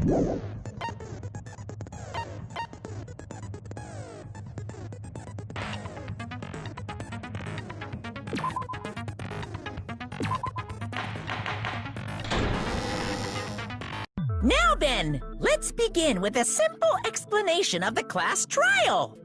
Now then, let's begin with a simple explanation of the class trial.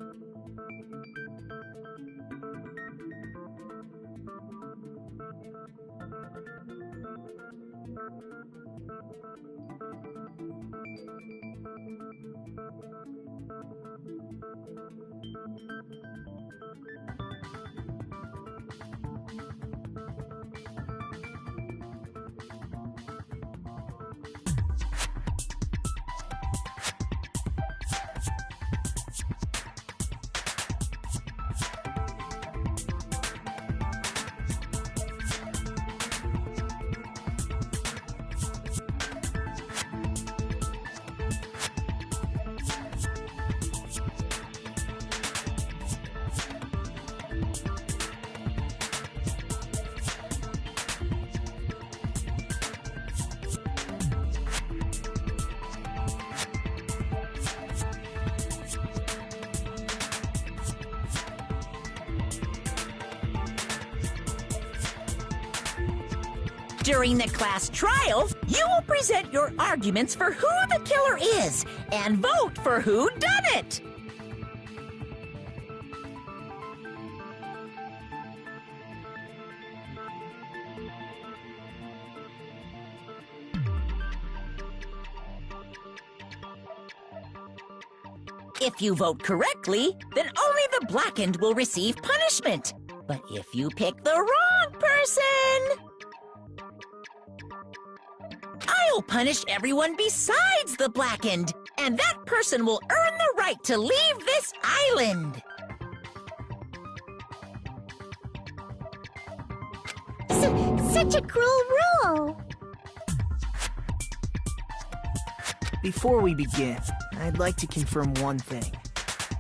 During the class trial, you will present your arguments for who the killer is and vote for who done it. If you vote correctly, then only the blackened will receive punishment. But if you pick the wrong person, I'll punish everyone besides the blackened, and that person will earn the right to leave this island. Such a cruel rule. Before we begin, I'd like to confirm one thing.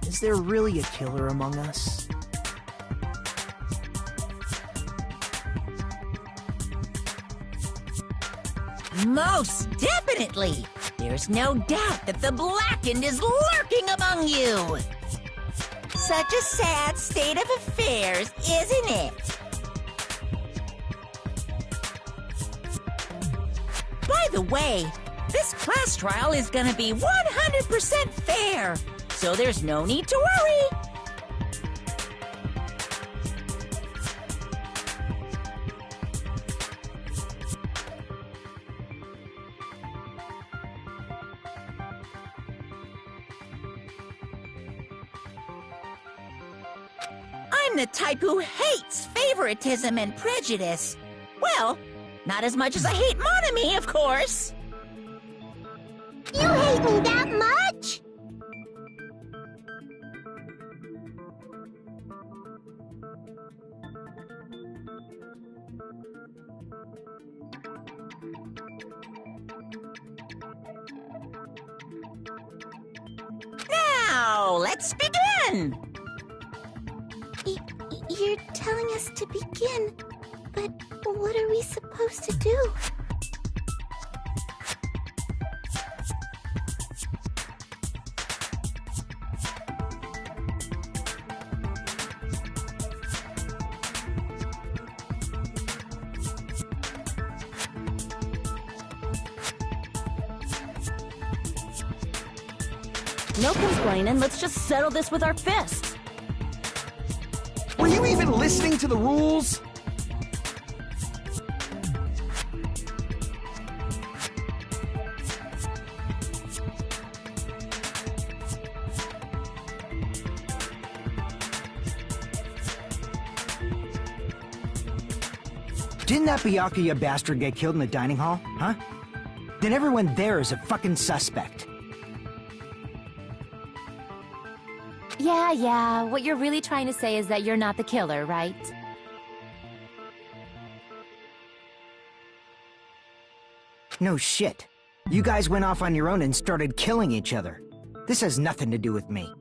Is there really a killer among us? Most definitely! There's no doubt that the blackened is lurking among you! Such a sad state of affairs, isn't it? By the way, this class trial is gonna be 100% fair, so there's no need to worry! I'm the type who hates favoritism and prejudice. Well, not as much as I hate monogamy, of course. You hate me that much? Now, let's begin! You're telling us to begin, but what are we supposed to do? No complaining, let's just settle this with our fists. Were you even listening to the rules? Didn't that Byakuya bastard get killed in the dining hall, huh? Then everyone there is a fucking suspect. Yeah, what you're really trying to say is that you're not the killer, right? No shit. You guys went off on your own and started killing each other. This has nothing to do with me.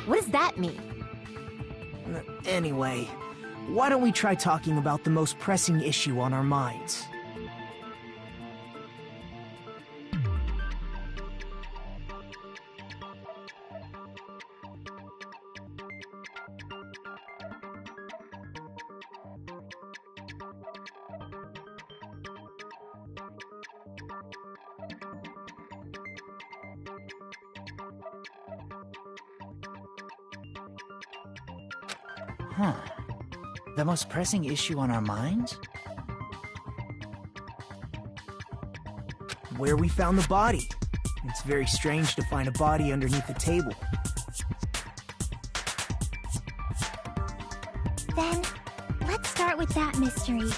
What does that mean? Anyway, why don't we try talking about the most pressing issue on our minds? Huh. The most pressing issue on our minds? Where we found the body. It's very strange to find a body underneath a table. Then, let's start with that mystery.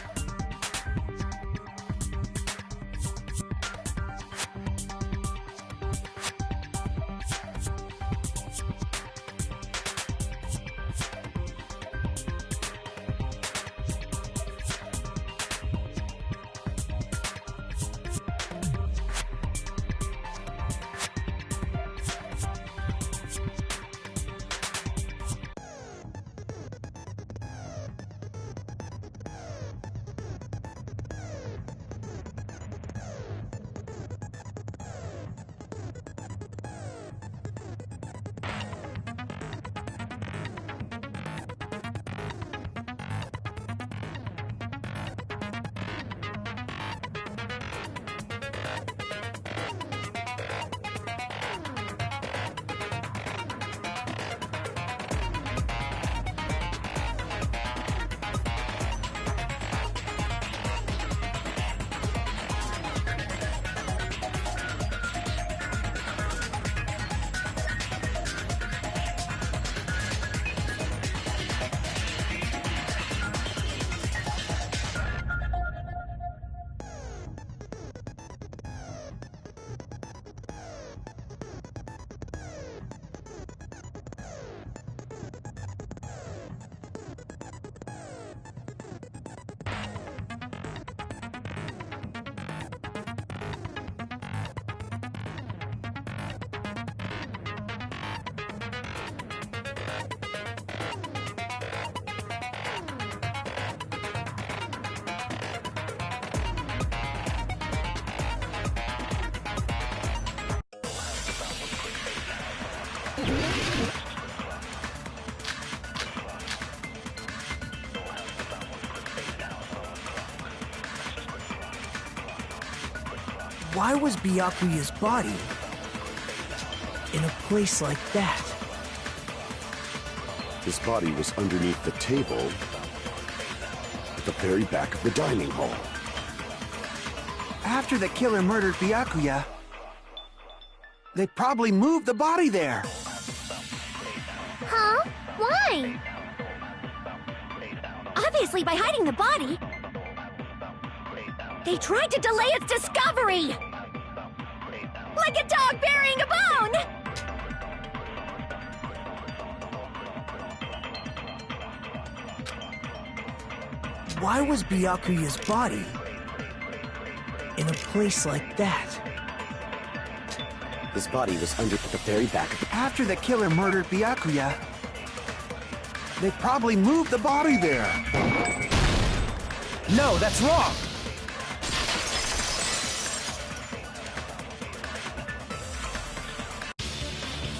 Why was Byakuya's body in a place like that? His body was underneath the table at the very back of the dining hall. After the killer murdered Byakuya, they probably moved the body there. Huh? Why? Obviously by hiding the body. They tried to delay its discovery! Like a dog burying a bone! Why was Byakuya's body in a place like that? His body was under at the very back of the... After the killer murdered Byakuya, they probably moved the body there. No, that's wrong!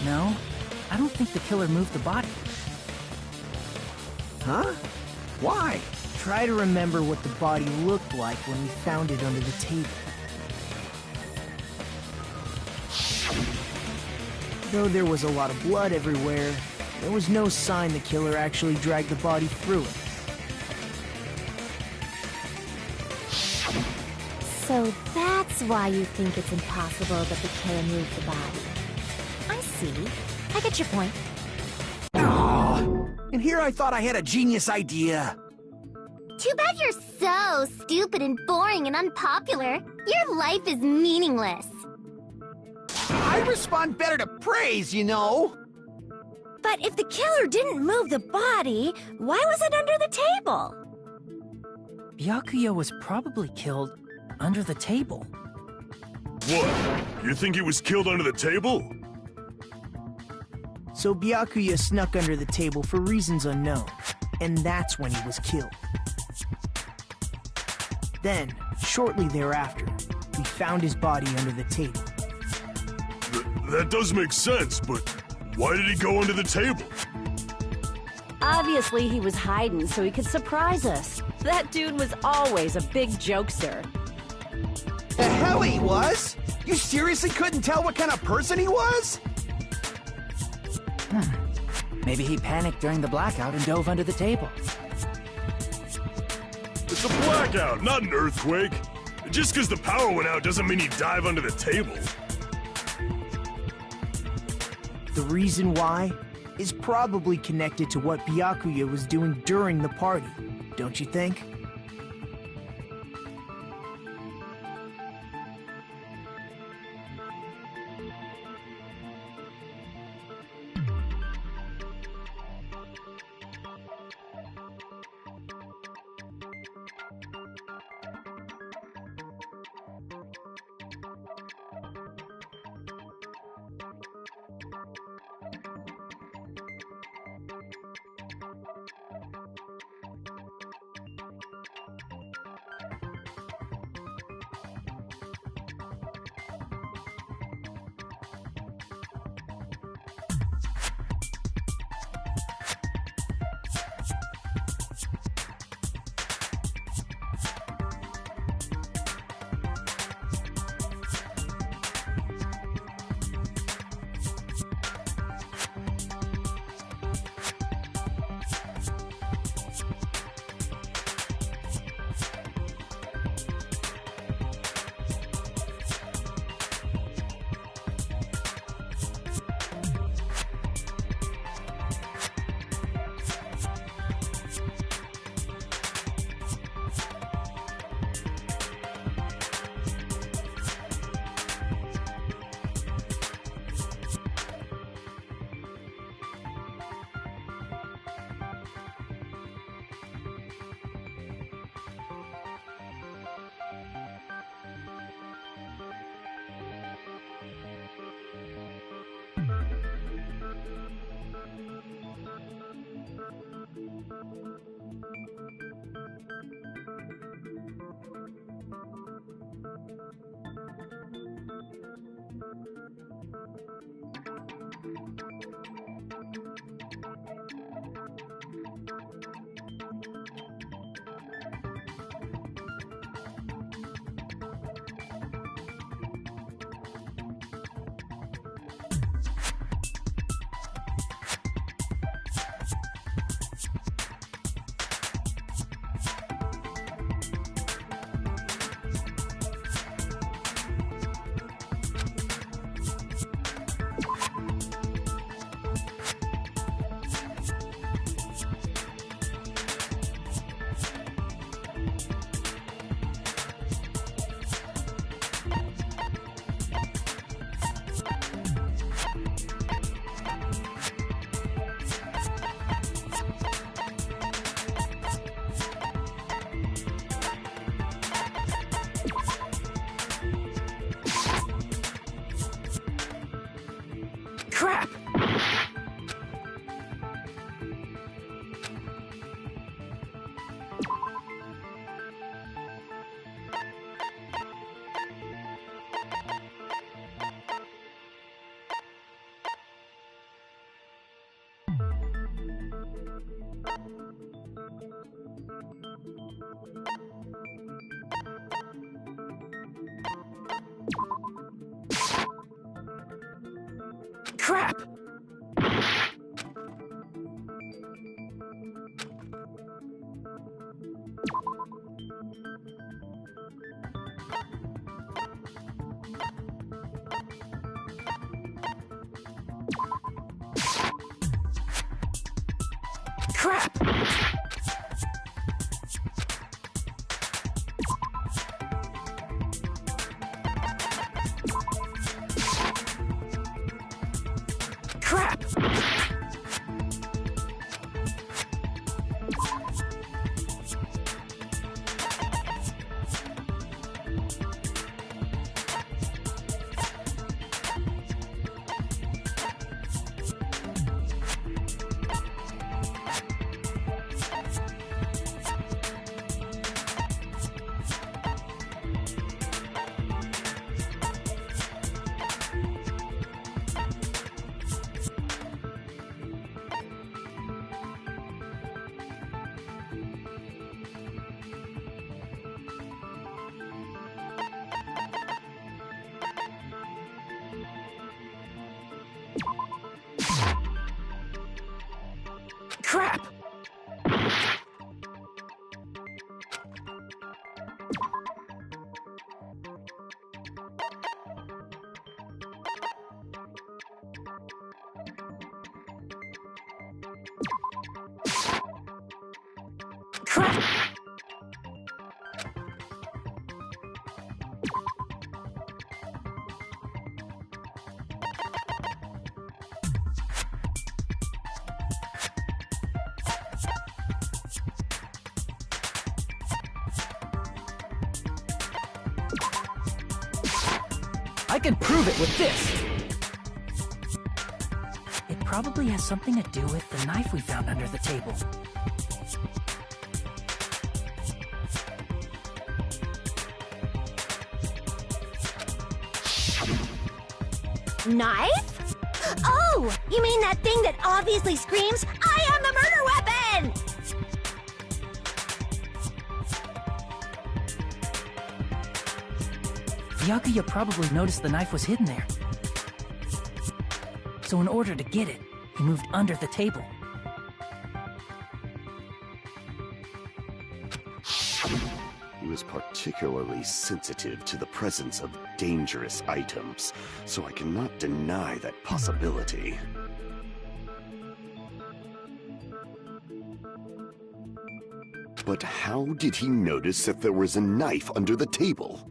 No, I don't think the killer moved the body. Huh? Why? Try to remember what the body looked like when we found it under the table. Though there was a lot of blood everywhere, there was no sign the killer actually dragged the body through it. So that's why you think it's impossible that the killer moved the body. I see. I get your point. And here I thought I had a genius idea. Too bad you're so stupid and boring and unpopular. Your life is meaningless. I respond better to praise, you know. But if the killer didn't move the body, why was it under the table? Byakuya was probably killed under the table. What? You think he was killed under the table? So Byakuya snuck under the table for reasons unknown, and that's when he was killed. Then, shortly thereafter, we found his body under the table. That does make sense, but why did he go under the table? Obviously, he was hiding so he could surprise us. That dude was always a big jokester. The hell he was? You seriously couldn't tell what kind of person he was? Maybe he panicked during the blackout and dove under the table. It's a blackout, not an earthquake. Just because the power went out doesn't mean he'd dive under the table. The reason why is probably connected to what Byakuya was doing during the party, don't you think? Crap! Crap! Crap! Crap! Crap! Crap! I can prove it with this! It probably has something to do with the knife we found under the table. Knife? Oh, you mean that thing that obviously screams, "I am the murder weapon!" Byakuya probably noticed the knife was hidden there. So in order to get it, he moved under the table. He was particularly sensitive to the presence of dangerous items, so I cannot deny that possibility. But how did he notice that there was a knife under the table?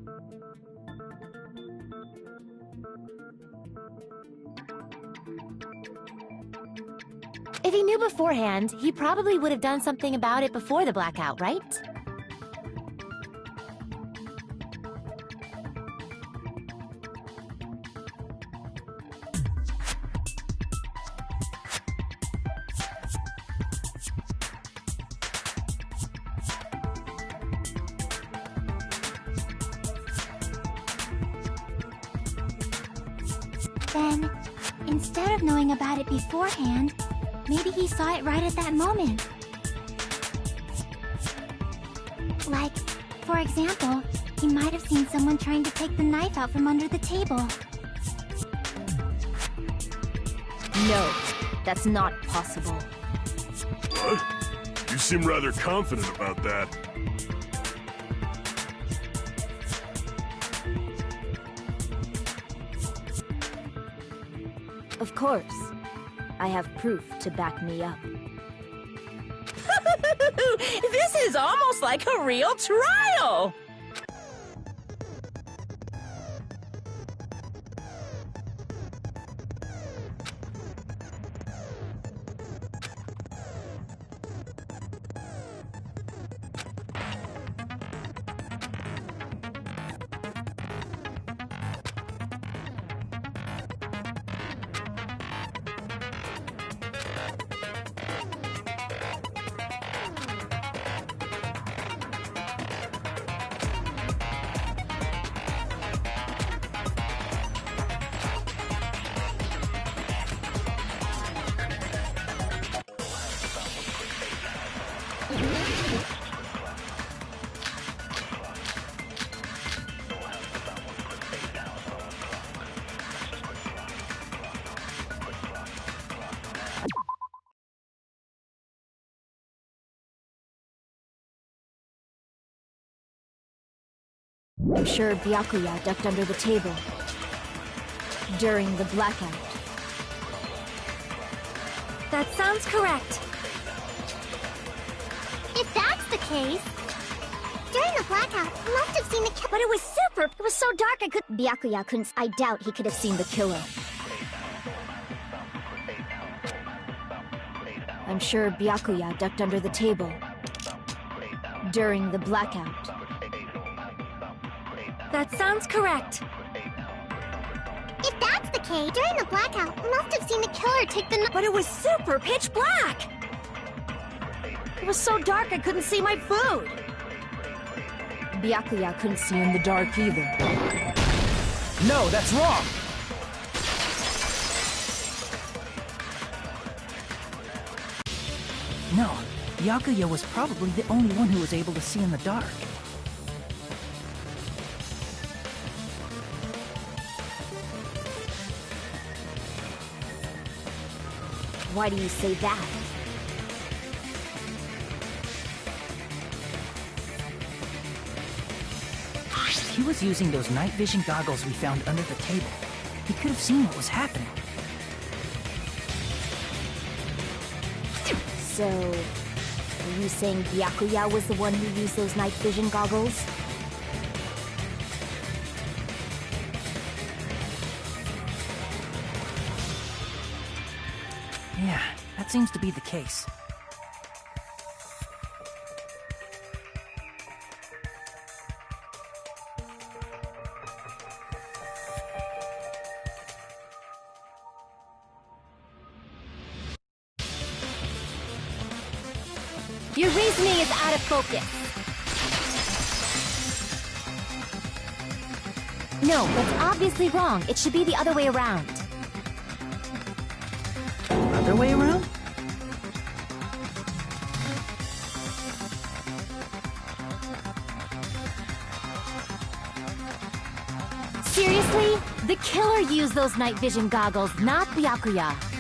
If he knew beforehand, he probably would have done something about it before the blackout, right? Then, instead of knowing about it beforehand, maybe he saw it right at that moment. Like, for example, he might have seen someone trying to take the knife out from under the table. No, that's not possible. What? You seem rather confident about that. Of course. I have proof to back me up. This is almost like a real trial! I'm sure Byakuya ducked under the table during the blackout. That sounds correct. If that's the case, during the blackout, he must have seen the killer. But it was super! It was so dark I could— Byakuya couldn't— I doubt he could have seen the killer. I'm sure Byakuya ducked under the table during the blackout. That sounds correct. If that's the case, during the blackout, he must have seen the killer take the— But it was super pitch black! It was so dark I couldn't see my food. Byakuya couldn't see in the dark either. No, that's wrong! No, Byakuya was probably the only one who was able to see in the dark. Why do you say that? He was using those night vision goggles we found under the table. He could have seen what was happening. So, are you saying Byakuya was the one who used those night vision goggles? Yeah, that seems to be the case. Your reasoning is out of focus. No, that's obviously wrong. It should be the other way around. Other way around? Seriously? The killer used those night vision goggles, not Byakuya.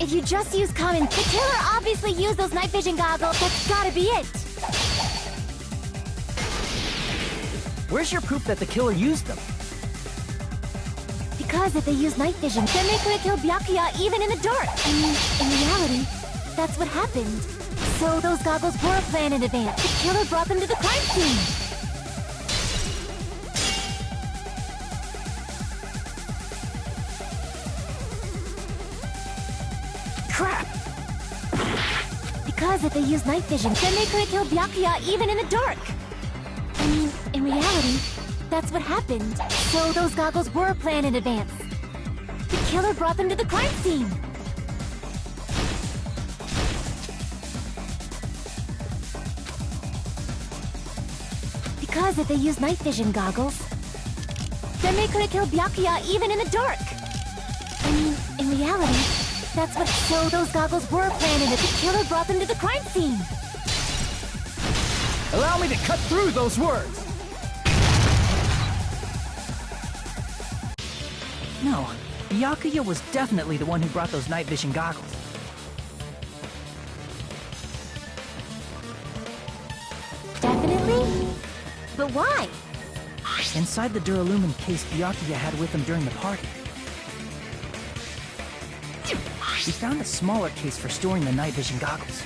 If you just use common— The killer obviously used those night vision goggles. That's gotta be it. Where's your proof that the killer used them? Because if they use night vision, then they could have killed Byakuya even in the dark. I mean, in reality, that's what happened. So those goggles were planned in advance. The killer brought them to the crime scene. Because if they use night vision, then they could have killed Byakuya even in the dark. I mean, in reality, that's what happened. So those goggles were planned in advance. The killer brought them to the crime scene. Because if they used night vision goggles, then they could have killed Byakuya even in the dark. I mean, in reality, that's what... So those goggles were planned and the killer brought them to the crime scene. Allow me to cut through those words! No, Byakuya was definitely the one who brought those night vision goggles. Definitely? But why? Inside the Duralumin case Byakuya had with him during the party, we found a smaller case for storing the night vision goggles.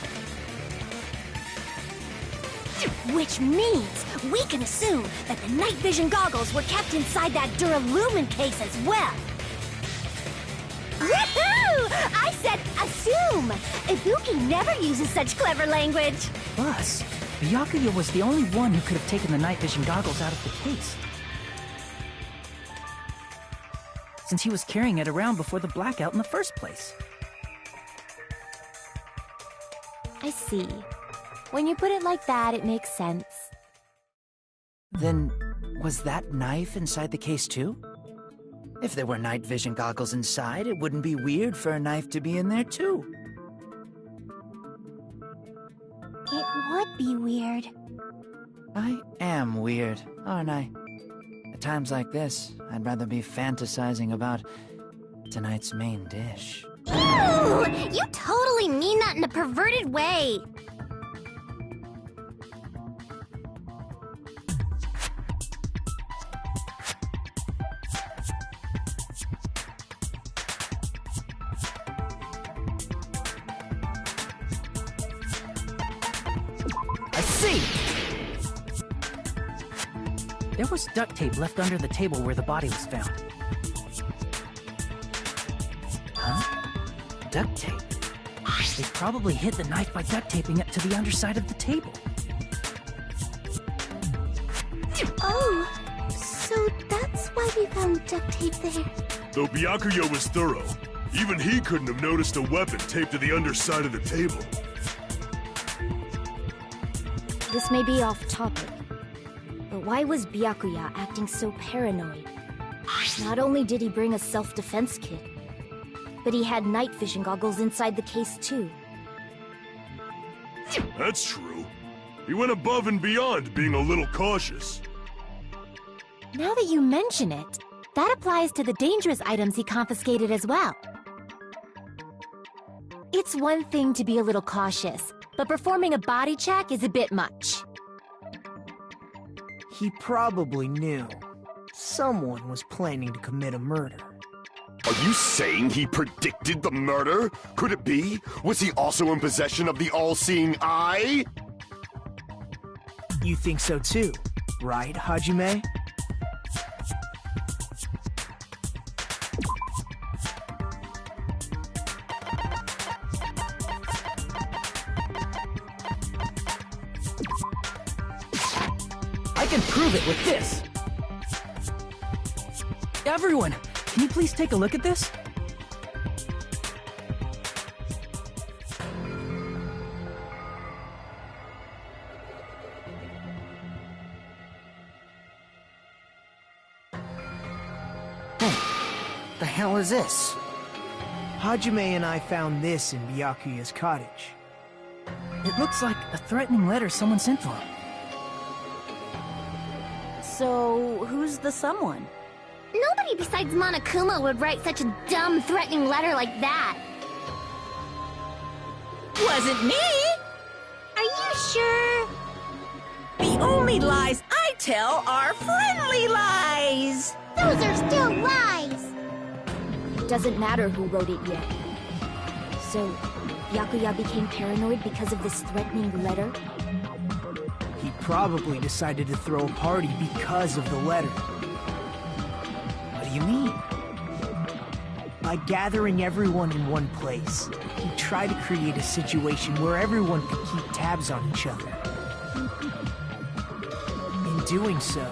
Which means we can assume that the night vision goggles were kept inside that Duralumin case as well. Woohoo! I said assume! Ibuki never uses such clever language. Plus, Byakuya was the only one who could have taken the night vision goggles out of the case, since he was carrying it around before the blackout in the first place. I see. When you put it like that, it makes sense. Then, was that knife inside the case too? If there were night vision goggles inside, it wouldn't be weird for a knife to be in there too. It would be weird. I am weird, aren't I? At times like this, I'd rather be fantasizing about tonight's main dish. Ooh! You totally mean that in a perverted way. I see! There was duct tape left under the table where the body was found. Huh? Duct tape? They probably hid the knife by duct taping it to the underside of the table. Oh, so that's why we found duct tape there. Though Byakuya was thorough, even he couldn't have noticed a weapon taped to the underside of the table. This may be off topic, but why was Byakuya acting so paranoid? Not only did he bring a self-defense kit, but he had night vision goggles inside the case too. That's true. He went above and beyond being a little cautious. Now that you mention it, that applies to the dangerous items he confiscated as well. It's one thing to be a little cautious, but performing a body check is a bit much. He probably knew. Someone was planning to commit a murder. Are you saying he predicted the murder? Could it be? Was he also in possession of the all-seeing eye? You think so too, right, Hajime? I can prove it with this! Everyone, can you please take a look at this? The hell is this? Hajime and I found this in Byakuya's cottage. It looks like a threatening letter someone sent to him. So, who's the someone? Nobody besides Monokuma would write such a dumb, threatening letter like that. Wasn't me! Are you sure? The only lies I tell are friendly lies! Those are still lies! It doesn't matter who wrote it yet. So, Byakuya became paranoid because of this threatening letter? He probably decided to throw a party because of the letter. What do you mean? By gathering everyone in one place, he tried to create a situation where everyone could keep tabs on each other. In doing so,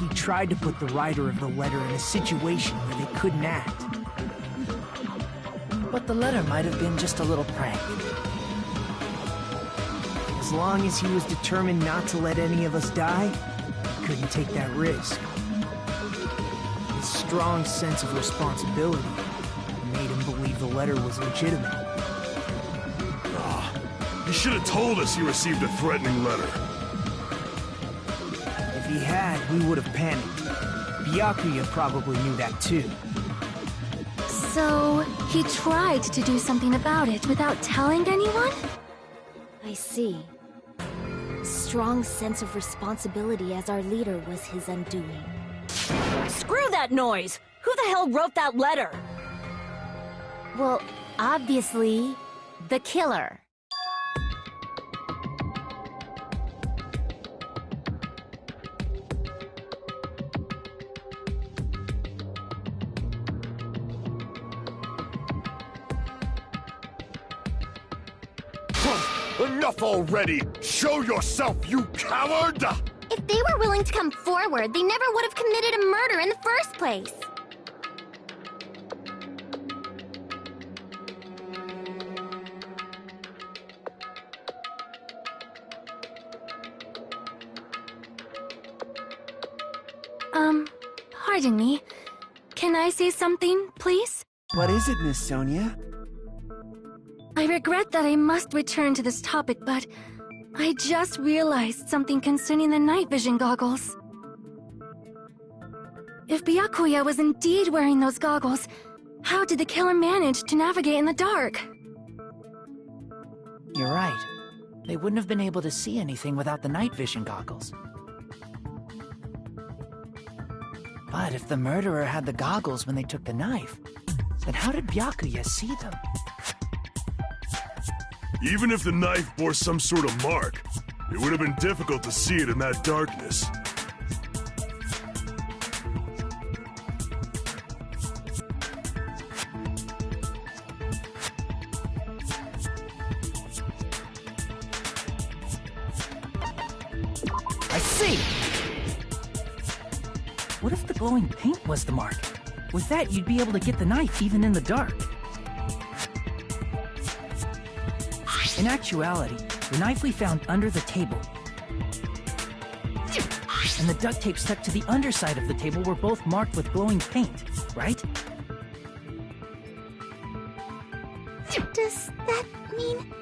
he tried to put the writer of the letter in a situation where they couldn't act. But the letter might have been just a little prank. As long as he was determined not to let any of us die, he couldn't take that risk. His strong sense of responsibility made him believe the letter was legitimate. You should have told us you received a threatening letter. If he had, we would have panicked. Byakuya probably knew that too. So, he tried to do something about it without telling anyone? I see. Strong sense of responsibility as our leader was his undoing. Screw that noise! Who the hell wrote that letter? Well, obviously, the killer. Enough already! Show yourself, you coward! If they were willing to come forward, they never would have committed a murder in the first place. Pardon me. Can I say something, please? What is it, Miss Sonia? I regret that I must return to this topic, but I just realized something concerning the night vision goggles. If Byakuya was indeed wearing those goggles, how did the killer manage to navigate in the dark? You're right. They wouldn't have been able to see anything without the night vision goggles. But if the murderer had the goggles when they took the knife, then how did Byakuya see them? Even if the knife bore some sort of mark, it would have been difficult to see it in that darkness. I see! What if the glowing paint was the mark? With that, you'd be able to get the knife even in the dark. In actuality, the knife we found under the table and the duct tape stuck to the underside of the table were both marked with glowing paint, right? Does that mean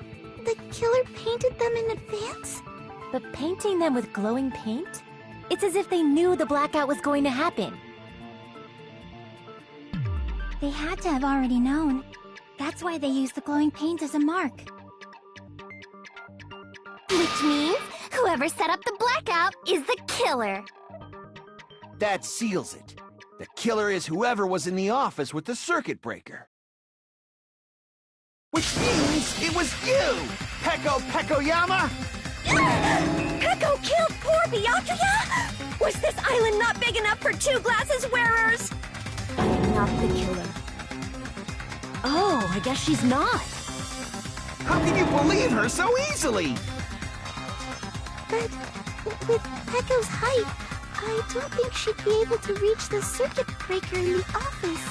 the killer painted them in advance? But painting them with glowing paint? It's as if they knew the blackout was going to happen. They had to have already known. That's why they used the glowing paint as a mark. Which means whoever set up the blackout is the killer. That seals it. The killer is whoever was in the office with the circuit breaker. Which means it was you, Peko Pekoyama! Peko killed poor Byakuya? Was this island not big enough for two glasses wearers? I am not the killer. Oh, I guess she's not. How can you believe her so easily? But with Peko's height, I don't think she'd be able to reach the circuit breaker in the office.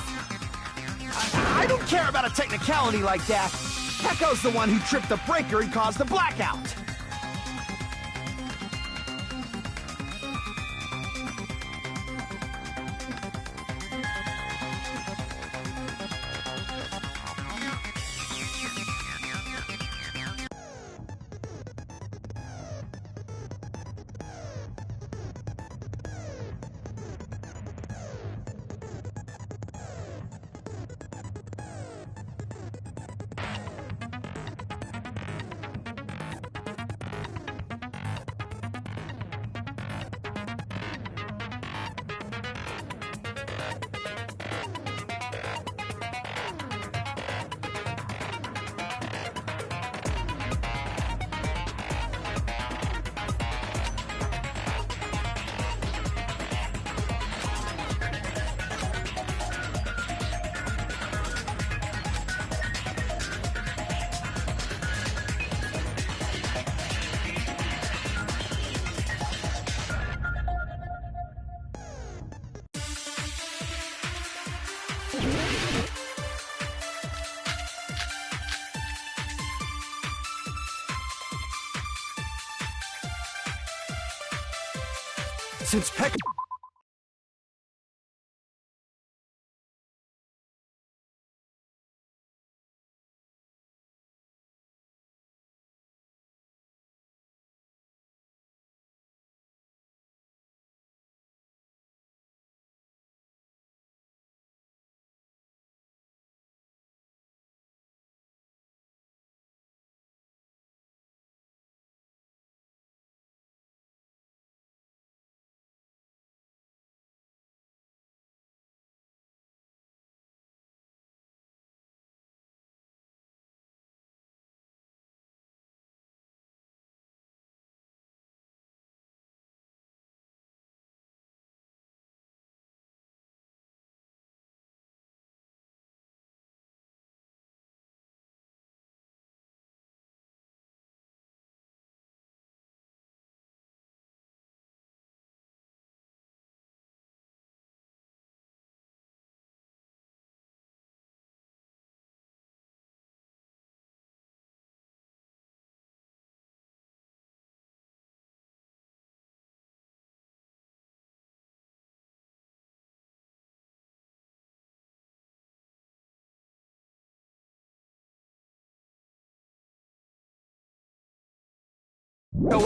I don't care about a technicality like that. Peko's the one who tripped the breaker and caused the blackout. Since Pekka...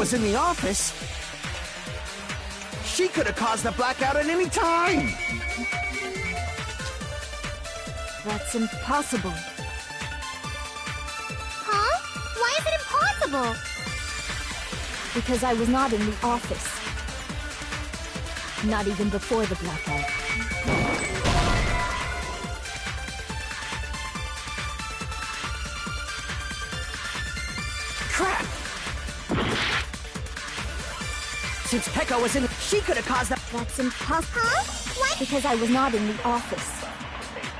was in the office, she could have caused the blackout at any time! That's impossible. Huh? Why is it impossible? Because I was not in the office. Not even before the blackout. Crap! Since Pekka was in, she could have caused the... That's impossible. Huh? What? Because I was not in the office.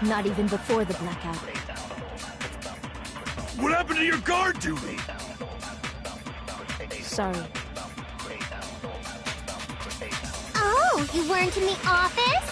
Not even before the blackout. What happened to your guard duty? Sorry. Oh, you weren't in the office?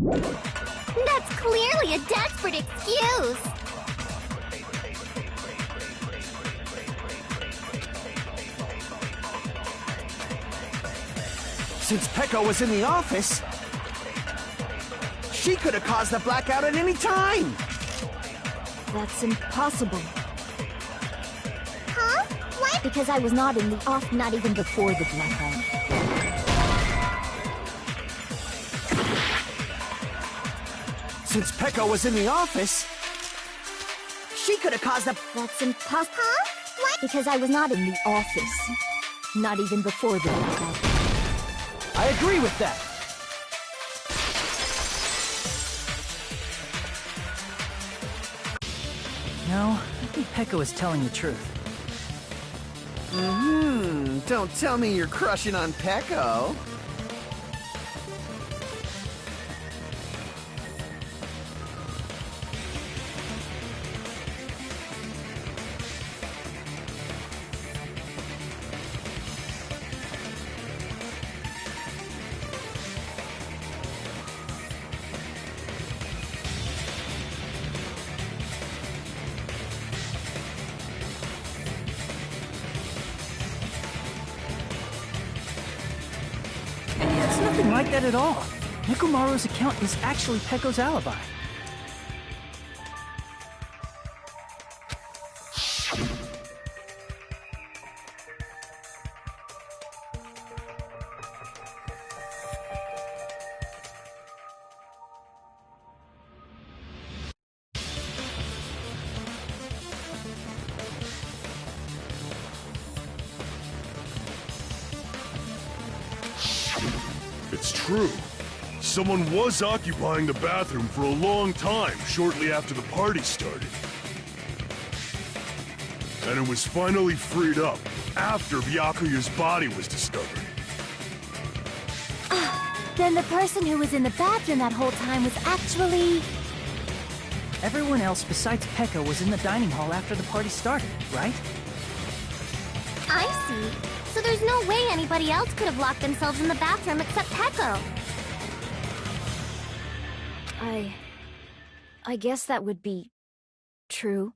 That's clearly a desperate excuse. Since Pekka was in the office, she could have caused the blackout at any time! That's impossible. Huh? What? Because I was not in the off, not even before the blackout. Since Pekka was in the office, she could have caused the... That's impossible. Huh? What? Because I was not in the office. Not even before the blackout. I agree with that. No, I think Pekka was telling the truth. Don't tell me you're crushing on Pekko. It's nothing like that at all. Nekomaru's account is actually Pekko's alibi. It's true. Someone was occupying the bathroom for a long time shortly after the party started. And it was finally freed up. after Byakuya's body was discovered. Then the person who was in the bathroom that whole time was actually... Everyone else besides Pekka was in the dining hall after the party started, right? I see. So there's no way anybody else could have locked themselves in the bathroom except Peko. I guess that would be true.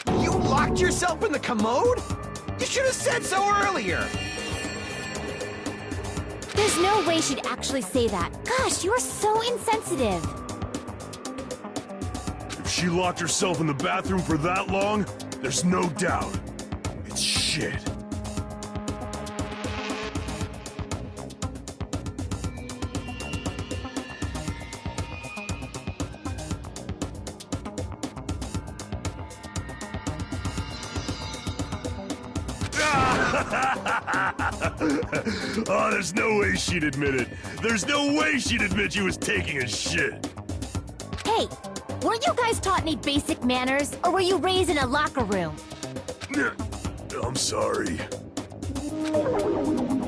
You locked yourself in the commode? You should have said so earlier! There's no way she'd actually say that. Gosh, you're so insensitive. If she locked herself in the bathroom for that long, there's no doubt. It's shit. Oh, there's no way she'd admit it. There's no way she'd admit you was taking a shit. Hey, weren't you guys taught any basic manners, or were you raised in a locker room? I'm sorry.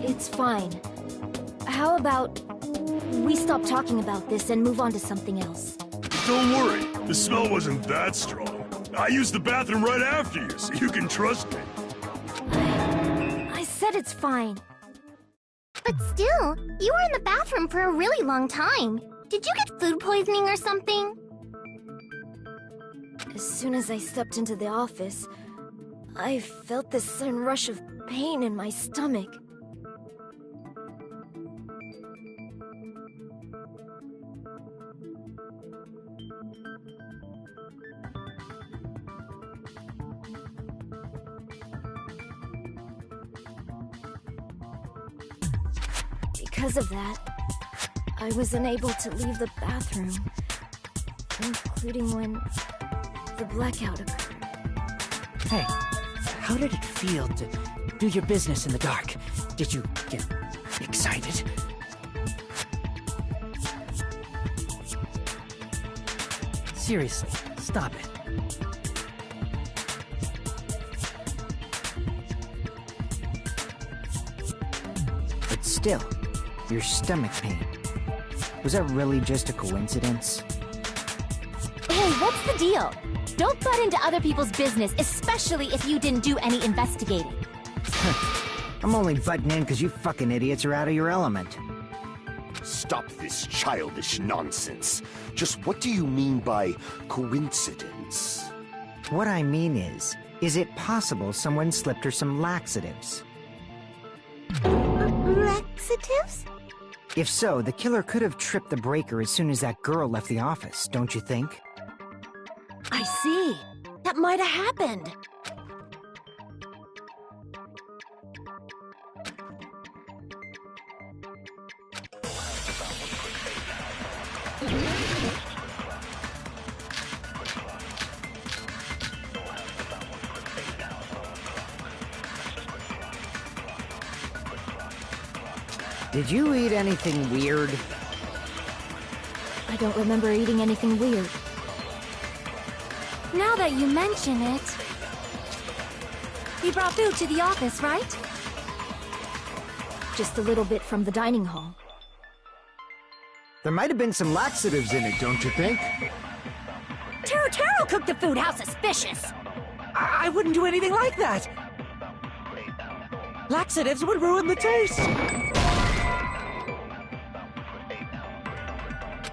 It's fine. How about we stop talking about this and move on to something else? Don't worry, the smell wasn't that strong. I used the bathroom right after you, so you can trust me. I said it's fine. But still, you were in the bathroom for a really long time. Did you get food poisoning or something? As soon as I stepped into the office, I felt this sudden rush of pain in my stomach. Because of that, I was unable to leave the bathroom, including when the blackout occurred. Hey, how did it feel to do your business in the dark? Did you get excited? Seriously, stop it. But still, your stomach pain. Was that really just a coincidence? Hey, what's the deal? Don't butt into other people's business, especially if you didn't do any investigating. I'm only butting in because you fucking idiots are out of your element. Stop this childish nonsense. Just what do you mean by coincidence? What I mean is it possible someone slipped her some laxatives? Laxatives? If so, the killer could have tripped the breaker as soon as that girl left the office, don't you think? I see. That might have happened. Did you eat anything weird? I don't remember eating anything weird. Now that you mention it... You brought food to the office, right? Just a little bit from the dining hall. There might have been some laxatives in it, don't you think? Taro cooked the food. How suspicious! I wouldn't do anything like that! Laxatives would ruin the taste!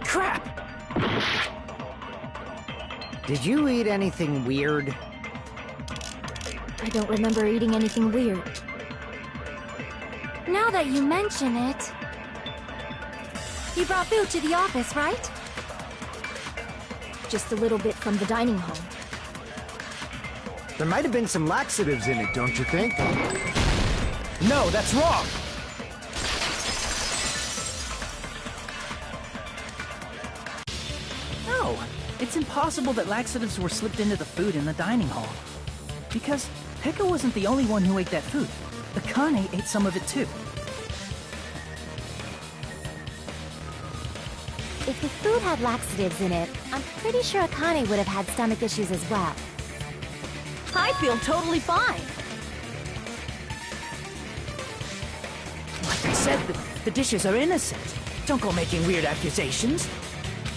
Crap! Did you eat anything weird? I don't remember eating anything weird. Now that you mention it... You brought food to the office, right? Just a little bit from the dining hall. There might have been some laxatives in it, don't you think? No, that's wrong! No, it's impossible that laxatives were slipped into the food in the dining hall. Because Pekka wasn't the only one who ate that food. Akane ate some of it too. If the food had laxatives in it, I'm pretty sure Akane would have had stomach issues as well. I feel totally fine. said that the dishes are innocent. Don't go making weird accusations.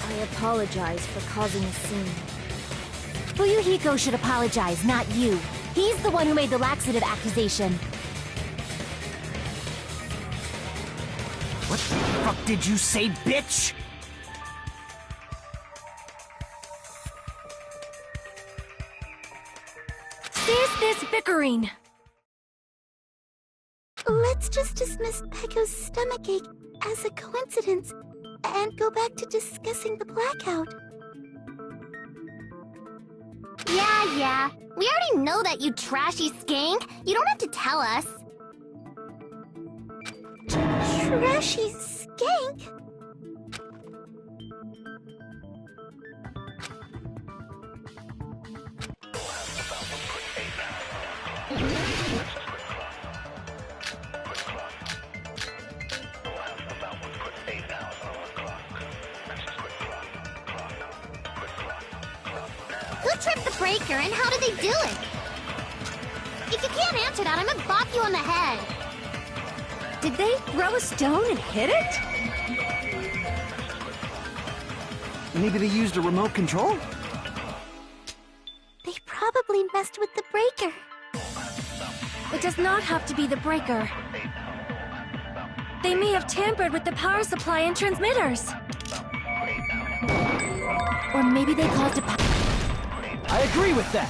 I apologize for causing a scene. Fuyuhiko should apologize, not you. He's the one who made the laxative accusation. What the fuck did you say, bitch? Cease this bickering! Let's just dismiss Echo's stomachache as a coincidence and go back to discussing the blackout. Yeah. We already know that, you trashy skank. You don't have to tell us. Trashy skank? Who tripped the breaker and how did they do it? If you can't answer that, I'm gonna bop you on the head. Did they throw a stone and hit it? Maybe they used a remote control? They probably messed with the breaker. It does not have to be the breaker. They may have tampered with the power supply and transmitters. Or maybe they caused a I agree with that.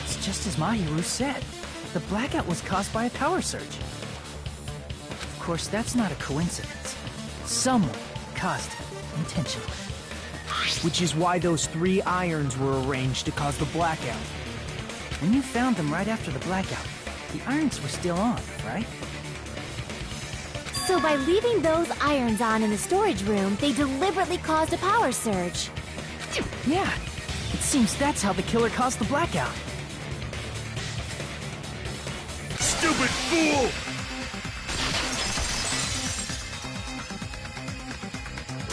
It's just as Mahiru said. The blackout was caused by a power surge. Of course, that's not a coincidence. Someone caused it intentionally. Which is why those 3 irons were arranged to cause the blackout. When you found them right after the blackout, the irons were still on, right? So by leaving those irons on in the storage room, they deliberately caused a power surge. Yeah, it seems that's how the killer caused the blackout. Stupid fool!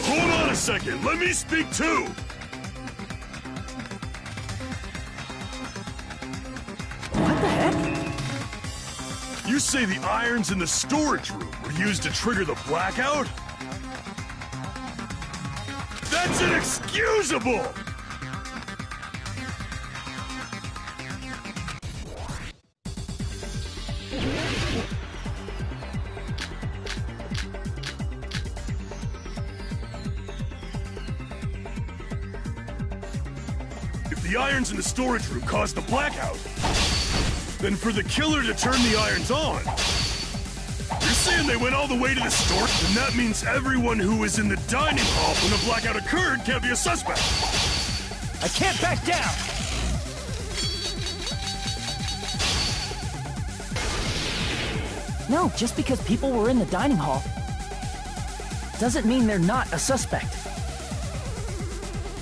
Hold on a second, let me speak too! What the heck? You say the irons in the storage room were used to trigger the blackout? That's inexcusable! If the irons in the storage room caused the blackout, then for the killer to turn the irons on, you're saying they went all the way to the store? Then that means everyone who was in the dining hall when the blackout occurred can't be a suspect. I can't back down! No, just because people were in the dining hall doesn't mean they're not a suspect.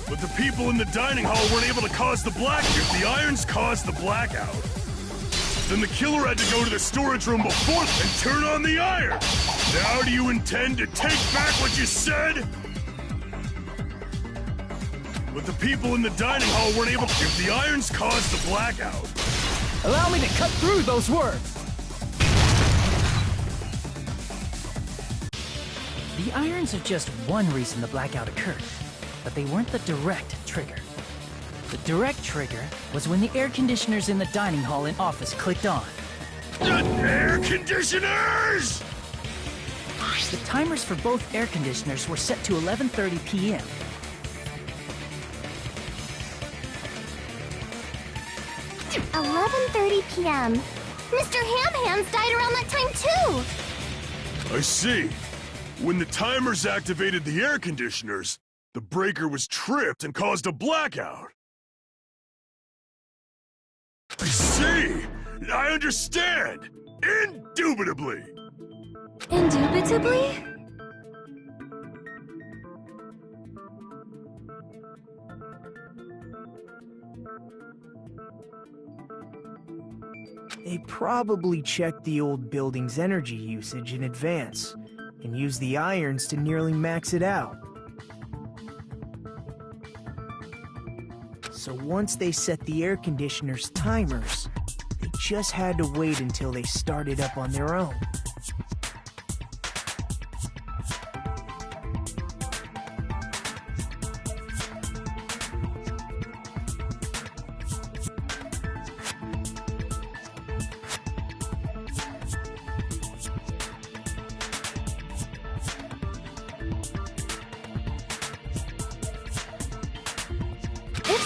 But the people in the dining hall weren't able to cause the blackout. If the irons caused the blackout, then the killer had to go to the storage room before and turn on the iron. Now do you intend to take back what you said? But the people in the dining hall weren't able to. If the irons caused the blackout, Allow me to cut through those words! The irons are just one reason the blackout occurred, but they weren't the direct trigger. The direct trigger was when the air conditioners in the dining hall and office clicked on. the air conditioners! The timers for both air conditioners were set to 11:30 p.m. p.m. Mr. Ham-Hands died around that time, too! I see. When the timers activated the air conditioners, the breaker was tripped and caused a blackout. I see! I understand! Indubitably! Indubitably? They probably checked the old building's energy usage in advance and used the irons to nearly max it out. So once they set the air conditioner's timers, they just had to wait until they started up on their own.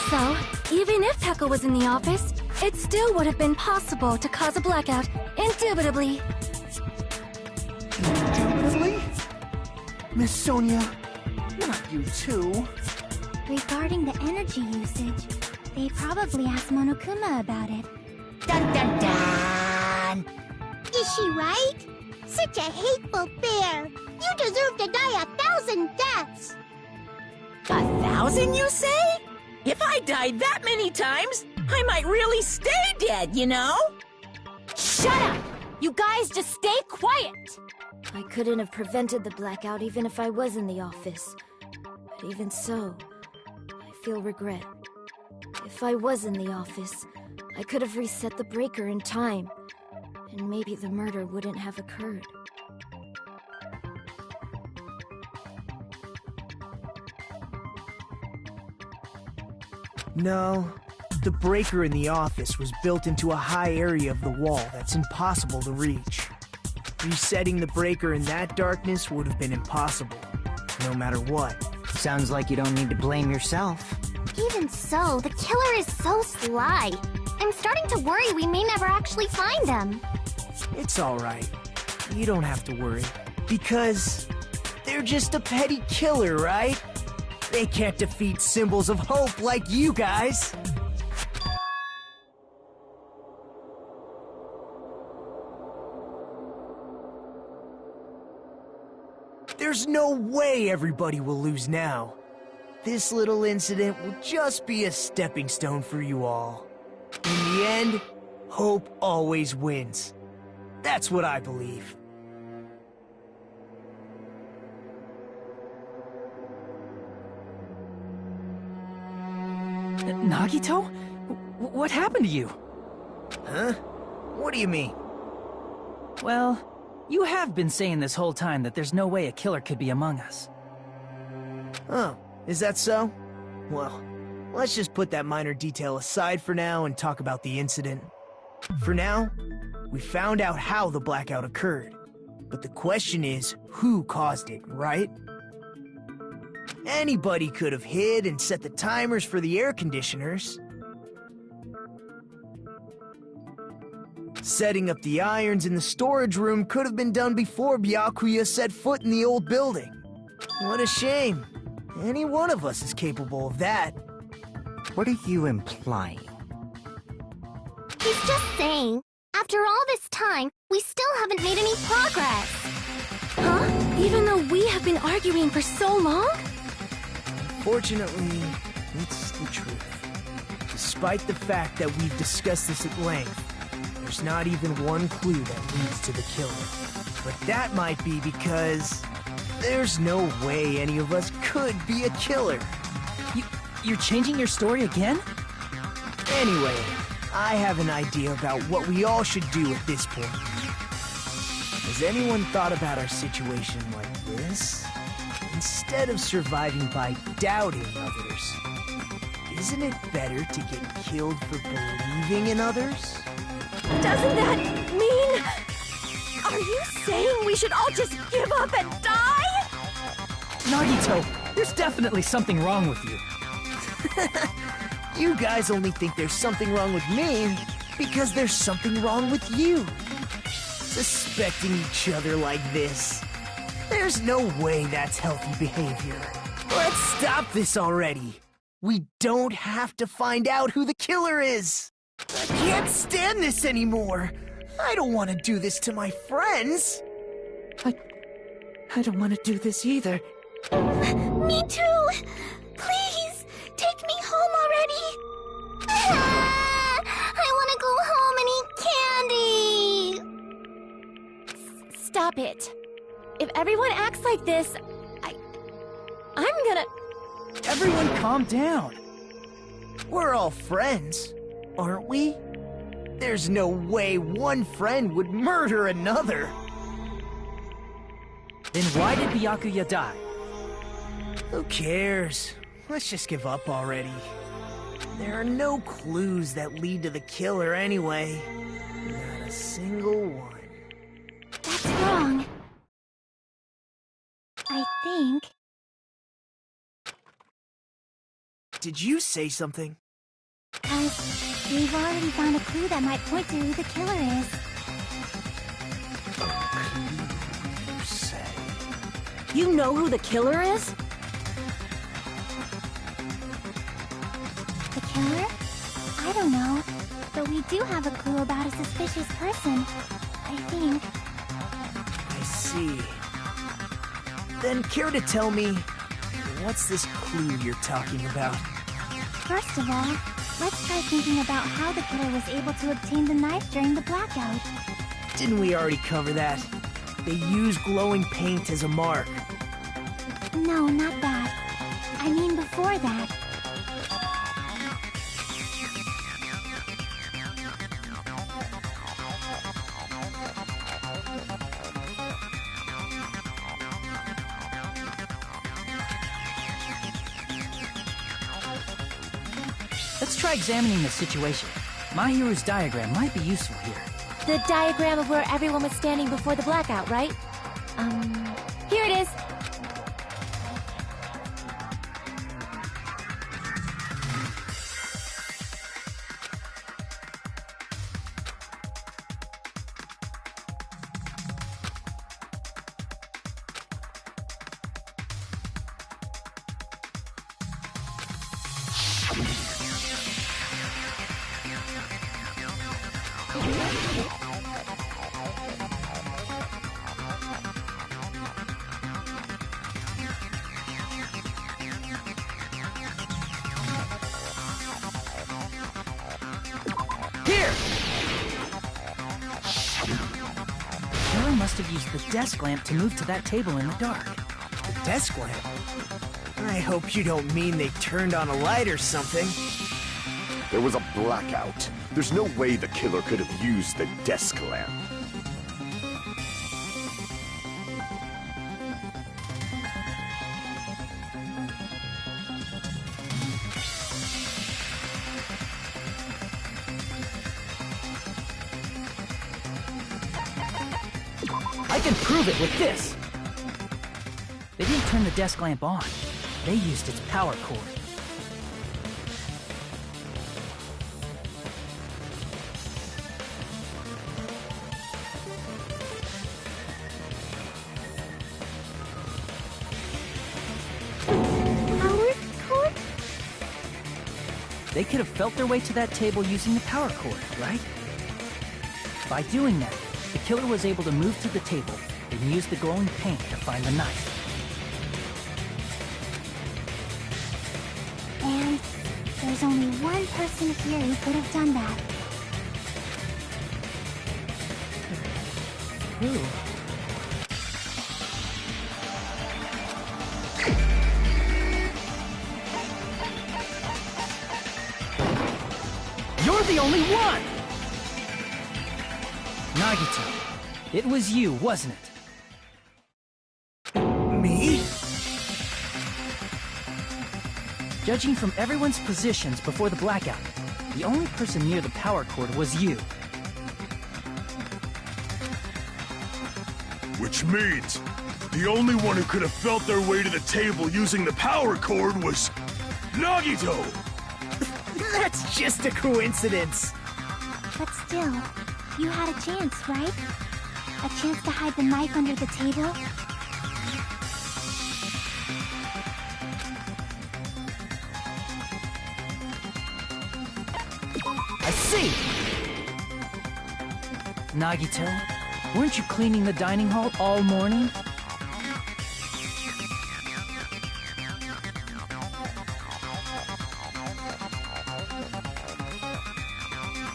So, even if Pekka was in the office, it still would have been possible to cause a blackout, indubitably. Indubitably? Miss Sonia, not you too. Regarding the energy usage, they probably asked Monokuma about it. Dun dun dun! Is she right? Such a hateful bear! You deserve to die 1,000 deaths! 1,000, you say? If I died that many times, I might really stay dead, you know? Shut up! You guys just stay quiet! I couldn't have prevented the blackout even if I was in the office. But even so, I feel regret. If I was in the office, I could have reset the breaker in time, and maybe the murder wouldn't have occurred. No, the breaker in the office was built into a high area of the wall that's impossible to reach. Resetting the breaker in that darkness would have been impossible, no matter what. Sounds like you don't need to blame yourself. Even so, the killer is so sly. I'm starting to worry we may never actually find them. It's alright. You don't have to worry. Because they're just a petty killer, right? They can't defeat symbols of hope like you guys! There's no way everybody will lose now. This little incident will just be a stepping stone for you all. In the end, hope always wins. That's what I believe. Nagito? What happened to you? Huh? What do you mean? Well, you have been saying this whole time that there's no way a killer could be among us. Oh, is that so? Well, let's just put that minor detail aside for now and talk about the incident. For now, we found out how the blackout occurred. But the question is, who caused it, right? Anybody could have hid and set the timers for the air conditioners. Setting up the irons in the storage room could have been done before Byakuya set foot in the old building. What a shame. Any one of us is capable of that. What are you implying? He's just saying, after all this time, we still haven't made any progress. Huh? Even though we have been arguing for so long? Fortunately, it's the truth. Despite the fact that we've discussed this at length, there's not even one clue that leads to the killer. But that might be because there's no way any of us could be a killer. You're changing your story again? Anyway, I have an idea about what we all should do at this point. Has anyone thought about our situation like this? Instead of surviving by doubting others, isn't it better to get killed for believing in others? Doesn't that mean... Are you saying we should all just give up and die? Nagito, there's definitely something wrong with you. You guys only think there's something wrong with me because there's something wrong with you. Suspecting each other like this. There's no way that's healthy behavior. Let's stop this already. We don't have to find out who the killer is. I can't stand this anymore. I don't want to do this to my friends. I don't want to do this either. Me too! Please, take me home already! I want to go home and eat candy! Stop it. If everyone acts like this, I'm gonna... Everyone calm down. We're all friends, aren't we? There's no way one friend would murder another. Then why did Byakuya die? Who cares? Let's just give up already. There are no clues that lead to the killer anyway. Not a single one. That's wrong. I think... Did you say something? We've already found a clue that might point to who the killer is. You say? You know who the killer is? The killer? I don't know. But we do have a clue about a suspicious person. I think. I see. Then care to tell me, what's this clue you're talking about? First of all, let's try thinking about how the killer was able to obtain the knife during the blackout. Didn't we already cover that? They use glowing paint as a mark. No, not that. I mean before that. Let's try examining the situation. Mahiru's diagram might be useful here. The diagram of where everyone was standing before the blackout, right? Here it is. Must have used the desk lamp to move to that table in the dark. The desk lamp? I hope you don't mean they turned on a light or something. There was a blackout. There's no way the killer could have used the desk lamp. I can prove it with this! They didn't turn the desk lamp on. They used its power cord. Power cord? They could have felt their way to that table using the power cord, right? By doing that, the killer was able to move to the table and use the glowing paint to find the knife. And there's only one person here who could have done that. Who? You're the only one! Nagito, it was you, wasn't it? Me? Judging from everyone's positions before the blackout, the only person near the power cord was you. Which means the only one who could have felt their way to the table using the power cord was Nagito! That's just a coincidence. But still, you had a chance, right? A chance to hide the knife under the table? I see! Nagito, weren't you cleaning the dining hall all morning?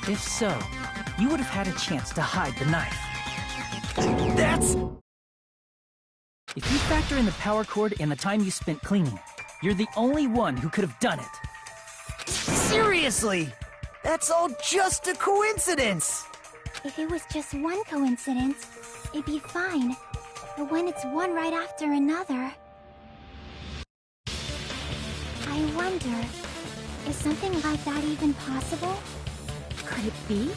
If so, you would have had a chance to hide the knife. That's... If you factor in the power cord and the time you spent cleaning it, you're the only one who could have done it. Seriously! That's all just a coincidence! If it was just one coincidence, it'd be fine. But when it's one right after another... I wonder, is something like that even possible? Could it be?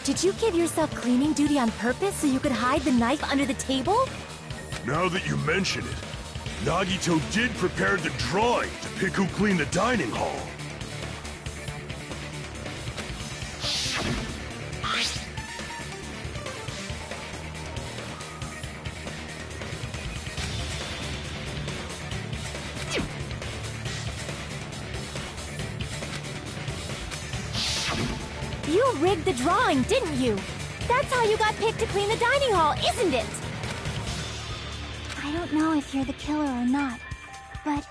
Did you give yourself cleaning duty on purpose so you could hide the knife under the table? Now that you mention it, Nagito did prepare the drawing to pick who cleaned the dining hall. You rigged the drawing, didn't you? That's how you got picked to clean the dining hall, isn't it? I don't know if you're the killer or not, but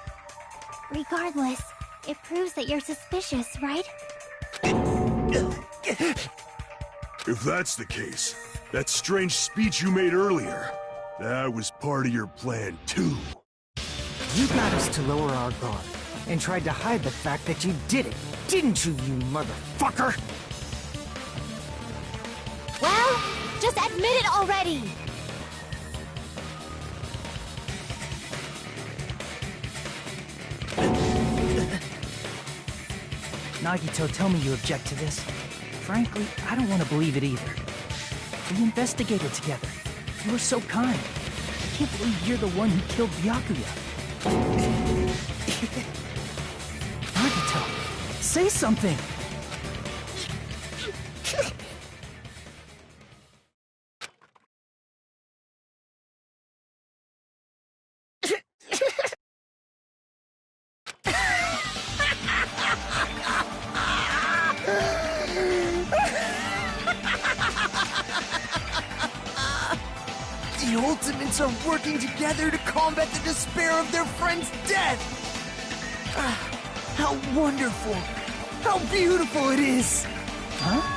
regardless, it proves that you're suspicious, right? If that's the case, that strange speech you made earlier, that was part of your plan too. You got us to lower our guard, and tried to hide the fact that you did it, didn't you, you motherfucker? Well, just admit it already! Nagito, tell me you object to this. Frankly, I don't want to believe it either. We investigated together. You were so kind. I can't believe you're the one who killed Byakuya. Nagito, say something! The Ultimates are working together to combat the despair of their friend's death! How wonderful! How beautiful it is! Huh?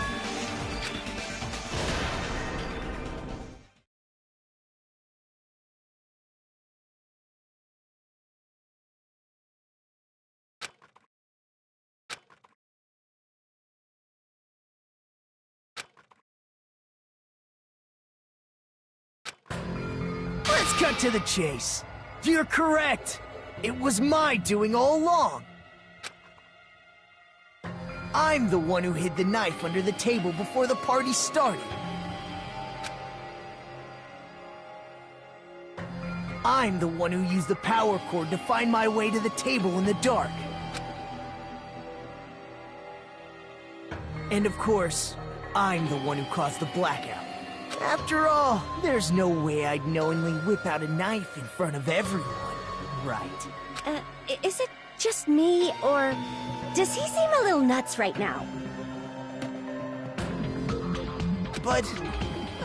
Let's cut to the chase. You're correct. It was my doing all along. I'm the one who hid the knife under the table before the party started. I'm the one who used the power cord to find my way to the table in the dark. And of course, I'm the one who caused the blackout. After all, there's no way I'd knowingly whip out a knife in front of everyone, right? Is it just me, or does he seem a little nuts right now? But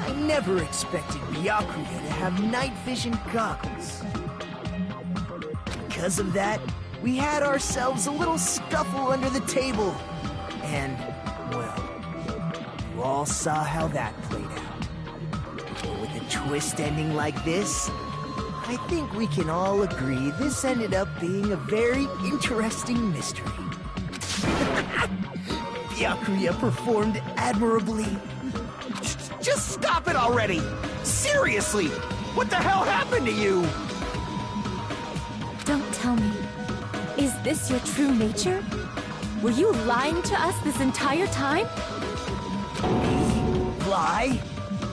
I never expected Byakuya to have night vision goggles. Because of that, we had ourselves a little scuffle under the table. And, well, you all saw how that played out. With a twist ending like this, I think we can all agree this ended up being a very interesting mystery. Byakuya performed admirably. Just stop it already! Seriously! What the hell happened to you? Don't tell me. Is this your true nature? Were you lying to us this entire time? Lie?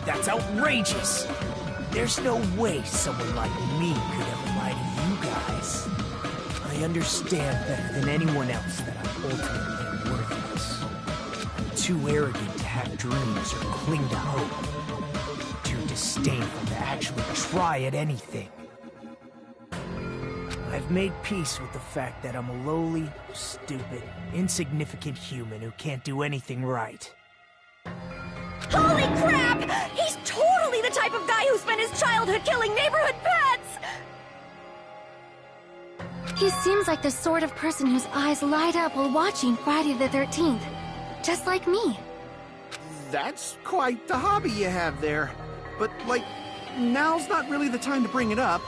That's outrageous! There's no way someone like me could ever lie to you guys. I understand better than anyone else that I'm ultimately worthless. I'm too arrogant to have dreams or cling to hope. Too disdainful to actually try at anything. I've made peace with the fact that I'm a lowly, stupid, insignificant human who can't do anything right. Holy crap! He's totally the type of guy who spent his childhood killing neighborhood pets! He seems like the sort of person whose eyes light up while watching Friday the 13th. Just like me. That's quite the hobby you have there. But, like, now's not really the time to bring it up.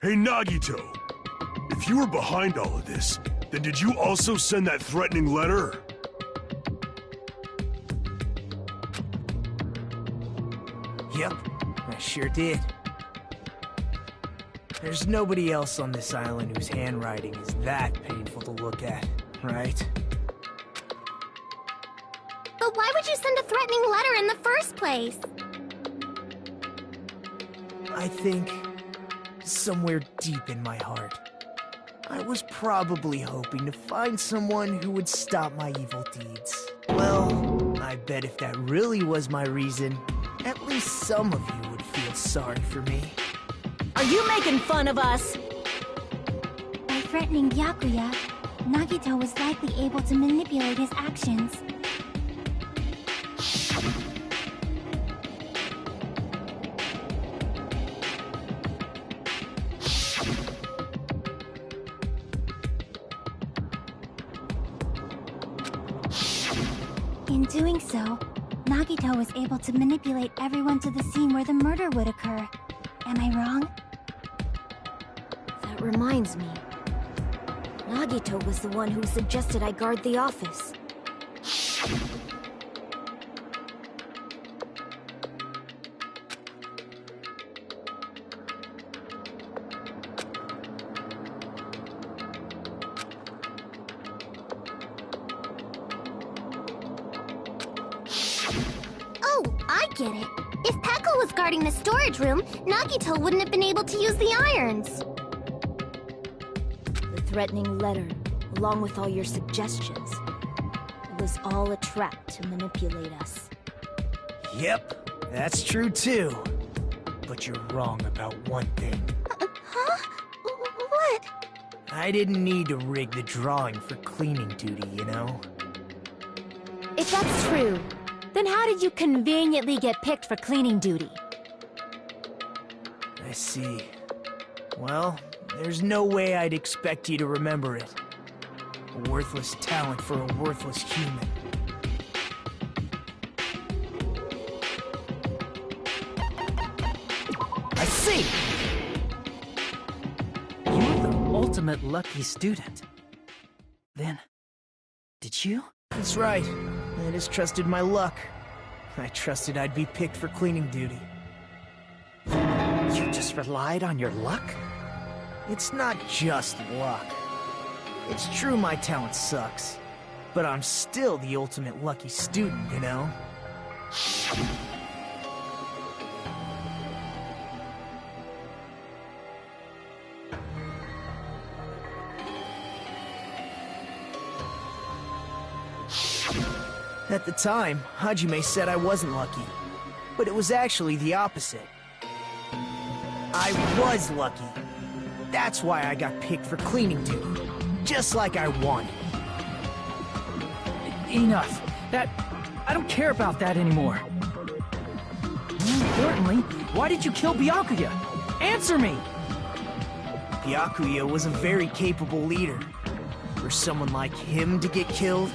Hey, Nagito. If you were behind all of this, then did you also send that threatening letter? Yep, I sure did. There's nobody else on this island whose handwriting is that painful to look at, right? But why would you send a threatening letter in the first place? I think, somewhere deep in my heart, I was probably hoping to find someone who would stop my evil deeds. Well, I bet if that really was my reason, at least some of you would feel sorry for me. Are you making fun of us? By threatening Byakuya, Nagito was likely able to manipulate his actions. In doing so, Nagito was able to manipulate everyone to the scene where the murder would occur. Am I wrong? That reminds me. Nagito was the one who suggested I guard the office. Oh, I get it. If Peko was guarding the storage room, Nagito wouldn't have been able to use the irons. The threatening letter, along with all your suggestions, it was all a trap to manipulate us. Yep, that's true too. But you're wrong about one thing. Huh? What? I didn't need to rig the drawing for cleaning duty, you know? If that's true, then how did you conveniently get picked for cleaning duty? I see. Well, there's no way I'd expect you to remember it. A worthless talent for a worthless human. I see! You're the ultimate lucky student. Then, did you? That's right. I just trusted my luck. I trusted I'd be picked for cleaning duty. You just relied on your luck? It's not just luck. It's true my talent sucks, but I'm still the ultimate lucky student, you know? At the time, Hajime said I wasn't lucky, but it was actually the opposite. I was lucky. That's why I got picked for cleaning duty, just like I wanted. Enough. I don't care about that anymore. More importantly, why did you kill Byakuya? Answer me! Byakuya was a very capable leader. For someone like him to get killed,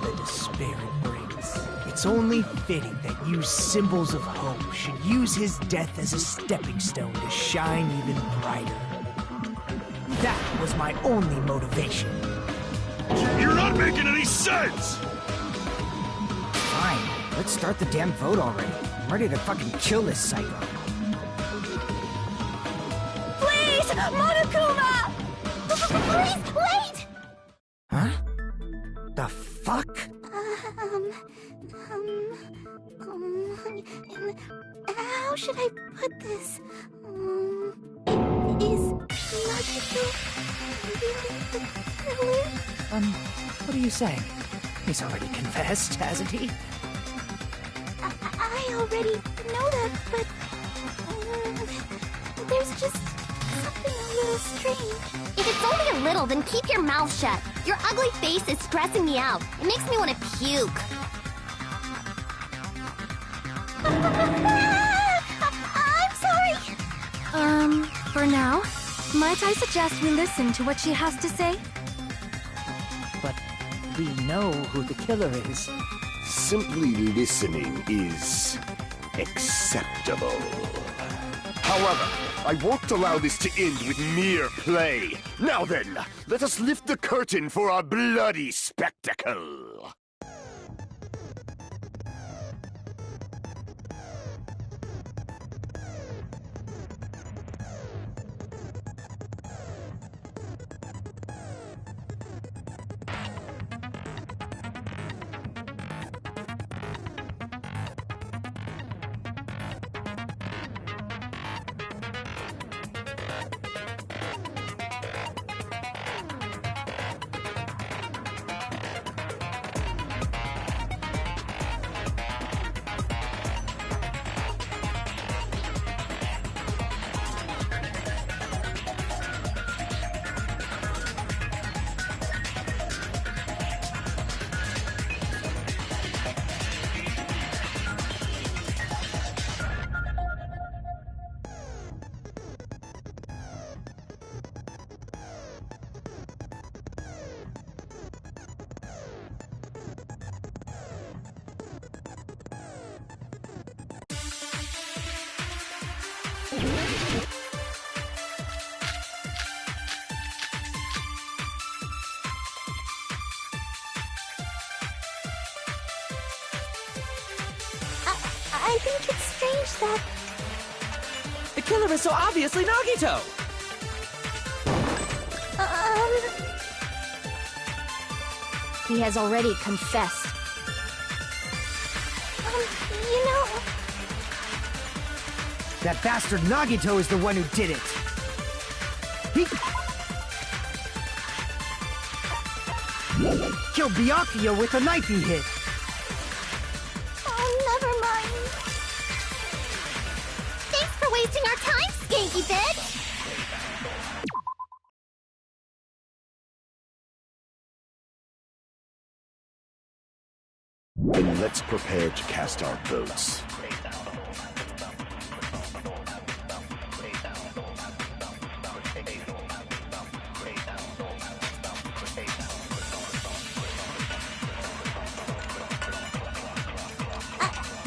the despair it brings. It's only fitting that you symbols of hope should use his death as a stepping stone to shine even brighter. That was my only motivation. You're not making any sense! Fine, let's start the damn vote already. I'm ready to fucking kill this psycho. Please, Monokuma! Please, wait! Huh? The fuck? How should I put this? Is Nagito really the killer? What are you saying? He's already confessed, hasn't he? I already know that, but there's just something a little strange. If it's only a little, then keep your mouth shut. Your ugly face is stressing me out. It makes me want to puke. I'm sorry. For now, might I suggest we listen to what she has to say? But we know who the killer is. Simply listening is acceptable. However, I won't allow this to end with mere play. Now then, let us lift the curtain for our bloody spectacle. I think it's strange that... The killer is so obviously Nagito! He has already confessed. You know... That bastard Nagito is the one who did it. He killed Byakuya with a knife he hit. Oh, never mind. Thanks for wasting our time, skanky bitch! Then let's prepare to cast our votes.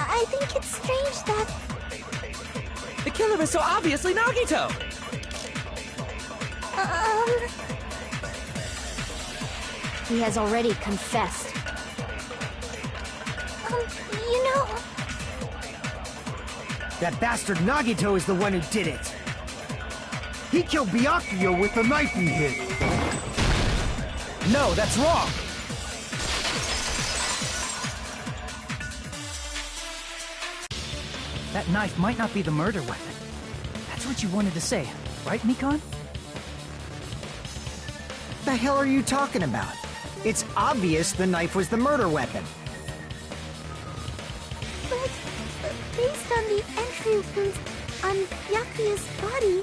I think it's strange that... The killer is so obviously Nagito! He has already confessed. You know... That bastard Nagito is the one who did it. He killed Byakuya with the knife he hit. No, that's wrong. That knife might not be the murder weapon. That's what you wanted to say, right, Mikon? The hell are you talking about? It's obvious the knife was the murder weapon. But based on the entry wound on Byakuya's body,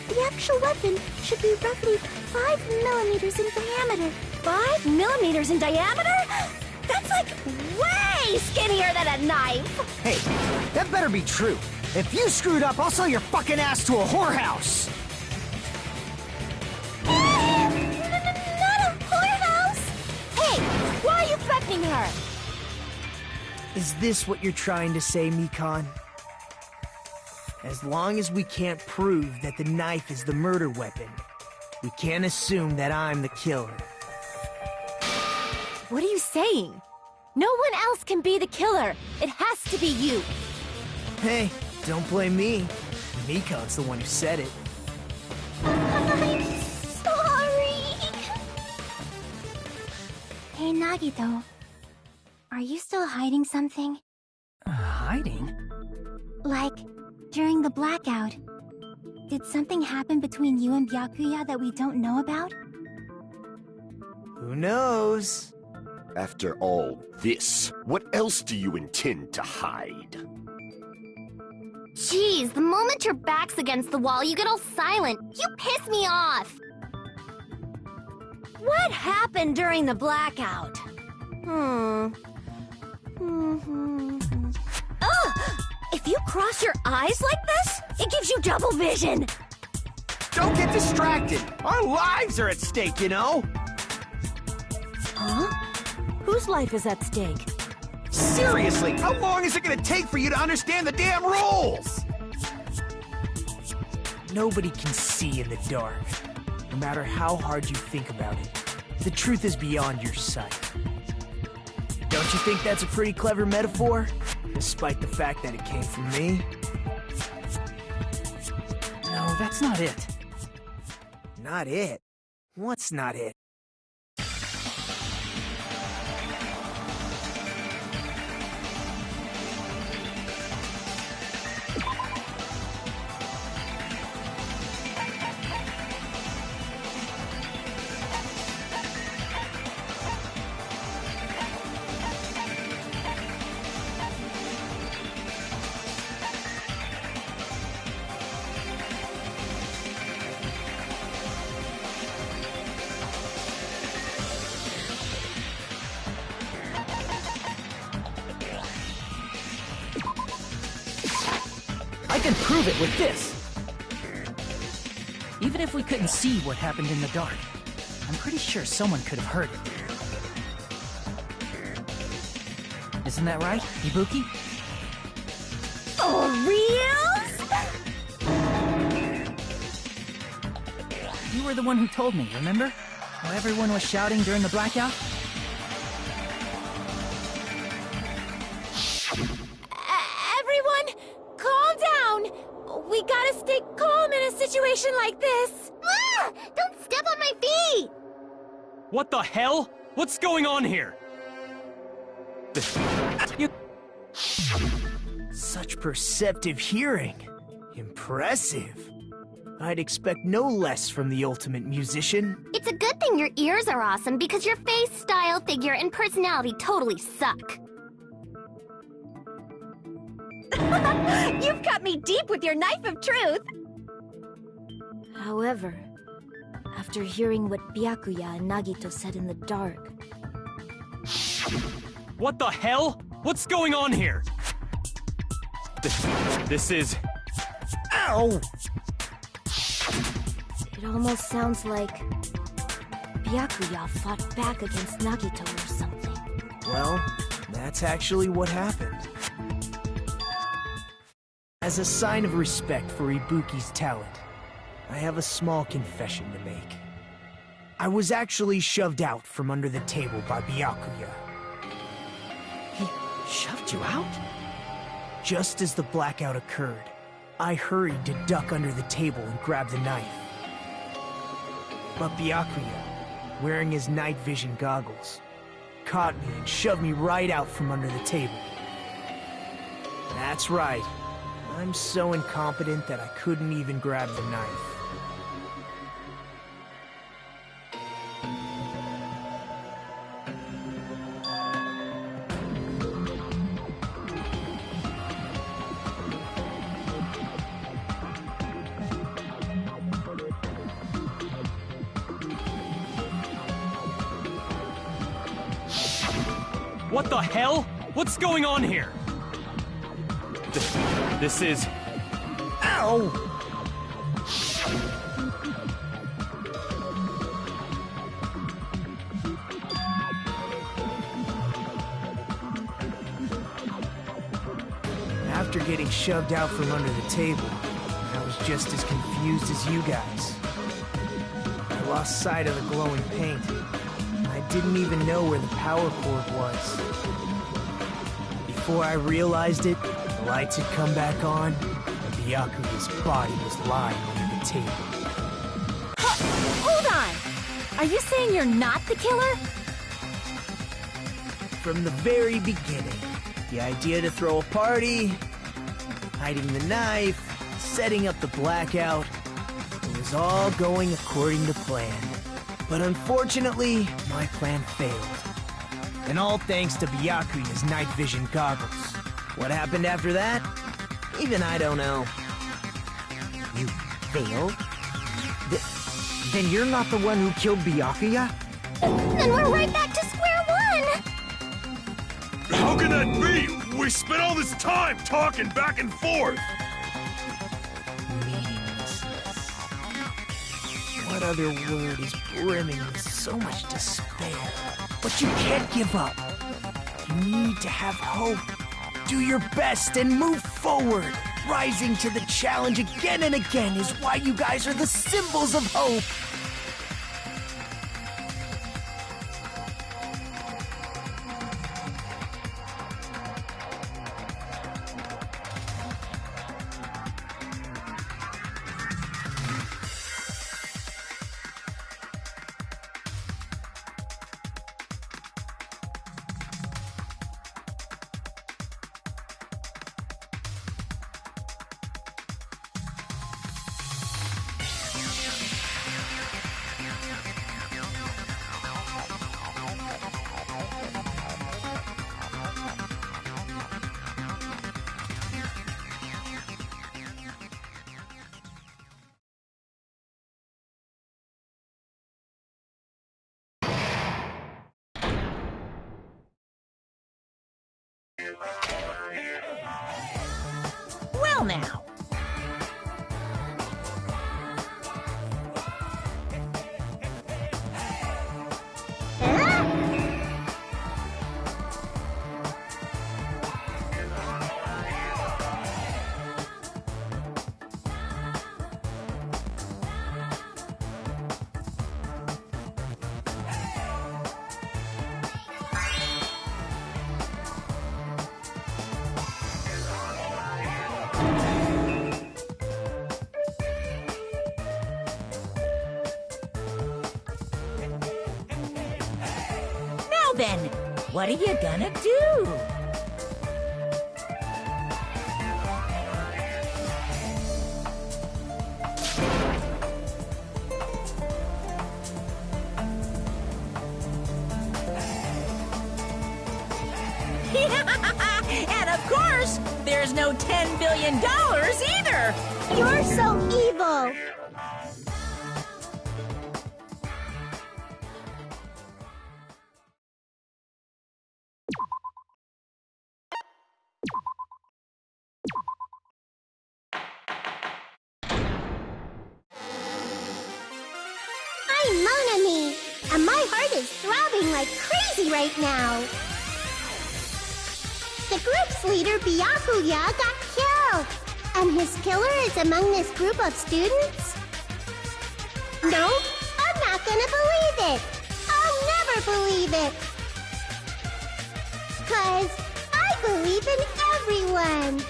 the actual weapon should be roughly 5 millimeters in diameter. 5 millimeters in diameter? That's like way skinnier than a knife! Hey, that better be true. If you screwed up, I'll sell your fucking ass to a whorehouse! Not a whorehouse! Hey, why are you threatening her? Is this what you're trying to say, Mikon? As long as we can't prove that the knife is the murder weapon, we can't assume that I'm the killer. What are you saying? No one else can be the killer. It has to be you. Hey, don't blame me. Mikon's the one who said it. I'm sorry! Hey, Nagito. Are you still hiding something? Hiding? Like, during the blackout, did something happen between you and Byakuya that we don't know about? Who knows? After all this, what else do you intend to hide? Jeez, the moment your back's against the wall, you get all silent. You piss me off! What happened during the blackout? If you cross your eyes like this, it gives you double vision! Don't get distracted! Our lives are at stake, you know? Huh? Whose life is at stake? Seriously, how long is it gonna take for you to understand the damn rules? Nobody can see in the dark, no matter how hard you think about it. The truth is beyond your sight. Don't you think that's a pretty clever metaphor? Despite the fact that it came from me? No, that's not it. Not it? What's not it? I can prove it with this! Even if we couldn't see what happened in the dark, I'm pretty sure someone could have heard it. Isn't that right, Ibuki? For reals? You were the one who told me, remember? How everyone was shouting during the blackout? Everyone, calm down! We gotta stay calm in a situation like this! Ah! Don't step on my feet! What the hell? What's going on here? Such perceptive hearing. Impressive. I'd expect no less from the ultimate musician. It's a good thing your ears are awesome because your face, style, figure, and personality totally suck. You've cut me deep with your knife of truth! However, after hearing what Byakuya and Nagito said in the dark... What the hell? What's going on here? This is... Ow! It almost sounds like Byakuya fought back against Nagito or something. Well, that's actually what happened. As a sign of respect for Ibuki's talent, I have a small confession to make. I was actually shoved out from under the table by Byakuya. He shoved you out? Just as the blackout occurred, I hurried to duck under the table and grab the knife. But Byakuya, wearing his night vision goggles, caught me and shoved me right out from under the table. That's right. I'm so incompetent that I couldn't even grab the knife. What the hell? What's going on here? This is... Ow! After getting shoved out from under the table, I was just as confused as you guys. I lost sight of the glowing paint. I didn't even know where the power cord was. Before I realized it, the lights had come back on, and Byakuya's body was lying under the table. Hold on! Are you saying you're not the killer? From the very beginning, the idea to throw a party, hiding the knife, setting up the blackout, it was all going according to plan. But unfortunately, my plan failed. And all thanks to Byakuya's night vision goggles. What happened after that? Even I don't know. You failed? Then you're not the one who killed Byakuya? Then we're right back to square one! How can that be? We spent all this time talking back and forth! Meaninglessness. What other word is brimming with so much despair? But you can't give up. You need to have hope. Do your best and move forward. Rising to the challenge again and again is why you guys are the symbols of hope. Well now. Then, what are you gonna do? And of course, there's no $10 billion either! You're so evil! I'm Monami, and my heart is throbbing like crazy right now. The group's leader, Byakuya, got killed, and his killer is among this group of students? No, I'm not gonna believe it. I'll never believe it. 'Cause I believe in everyone.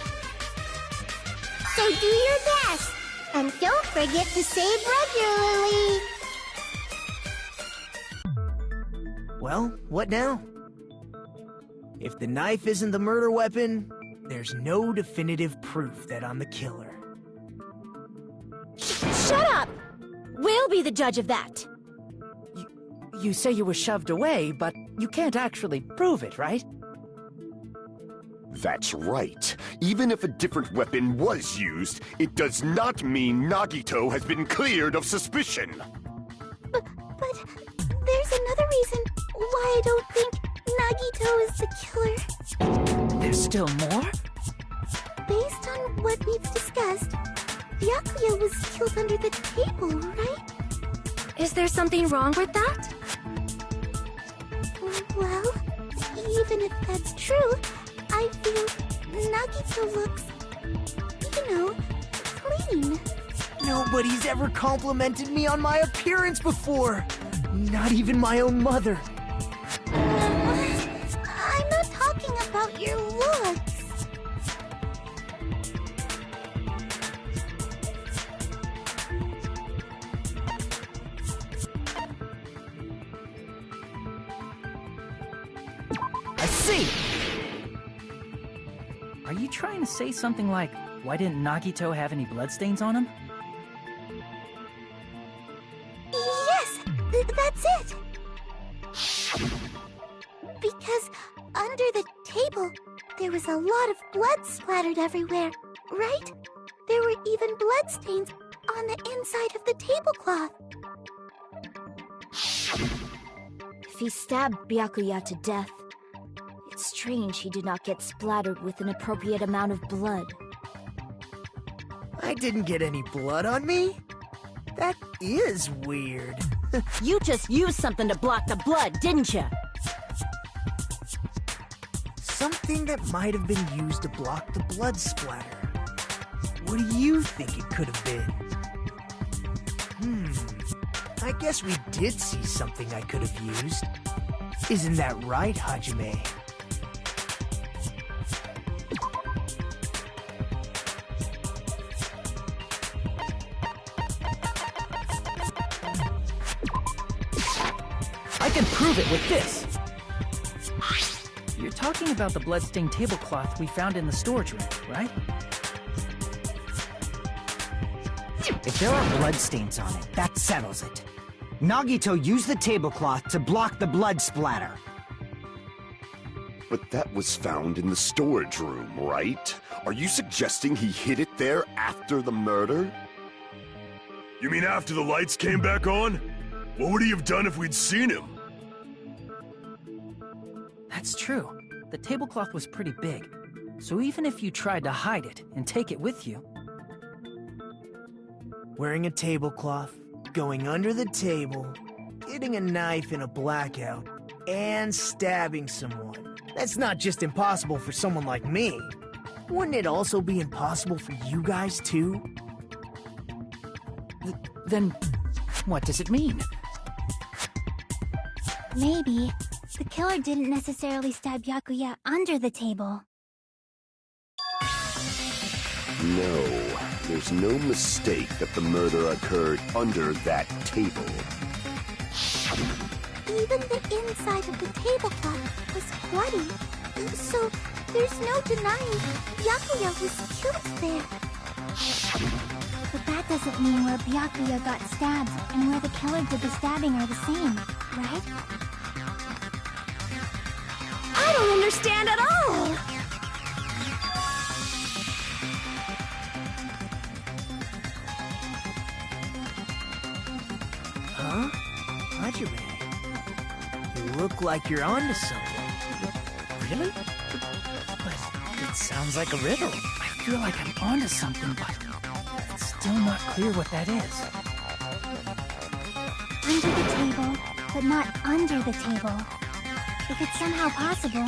So do your best, and don't forget to save regularly. Well, what now? If the knife isn't the murder weapon, there's no definitive proof that I'm the killer. Shut up! We'll be the judge of that. You say you were shoved away, but you can't actually prove it, right? That's right. Even if a different weapon was used, it does not mean Nagito has been cleared of suspicion. But there's another reason why I don't think Nagito is the killer. There's still more? Based on what we've discussed, Byakuya was killed under the table, right? Is there something wrong with that? Well, even if that's true, I feel Nagito looks, clean. Nobody's ever complimented me on my appearance before. Not even my own mother. I'm not talking about your looks. I see! Are you trying to say something like, why didn't Nagito have any bloodstains on him? Yes, that's it. Because under the table, there was a lot of blood splattered everywhere, right? There were even bloodstains on the inside of the tablecloth. If he stabbed Byakuya to death, it's strange he did not get splattered with an appropriate amount of blood. I didn't get any blood on me? That is weird. You just used something to block the blood, didn't you? Something that might have been used to block the blood splatter. What do you think it could have been? I guess we did see something I could have used. Isn't that right, Hajime? I can prove it with this! You're talking about the bloodstained tablecloth we found in the storage room, right? If there are bloodstains on it, that settles it. Nagito used the tablecloth to block the blood splatter. But that was found in the storage room, right? Are you suggesting he hid it there after the murder? You mean after the lights came back on? What would he have done if we'd seen him? That's true. The tablecloth was pretty big, so even if you tried to hide it and take it with you... Wearing a tablecloth, going under the table, getting a knife in a blackout, and stabbing someone. That's not just impossible for someone like me. Wouldn't it also be impossible for you guys, too? Then, what does it mean? Maybe the killer didn't necessarily stab Byakuya under the table. No, there's no mistake that the murder occurred under that table. Even the inside of the tablecloth was bloody, so there's no denying Byakuya was killed there. But that doesn't mean where Byakuya got stabbed and where the killer did the stabbing are the same, right? I don't understand at all! Huh? Hajime, you look like you're onto something. Really? But it sounds like a riddle. I feel like I'm onto something, but it's still not clear what that is. Under the table, but not under the table. If it's somehow possible,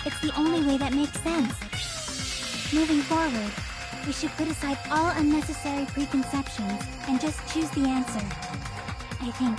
it's the only way that makes sense. Moving forward, we should put aside all unnecessary preconceptions and just choose the answer. I think.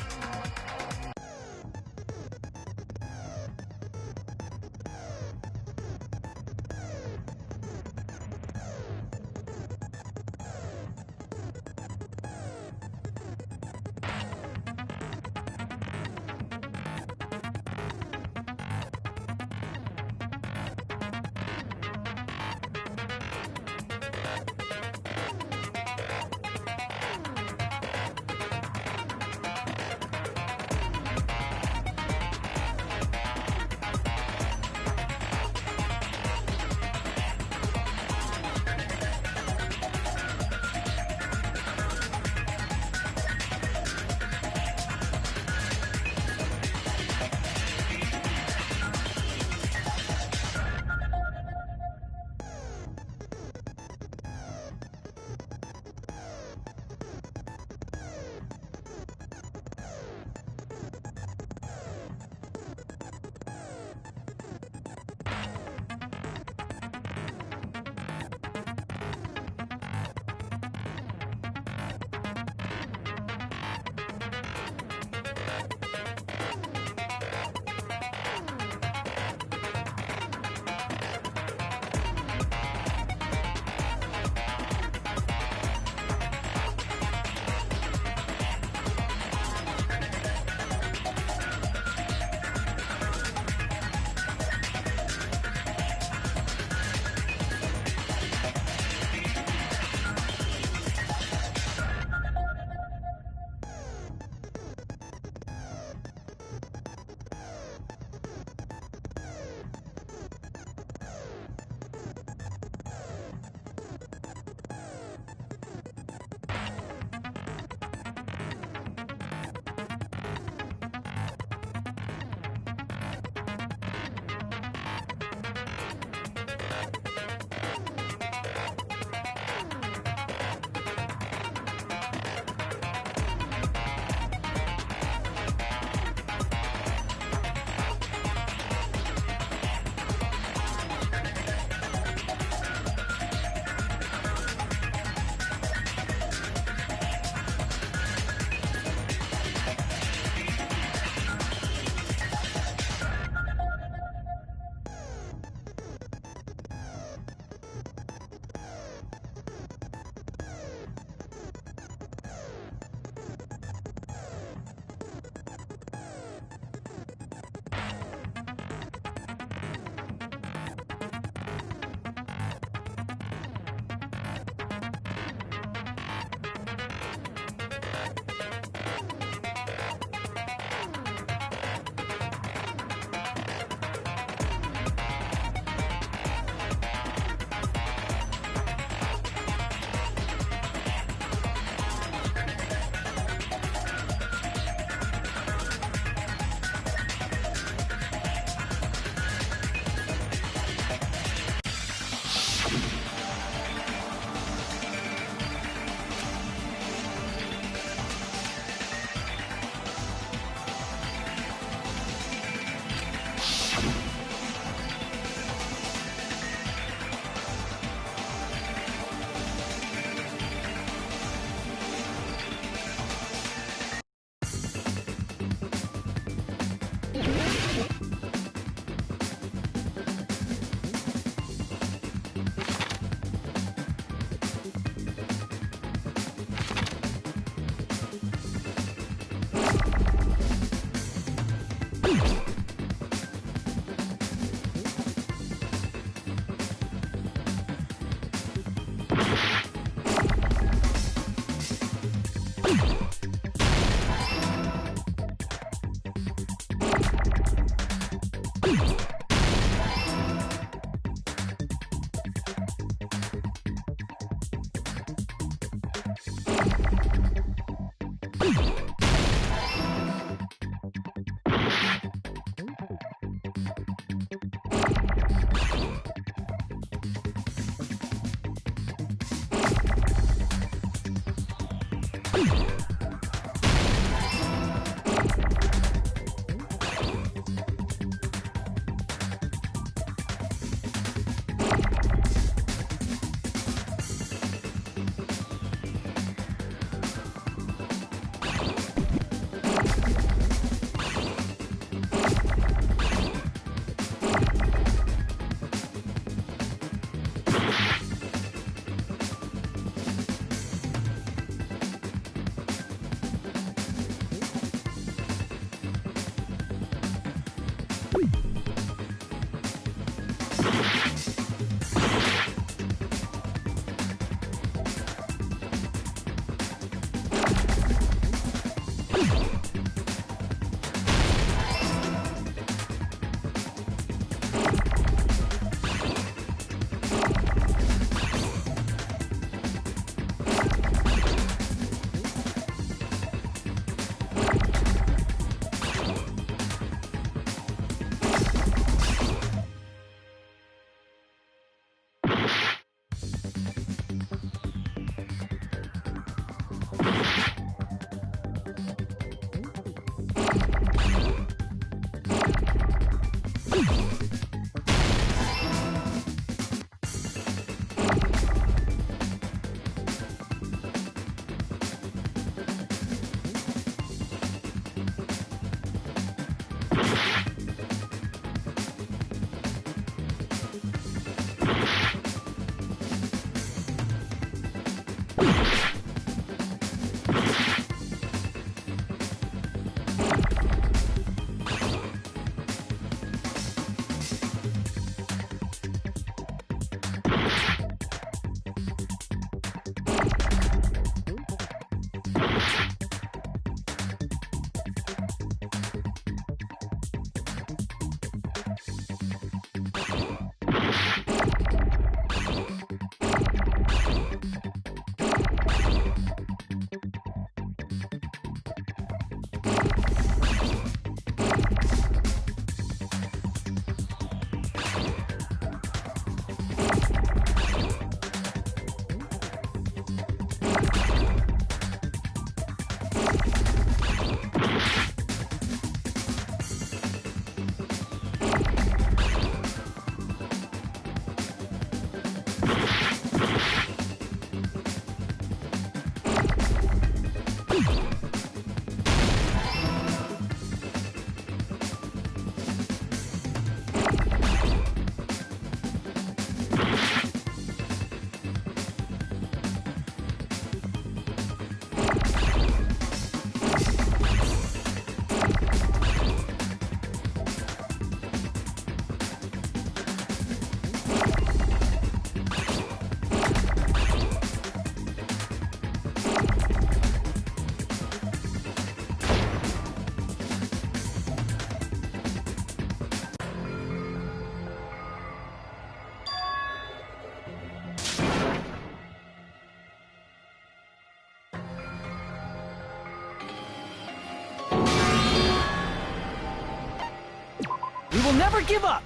We will never give up!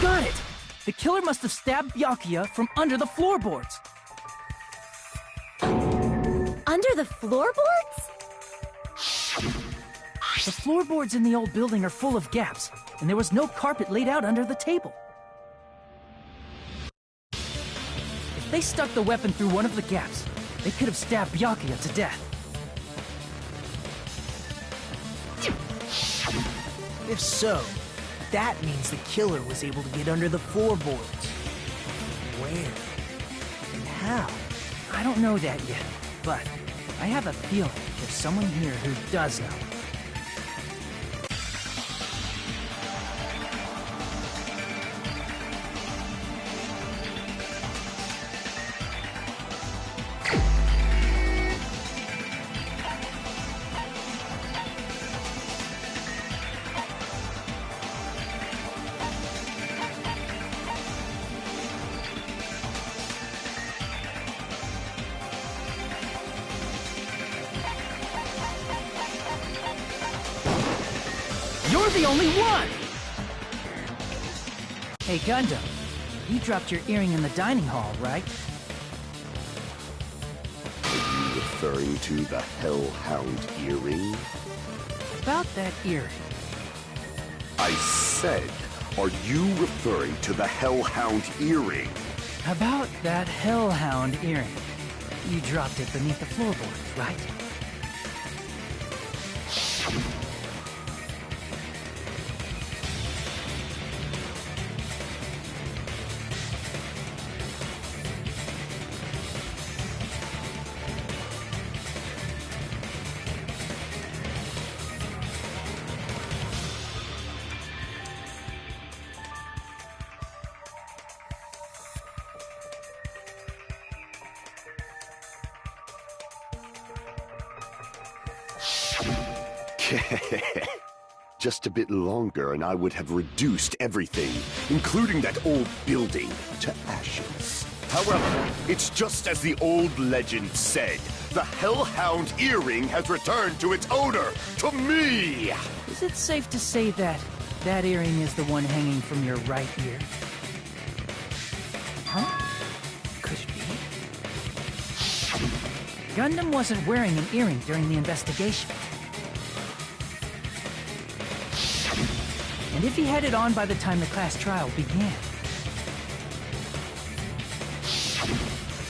Got it! The killer must have stabbed Byakuya from under the floorboards. Under the floorboards? The floorboards in the old building are full of gaps, and there was no carpet laid out under the table. If they stuck the weapon through one of the gaps, they could have stabbed Byakuya to death. If so, that means the killer was able to get under the floorboards. Where? And how? I don't know that yet, but I have a feeling there's someone here who does know. You're the only one! Hey, Gundam, you dropped your earring in the dining hall, right? Are you referring to the Hellhound earring? About that earring. I said, are you referring to the Hellhound earring? About that Hellhound earring. You dropped it beneath the floorboards, right? Just a bit longer and I would have reduced everything, including that old building, to ashes. However, it's just as the old legend said. The Hellhound earring has returned to its owner, to me! Is it safe to say that that earring is the one hanging from your right ear? Huh? Could it be? Gundam wasn't wearing an earring during the investigation. And if he had it on by the time the class trial began,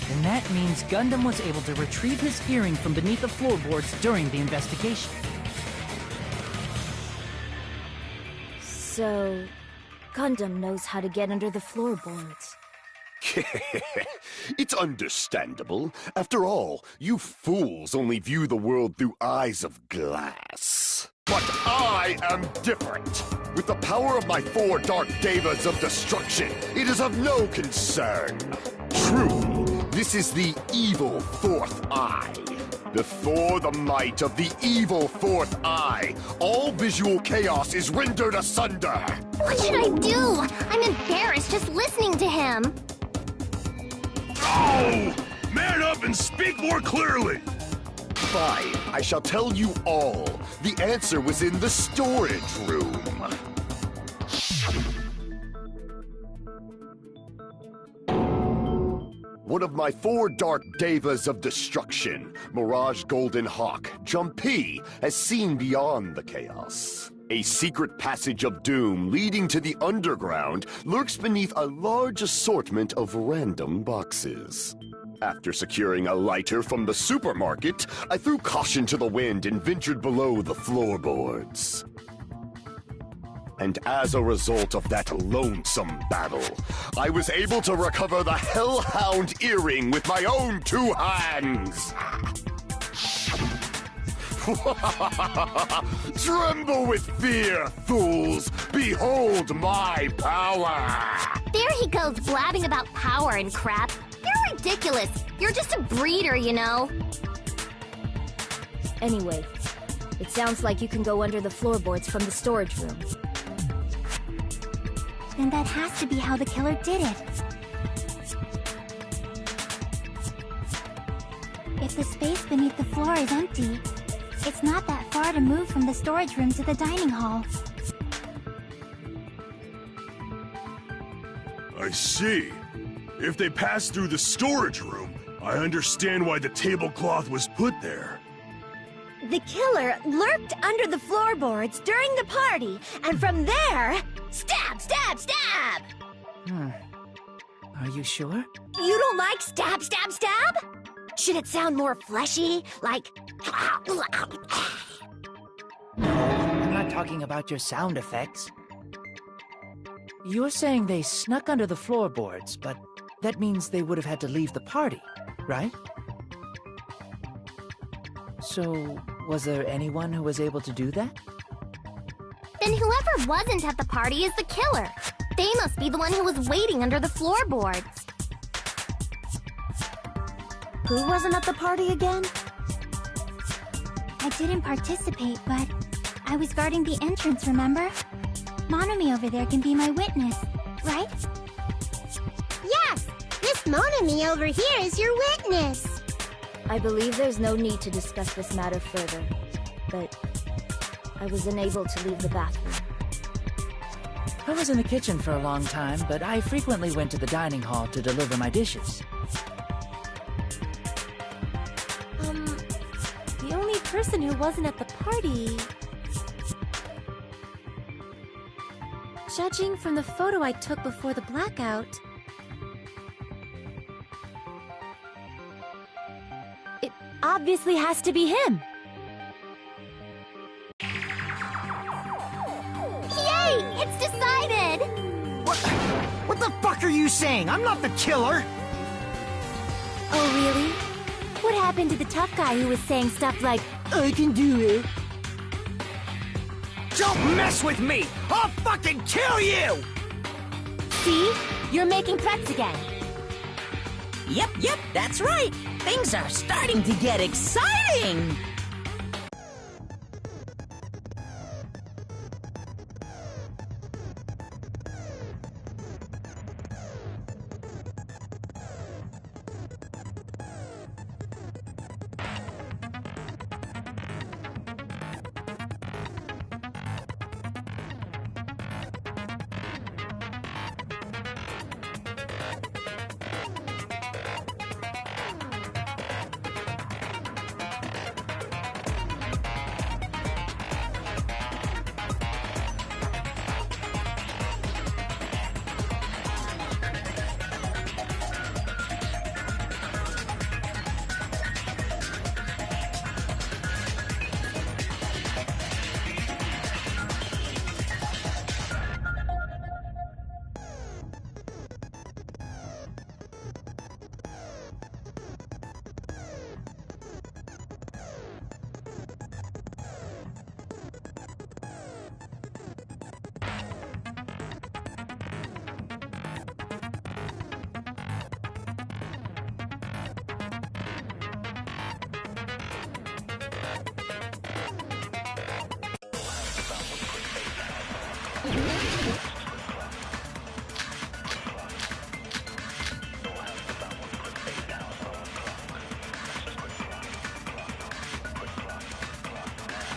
then that means Gundam was able to retrieve his earring from beneath the floorboards during the investigation. So, Gundam knows how to get under the floorboards. It's understandable. After all, you fools only view the world through eyes of glass. But I am different. With the power of my 4 dark devas of destruction, it is of no concern. Truly, this is the evil 4th eye. Before the might of the evil 4th eye, all visual chaos is rendered asunder. What should I do? I'm embarrassed just listening to him. Oh! Man up and speak more clearly! Fine, I shall tell you all. The answer was in the storage room. One of my 4 dark devas of destruction, Mirage Golden Hawk, Jumpy, has seen beyond the chaos. A secret passage of doom leading to the underground lurks beneath a large assortment of random boxes. After securing a lighter from the supermarket, I threw caution to the wind and ventured below the floorboards. And as a result of that lonesome battle, I was able to recover the Hellhound earring with my own 2 hands. Tremble with fear, fools! Behold my power! There he goes blabbing about power and crap. You're ridiculous. You're just a breeder, you know. Anyway, it sounds like you can go under the floorboards from the storage room. Then that has to be how the killer did it. If the space beneath the floor is empty, it's not that far to move from the storage room to the dining hall. I see. If they passed through the storage room, I understand why the tablecloth was put there. The killer lurked under the floorboards during the party, and from there, stab, stab, stab! Are you sure? You don't like stab, stab, stab? Should it sound more fleshy, like... No, I'm not talking about your sound effects. You're saying they snuck under the floorboards, but that means they would have had to leave the party, right? So, was there anyone who was able to do that? Then whoever wasn't at the party is the killer. They must be the one who was waiting under the floorboards. Who wasn't at the party again? I didn't participate, but I was guarding the entrance, remember? Monomi over there can be my witness, right? Yes! Miss Monami over here is your witness! I believe there's no need to discuss this matter further, but I was unable to leave the bathroom. I was in the kitchen for a long time, but I frequently went to the dining hall to deliver my dishes. The only person who wasn't at the party... Judging from the photo I took before the blackout... it obviously has to be him! Yay! It's decided! What the fuck are you saying? I'm not the killer! Oh, really? What happened to the tough guy who was saying stuff like, I can do it. Don't mess with me! I'll fucking kill you! see? You're making threats again. Yep, that's right. Things are starting to get exciting.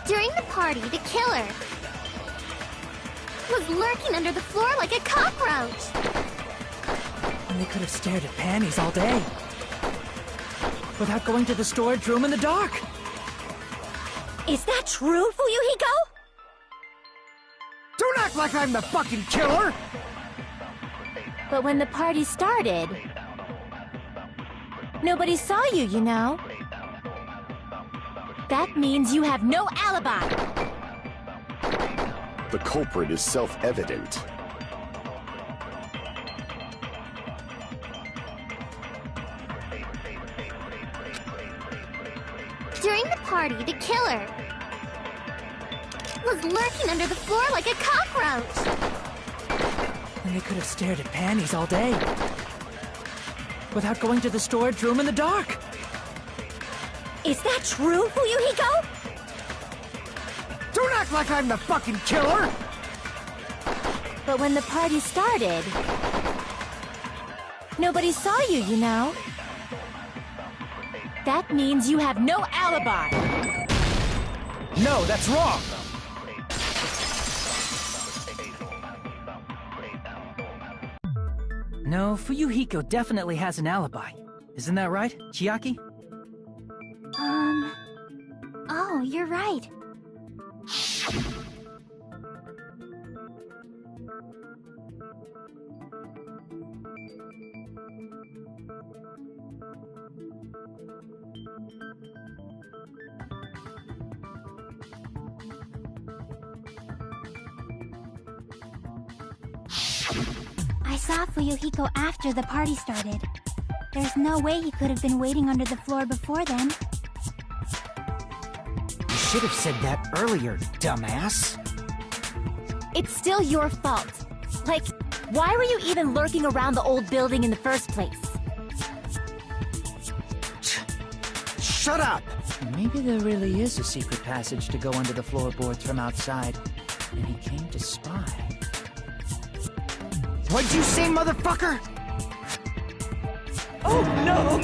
During the party, the killer was lurking under the floor like a cockroach. And they could have stared at panties all day. Without going to the storage room in the dark. Is that true, Fuyuhiko? Don't act like I'm the fucking killer! But when the party started, nobody saw you, you know? That means you have no alibi! The culprit is self-evident. During the party, the killer was lurking under the floor like a cockroach. And they could have stared at panties all day. Without going to the storage room in the dark. Is that true, Fuyuhiko? Don't act like I'm the fucking killer! But when the party started, nobody saw you, you know? That means you have no alibi. No, that's wrong! No, Fuyuhiko definitely has an alibi. Isn't that right, Chiaki? Oh, you're right. I saw Fuyuhiko after the party started. There's no way he could have been waiting under the floor before then. You should have said that earlier, dumbass. It's still your fault. Like, why were you even lurking around the old building in the first place? Shut up! Maybe there really is a secret passage to go under the floorboards from outside, and he came to spy. What'd you say, motherfucker? Oh, no!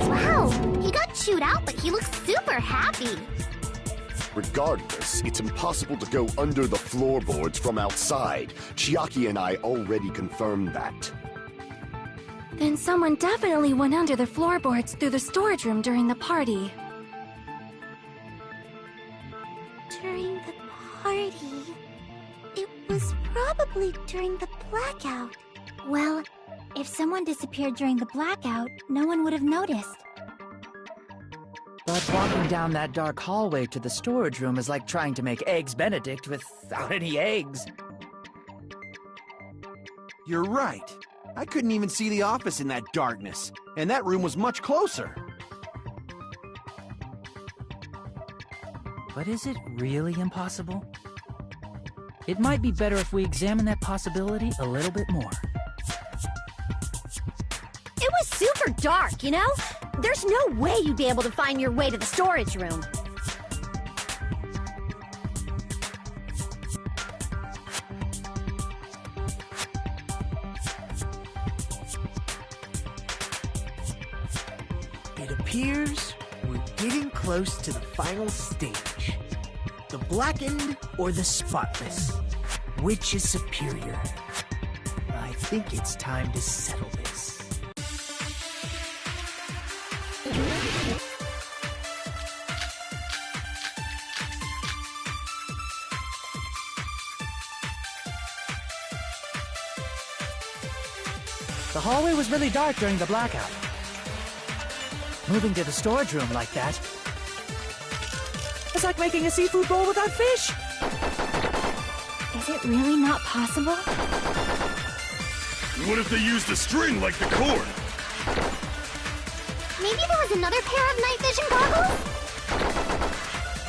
Wow, he got chewed out, but he looks super happy. Regardless, it's impossible to go under the floorboards from outside. Chiaki and I already confirmed that. Then someone definitely went under the floorboards through the storage room during the party. During the party? It was probably during the blackout. Well, if someone disappeared during the blackout, no one would have noticed. But walking down that dark hallway to the storage room is like trying to make Eggs Benedict without any eggs. You're right. I couldn't even see the office in that darkness, and that room was much closer. But is it really impossible? It might be better if we examine that possibility a little bit more. It was super dark, you know? There's no way you'd be able to find your way to the storage room. It appears we're getting close to the final stage. The blackened or the spotless? Which is superior? I think it's time to settle this. The hallway was really dark during the blackout. Moving to the storage room like that, it's like making a seafood bowl without fish. Is it really not possible? What if they used a string like the cord? Maybe there was another pair of night vision goggles?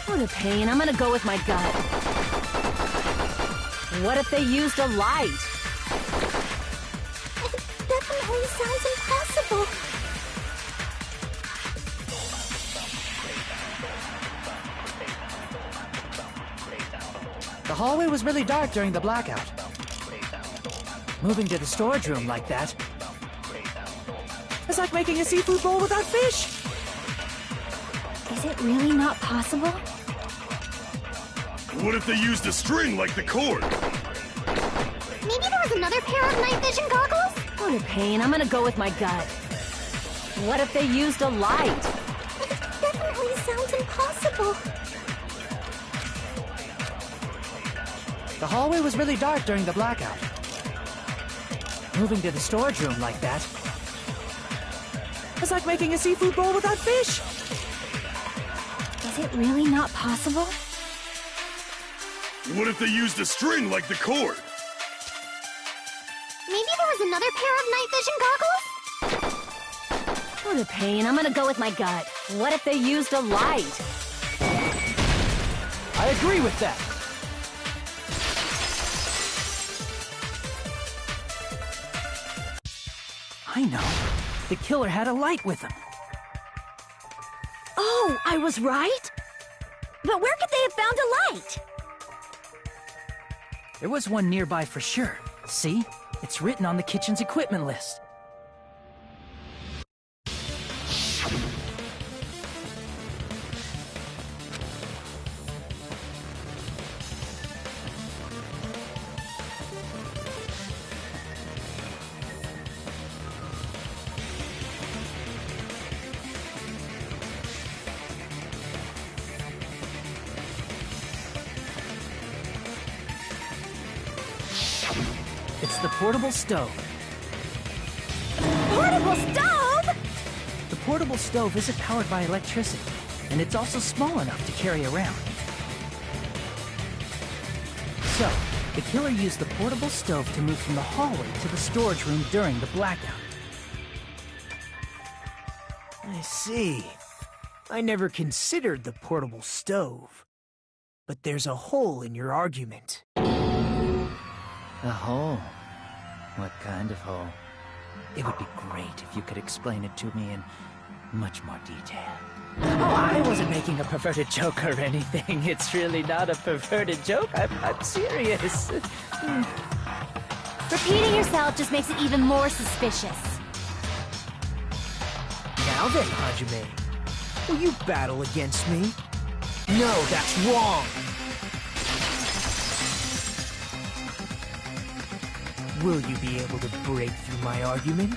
What a pain. I'm gonna go with my gut. What if they used a light? It definitely sounds impossible. The hallway was really dark during the blackout. Moving to the storage room like that, it's like making a seafood bowl without fish. Is it really not possible? What if they used a string like the cord? Maybe there was another pair of night vision goggles? What a pain. I'm gonna go with my gut. What if they used a light? It definitely sounds impossible. The hallway was really dark during the blackout. Moving to the storage room like that, it's like making a seafood bowl without fish. Is it really not possible? What if they used a string like the cord? Maybe there was another pair of night vision goggles? What a pain. I'm gonna go with my gut. What if they used a light? I agree with that. I know. The killer had a light with him. Oh, I was right? But where could they have found a light? There was one nearby for sure. See? It's written on the kitchen's equipment list. It's the portable stove. Portable stove? The portable stove isn't powered by electricity, and it's also small enough to carry around. So, the killer used the portable stove to move from the hallway to the storage room during the blackout. I see. I never considered the portable stove. But there's a hole in your argument. A hole? What kind of hole? It would be great if you could explain it to me in much more detail. Oh, I wasn't making a perverted joke or anything. It's really not a perverted joke. I'm serious. Repeating yourself just makes it even more suspicious. Now then, Hajime, will you battle against me? No, that's wrong! Will you be able to break through my argument?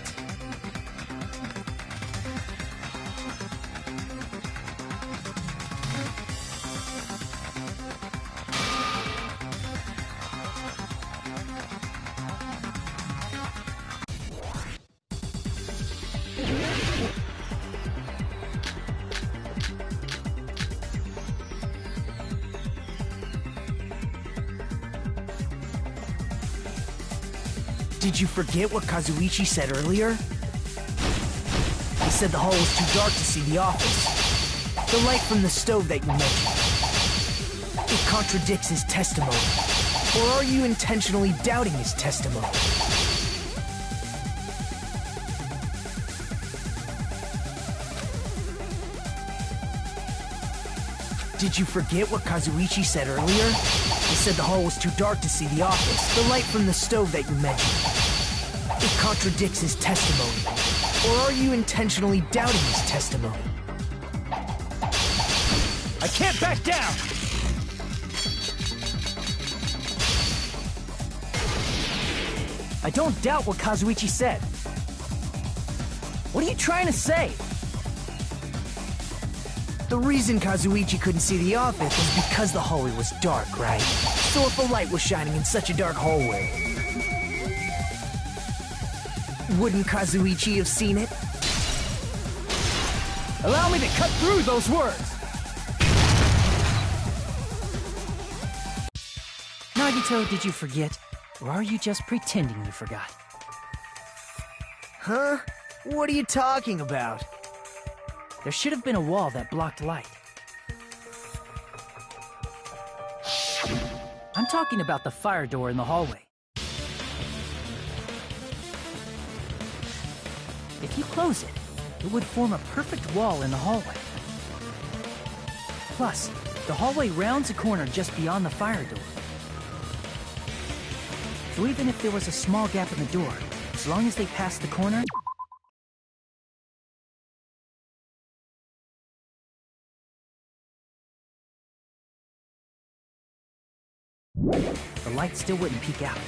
Did you forget what Kazuichi said earlier? He said the hall was too dark to see the office. The light from the stove that you mentioned. It contradicts his testimony. Or are you intentionally doubting his testimony? Did you forget what Kazuichi said earlier? He said the hall was too dark to see the office. The light from the stove that you mentioned. It contradicts his testimony. Or are you intentionally doubting his testimony? I can't back down! I don't doubt what Kazuichi said. What are you trying to say? The reason Kazuichi couldn't see the office was because the hallway was dark, right? So if a light was shining in such a dark hallway, wouldn't Kazuichi have seen it? Allow me to cut through those words! Nagito, did you forget? Or are you just pretending you forgot? Huh? What are you talking about? There should have been a wall that blocked light. I'm talking about the fire door in the hallway. If you close it, it would form a perfect wall in the hallway. Plus, the hallway rounds a corner just beyond the fire door. So even if there was a small gap in the door, as long as they passed the corner, the light still wouldn't peek out.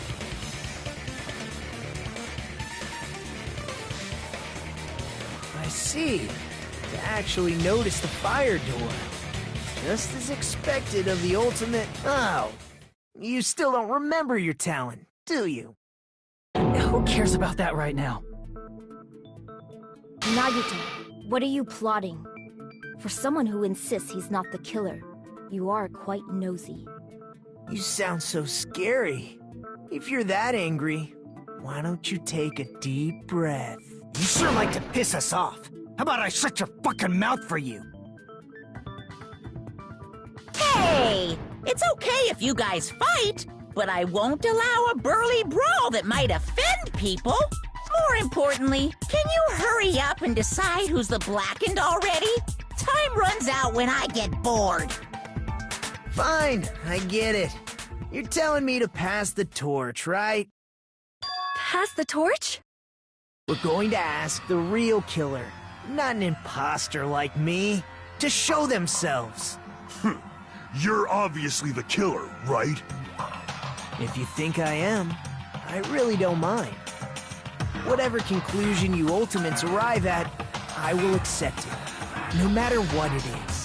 I see. To actually notice the fire door. Just as expected of the ultimate... Oh, you still don't remember your talent, do you? Who cares about that right now? Nagito, what are you plotting? For someone who insists he's not the killer, you are quite nosy. You sound so scary. If you're that angry, why don't you take a deep breath? You sure like to piss us off. How about I shut your fucking mouth for you? Hey! It's okay if you guys fight, but I won't allow a burly brawl that might offend people. More importantly, can you hurry up and decide who's the blackened already? Time runs out when I get bored. Fine, I get it. You're telling me to pass the torch, right? Pass the torch? We're going to ask the real killer, not an imposter like me, to show themselves. You're obviously the killer, right? If you think I am, I really don't mind. Whatever conclusion you Ultimates arrive at, I will accept it, no matter what it is.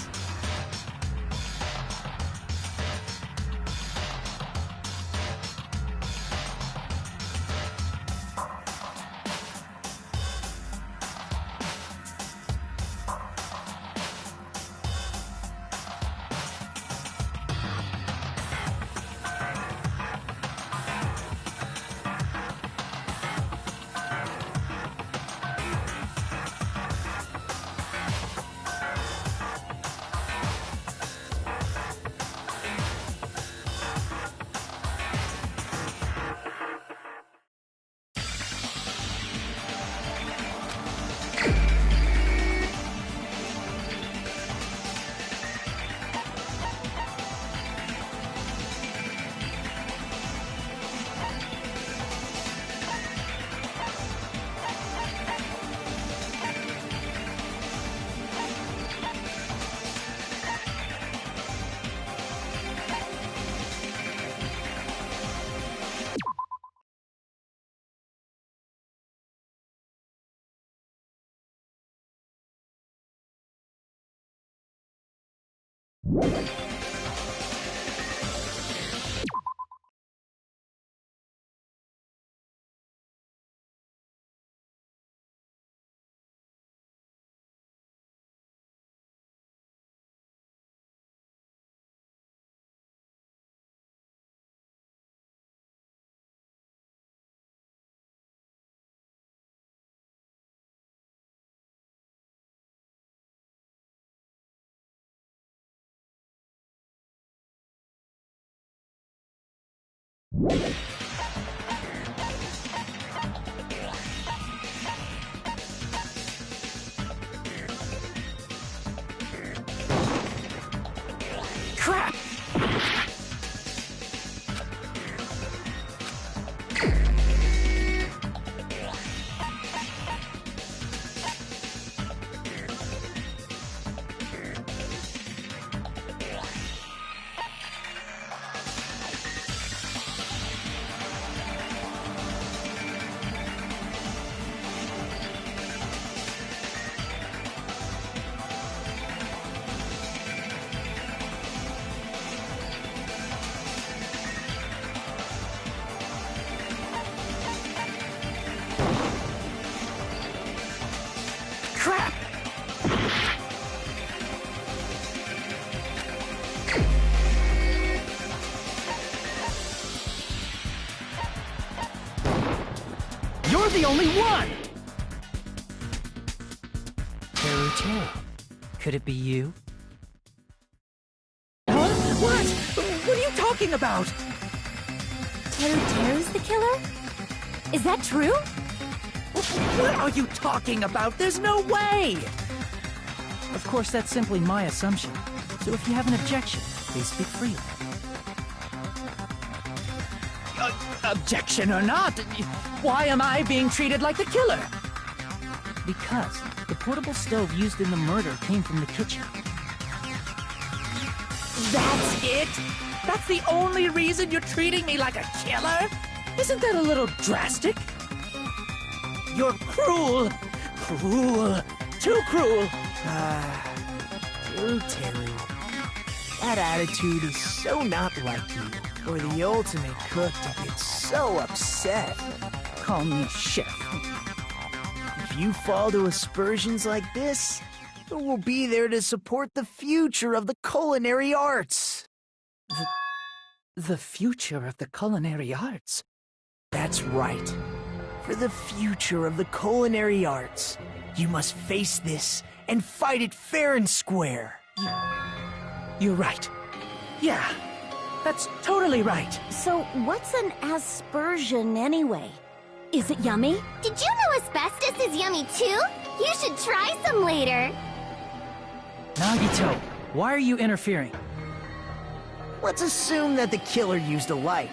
Crap! Crap! You're the only one! Teru, could it be you? Huh? What? What are you talking about? Teru's the killer? Is that true? What are you talking about? There's no way! Of course, that's simply my assumption. So if you have an objection, please speak freely. Objection or not, why am I being treated like the killer? Because the portable stove used in the murder came from the kitchen. That's it? That's the only reason you're treating me like a killer? Isn't that a little drastic? You're cruel. Cruel. Too cruel. Teru. That attitude is so not like you, for the ultimate cook to get so upset. Call me chef. If you fall to aspersions like this, who will be there to support the future of the culinary arts? The future of the culinary arts? That's right. For the future of the culinary arts, you must face this and fight it fair and square. You're right. Yeah, that's totally right. So, what's an aspersion anyway? Is it yummy? Did you know asbestos is yummy too? You should try some later. Nagito, why are you interfering? Let's assume that the killer used a light,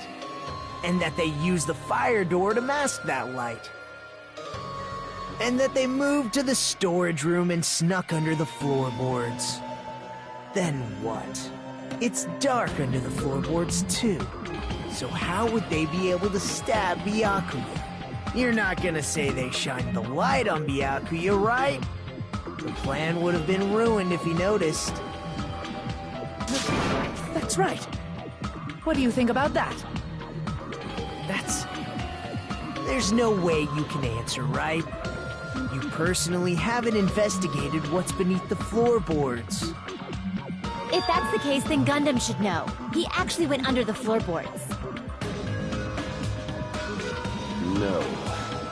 and that they used the fire door to mask that light. And that they moved to the storage room and snuck under the floorboards. Then what? It's dark under the floorboards too. So how would they be able to stab Byakuya? You're not gonna say they shined the light on Byakuya, right? The plan would have been ruined if he noticed. That's right. What do you think about that? There's no way you can answer, right? You personally haven't investigated what's beneath the floorboards. If that's the case, then Gundam should know. He actually went under the floorboards. No.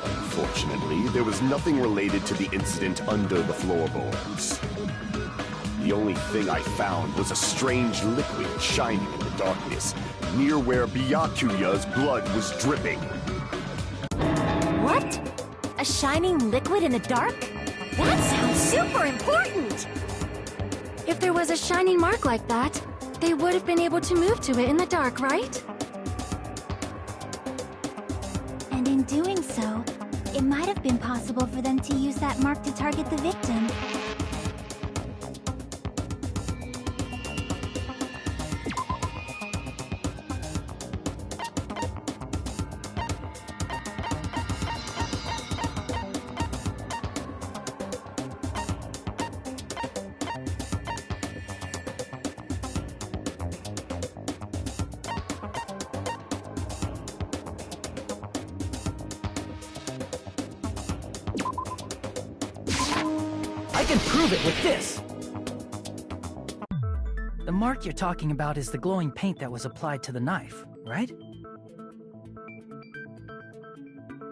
Unfortunately, there was nothing related to the incident under the floorboards. The only thing I found was a strange liquid shining in the darkness, near where Byakuya's blood was dripping. What? A shining liquid in the dark? That sounds super important! If there was a shining mark like that, they would have been able to move to it in the dark, right? And in doing so, it might have been possible for them to use that mark to target the victim. I can prove it with this! The mark you're talking about is the glowing paint that was applied to the knife, right?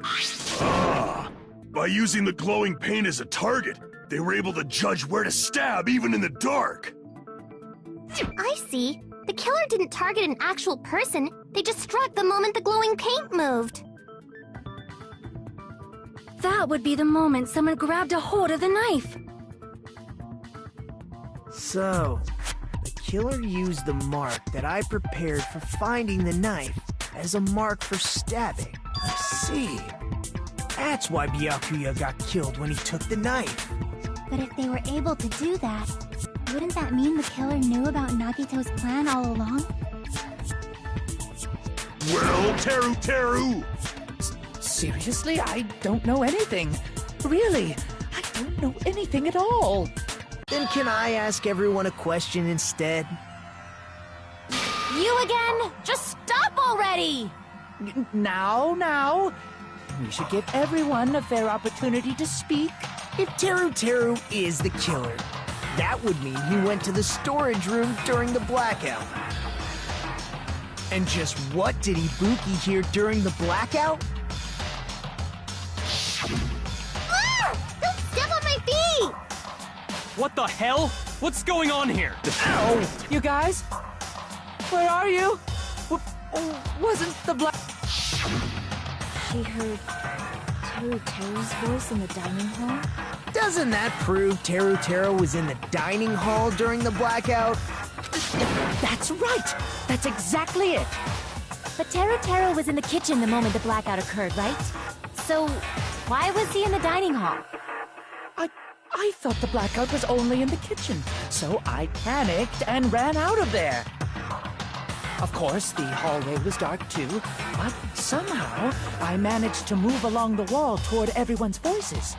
Ah! By using the glowing paint as a target, they were able to judge where to stab even in the dark! I see. The killer didn't target an actual person. They just struck the moment the glowing paint moved. That would be the moment someone grabbed a hold of the knife. So, the killer used the mark that I prepared for finding the knife as a mark for stabbing. I see. That's why Byakuya got killed when he took the knife. But if they were able to do that, wouldn't that mean the killer knew about Nagito's plan all along? Well, Teru! Seriously? I don't know anything. Really, I don't know anything at all. Then can I ask everyone a question instead? You again? Just stop already! Now. We should give everyone a fair opportunity to speak. If Teru is the killer, that would mean he went to the storage room during the blackout. And just what did Ibuki hear during the blackout? Don't step on my feet! What the hell? What's going on here? Ow! You guys? Where are you? Wasn't the black... She heard Teru's voice in the dining hall? Doesn't that prove Teru was in the dining hall during the blackout? That's right! That's exactly it! But Teru was in the kitchen the moment the blackout occurred, right? So, why was he in the dining hall? I thought the blackout was only in the kitchen, so I panicked and ran out of there. Of course, the hallway was dark too, but somehow I managed to move along the wall toward everyone's voices.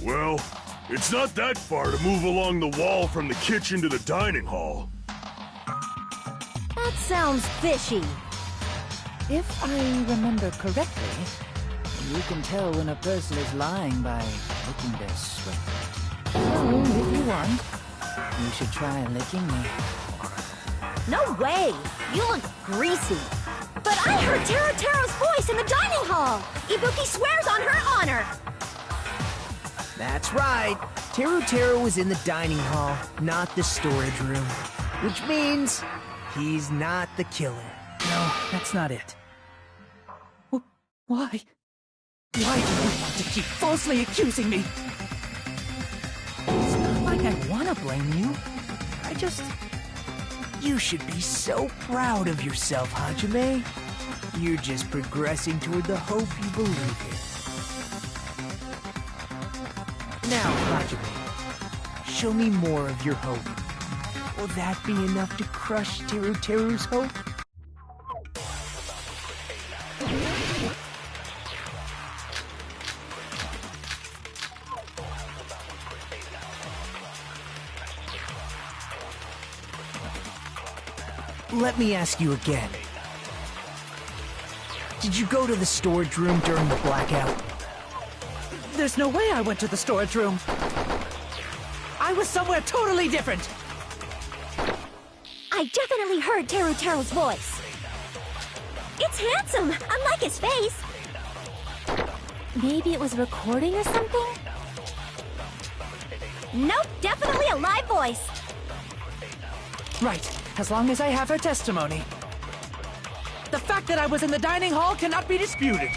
Well, it's not that far to move along the wall from the kitchen to the dining hall. That sounds fishy. If I remember correctly, you can tell when a person is lying by licking their sweat. So, if you want, you should try licking me. No way! You look greasy. But I I heard Teruteru's voice in the dining hall! Ibuki swears on her honor! That's right. Teruteru was in the dining hall, not the storage room. Which means he's not the killer. No, that's not it. Why? Why do you want to keep falsely accusing me? It's not like I want to blame you. I just... You should be so proud of yourself, Hajime. You're just progressing toward the hope you believe in. Now, Hajime, show me more of your hope. Will that be enough to crush Teruteru's hope? Let me ask you again. Did you go to the storage room during the blackout? There's no way I went to the storage room. I was somewhere totally different. I definitely heard Teruteru's voice. It's handsome, unlike his face. Maybe it was recording or something? Nope, definitely a live voice. Right, as long as I have her testimony. The fact that I was in the dining hall cannot be disputed.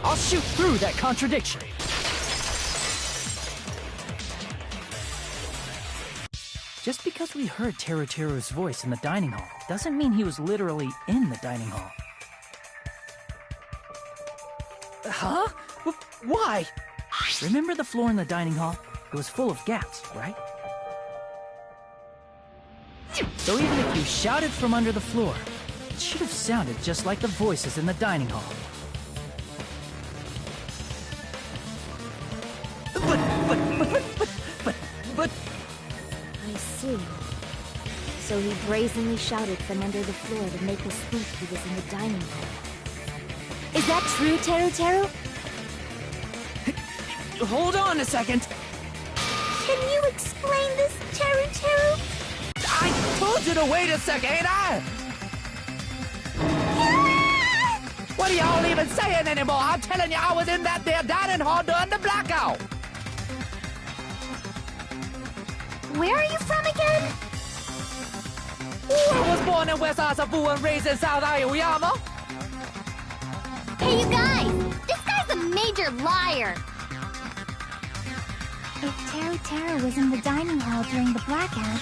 I'll shoot through that contradiction. Just because we heard Teruteru's voice in the dining hall doesn't mean he was literally in the dining hall. Huh? Why? Remember the floor in the dining hall? It was full of gaps, right? So even if you shouted from under the floor, it should have sounded just like the voices in the dining hall. But... I see. So he brazenly shouted from under the floor to make us think he was in the dining hall. Is that true, Teruteru? Hold on a second. Can you explain this, Teruteru? I told you to wait a second, ain't I? What are y'all even saying anymore? I'm telling you, I was in that there dining hall during the blackout. Where are you from again? I was born in West Asafu and raised in South Aoyama. Hey, you guys! This guy's a major liar! If Teruteru was in the dining hall during the blackout,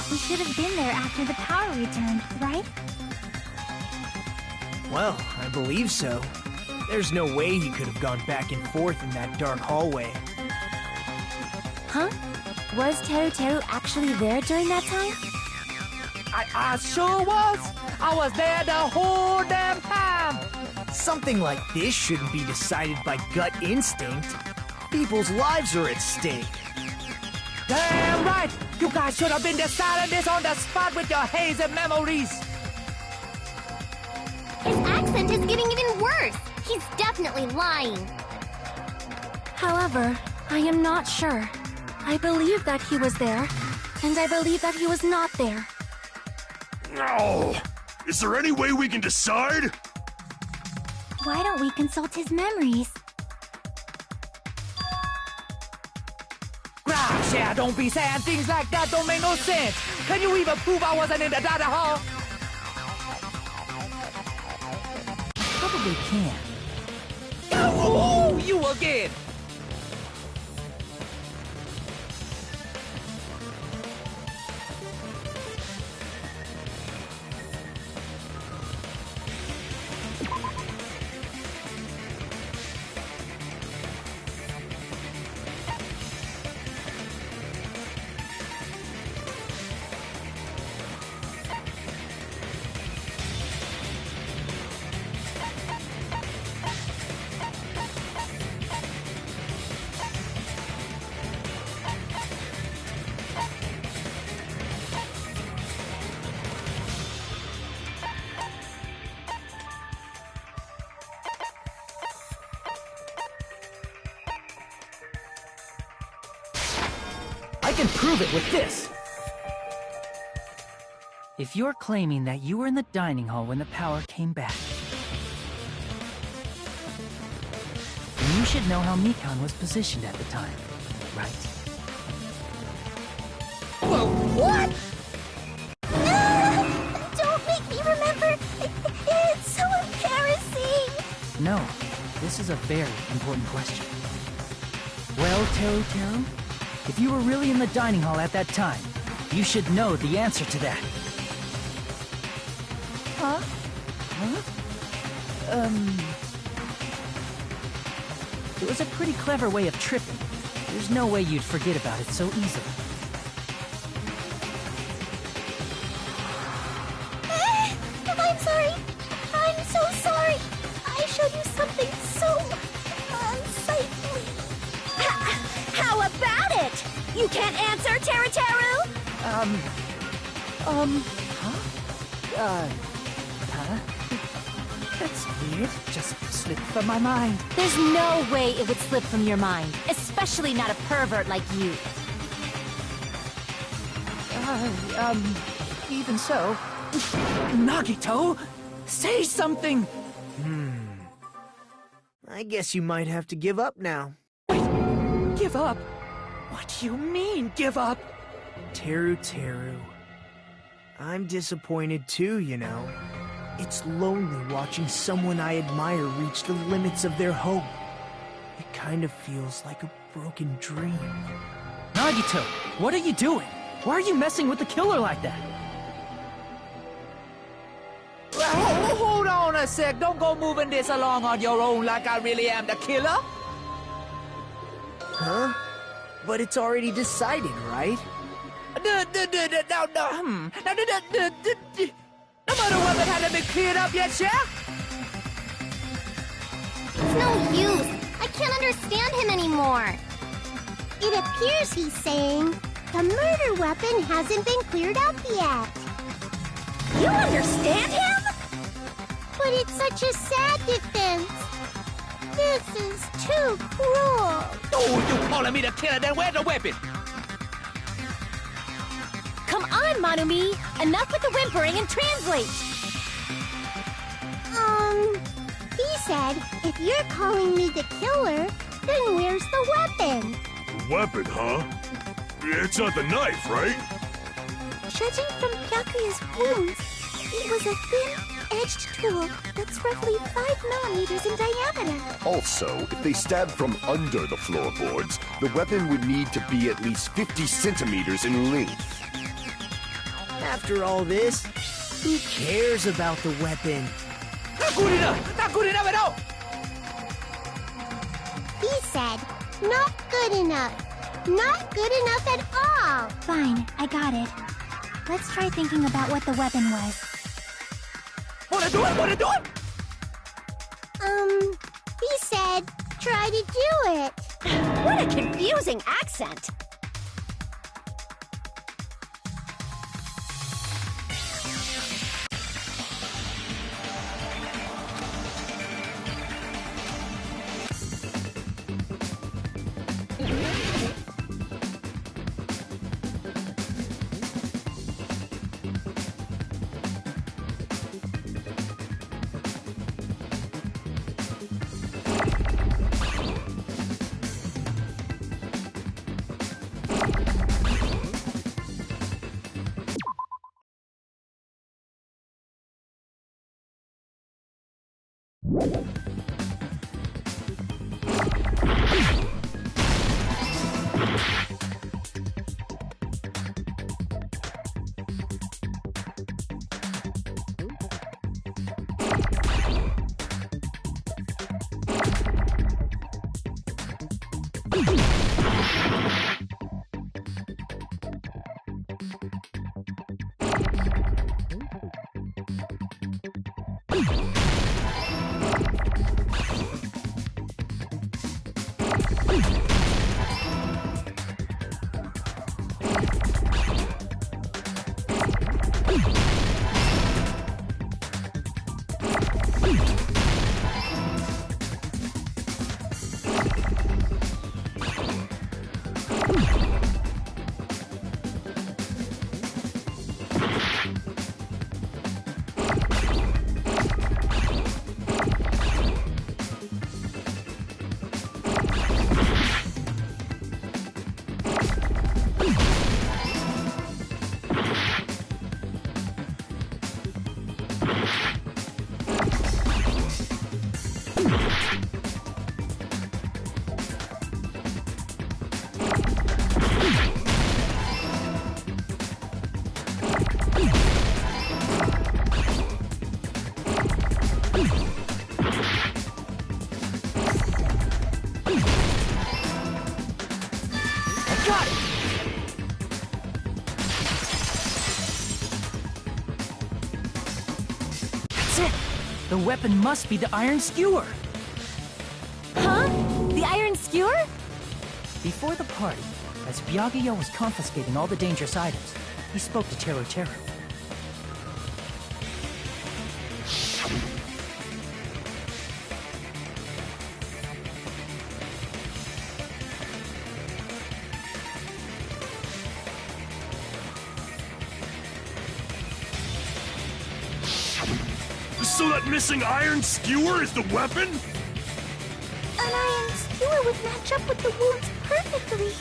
he should have been there after the power returned, right? Well, I believe so. There's no way he could have gone back and forth in that dark hallway. Huh? Was Teruteru actually there during that time? I sure was. I was there the whole damn time. Something like this shouldn't be decided by gut instinct. People's lives are at stake. Damn right! You guys should have been deciding this on the spot with your hazy memories. His accent is getting even worse. He's definitely lying. However, I am not sure. I believe that he was there, and I believe that he was not there. No! Is there any way we can decide? Why don't we consult his memories? Gosh, yeah, don't be saying things like that. Don't make no sense. Can you even prove I wasn't in the dining hall? Probably can. Oh, you again! I can prove it with this. If you're claiming that you were in the dining hall when the power came back, then you should know how Mikan was positioned at the time, right? Well, what? Don't make me remember! It's so embarrassing! No, this is a very important question. Well, Teru, if you were really in the dining hall at that time, you should know the answer to that. Huh? It was a pretty clever way of tripping. There's no way you'd forget about it so easily. I'm sorry. I'm so sorry. I showed you something so unsightly. How about it? You can't answer, Teru? That's weird. Just slipped from my mind. There's no way it would slip from your mind, especially not a pervert like you. Even so... Nagito! Say something! I guess you might have to give up now. Give up? What do you mean, give up? Teru. I'm disappointed too, you know. It's lonely watching someone I admire reach the limits of their hope. It kind of feels like a broken dream. Nagito, what are you doing? Why are you messing with the killer like that? Hold on a sec. Don't go moving this along on your own like I really am the killer. Huh? But it's already decided, right? No murder weapon hasn't been cleared up yet, yeah? It's no use. I can't understand him anymore. It appears he's saying the murder weapon hasn't been cleared up yet. You understand him? But it's such a sad defense. This is too cruel. Oh, you calling me the killer? Then where's the weapon? Come on, Manumi! Enough with the whimpering and translate! He said, if you're calling me the killer, then where's the weapon? Weapon, huh? It's not the knife, right? Judging from Byakuya's wounds, it was a thin-edged tool that's roughly 5 millimeters in diameter. Also, if they stabbed from under the floorboards, the weapon would need to be at least 50 centimeters in length. After all this, who cares about the weapon? Not good enough! Not good enough at all! He said, not good enough. Not good enough at all. Fine, I got it. Let's try thinking about what the weapon was. Wanna do it? He said, try to do it. What a confusing accent! That's it! The weapon must be the iron skewer. Huh? The iron skewer? Before the party, as Byakuya was confiscating all the dangerous items, he spoke to Teru Teru. So that missing iron skewer is the weapon? An iron skewer would match up with the wounds perfectly.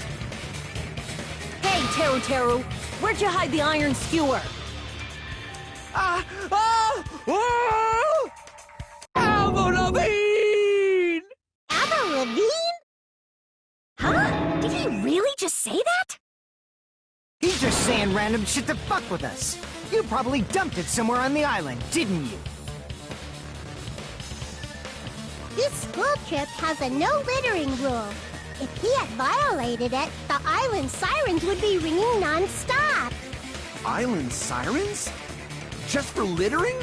Hey, Teru Teru, where'd you hide the iron skewer? Avril Lavigne! Avril Lavigne? Huh? Did he really just say that? He's just saying random shit to fuck with us. You probably dumped it somewhere on the island, didn't you? This school trip has a no littering rule. If he had violated it, the island sirens would be ringing non-stop. Island sirens? Just for littering?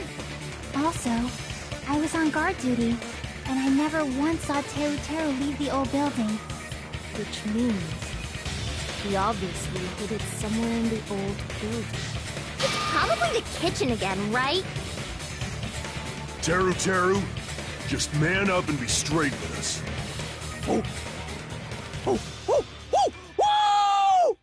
Also, I was on guard duty, and I never once saw Teru Teru leave the old building. Which means he obviously hid it somewhere in the old building. It's probably the kitchen again, right? Teru Teru, just man up and be straight with us. Oh! Oh! Oh! Oh! Whoa!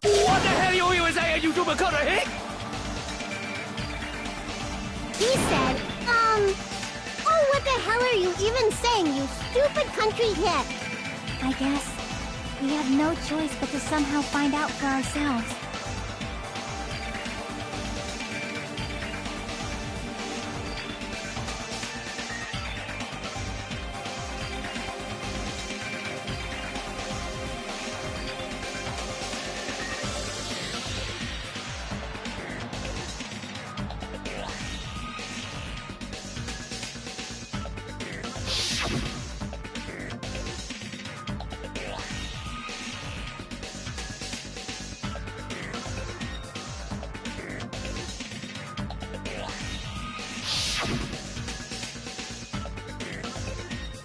What the hell you saying, you double cutter hick? He said, oh, what the hell are you even saying, you stupid country hick? I guess we have no choice but to somehow find out for ourselves.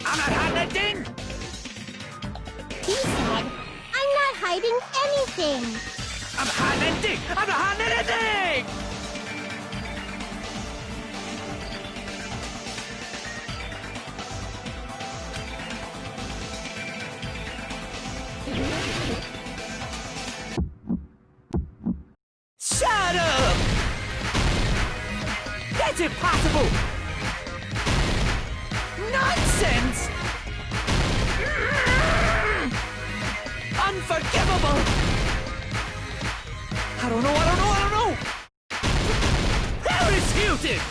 I'm not hiding that thing! be sad. I'm not hiding anything. I'm not hiding anything! I'm not hiding anything! Shut up! That's impossible! Nonsense! Unforgivable! I don't know! Paris Hilton!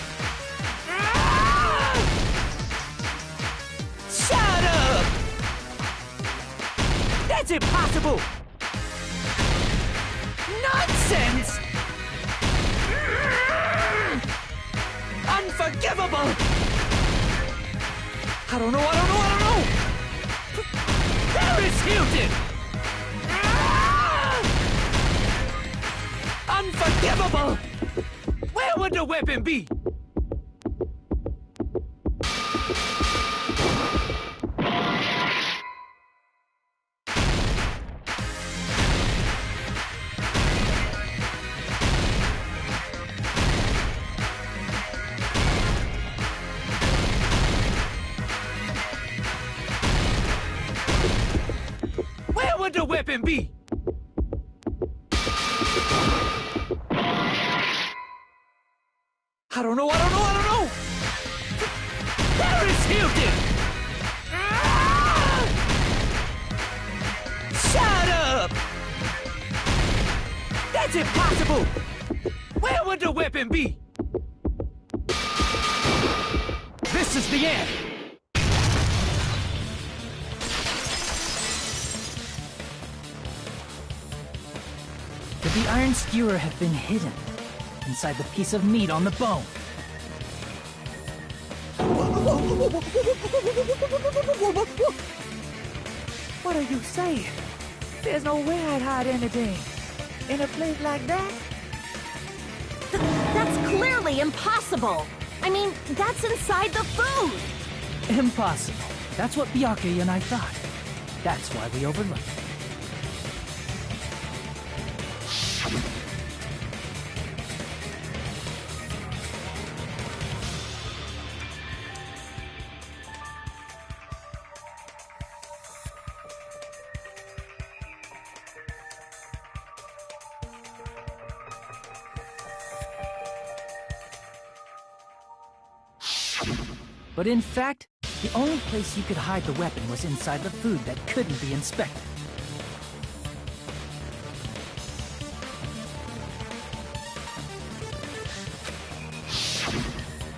Shut up! That's impossible! Nonsense! Unforgivable! I don't know! Paris Hilton! Unforgivable! Where would the weapon be? Where would the weapon be? I don't know! Paris Hilton! Shut up! That's impossible! Where would the weapon be? This is the end! Could the iron skewer have been hidden inside the piece of meat on the bone? What are you saying? There's no way I'd hide anything in a place like that. That's clearly impossible! I mean, that's inside the food! Impossible. That's what Byakuya and I thought. That's why we overlooked it. But in fact, the only place you could hide the weapon was inside the food that couldn't be inspected.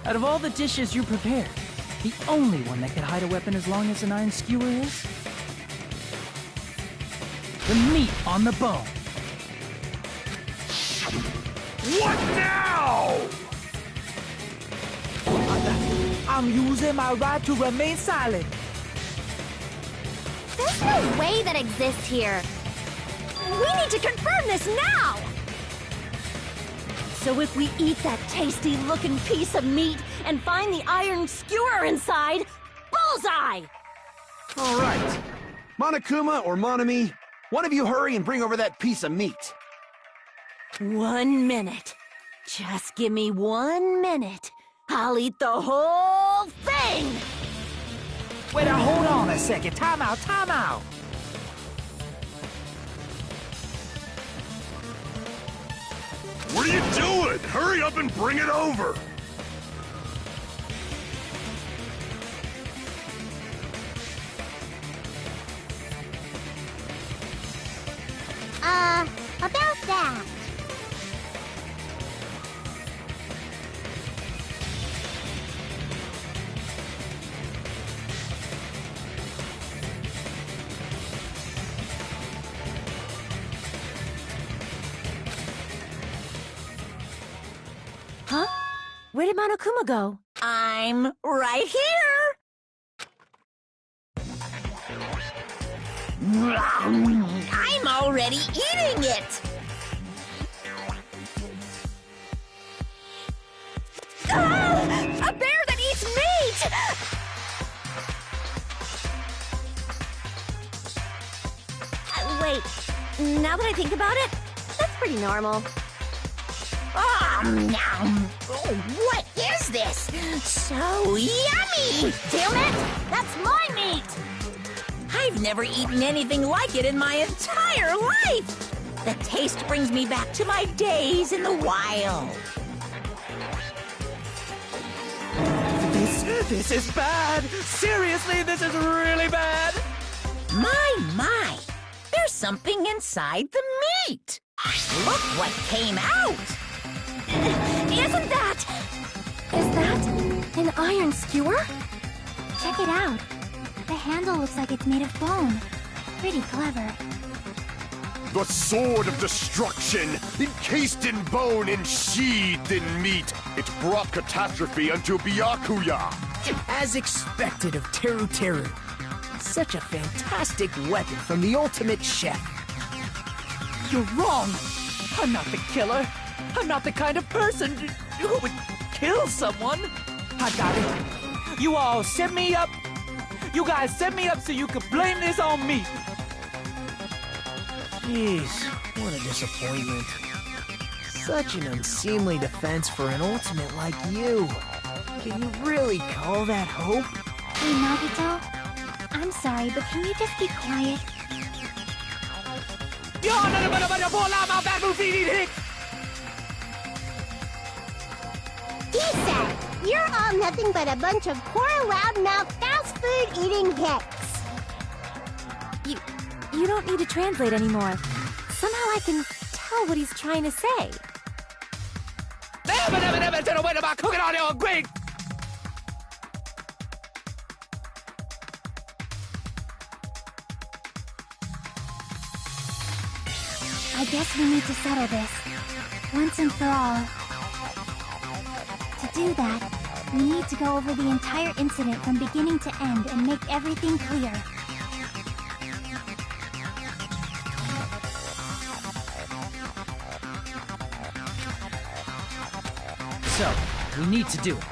Out of all the dishes you prepared, the only one that could hide a weapon as long as an iron skewer is the meat on the bone. What now? I'm using my right to remain silent. There's no way that exists here. We need to confirm this now! So if we eat that tasty-looking piece of meat and find the iron skewer inside, bullseye! All right. Monokuma or Monami, one of you hurry and bring over that piece of meat. 1 minute. Just give me 1 minute. I'll eat the whole thing! Wait, now hold on a second. Time out! What are you doing? Hurry up and bring it over! About that. Huh? Where did Monokuma go? I'm right here! I'm already eating it! Ah! A bear that eats meat! Wait, now that I think about it, that's pretty normal. Oh, what is this? So yummy! Damn it! That's my meat! I've never eaten anything like it in my entire life! The taste brings me back to my days in the wild. This is bad! Seriously, this is really bad! My, there's something inside the meat! Look what came out! Isn't that... Is that an iron skewer? Check it out. The handle looks like it's made of bone. Pretty clever. The sword of destruction, encased in bone and sheathed in meat. It brought catastrophe unto Byakuya. As expected of Teru Teru. Such a fantastic weapon from the ultimate chef. You're wrong! I'm not the killer. I'm not the kind of person who would kill someone. I got it. You all set me up. You guys set me up so you could blame this on me. Jeez, what a disappointment. Such an unseemly defense for an ultimate like you. Can you really call that hope? Hey, Nagito. I'm sorry, but can you just be quiet? He said, you're all nothing but a bunch of poor, loudmouth, fast food eating hicks. You don't need to translate anymore. Somehow I can tell what he's trying to say. I guess we need to settle this, once and for all. To do that, we need to go over the entire incident from beginning to end and make everything clear. So, we need to do it.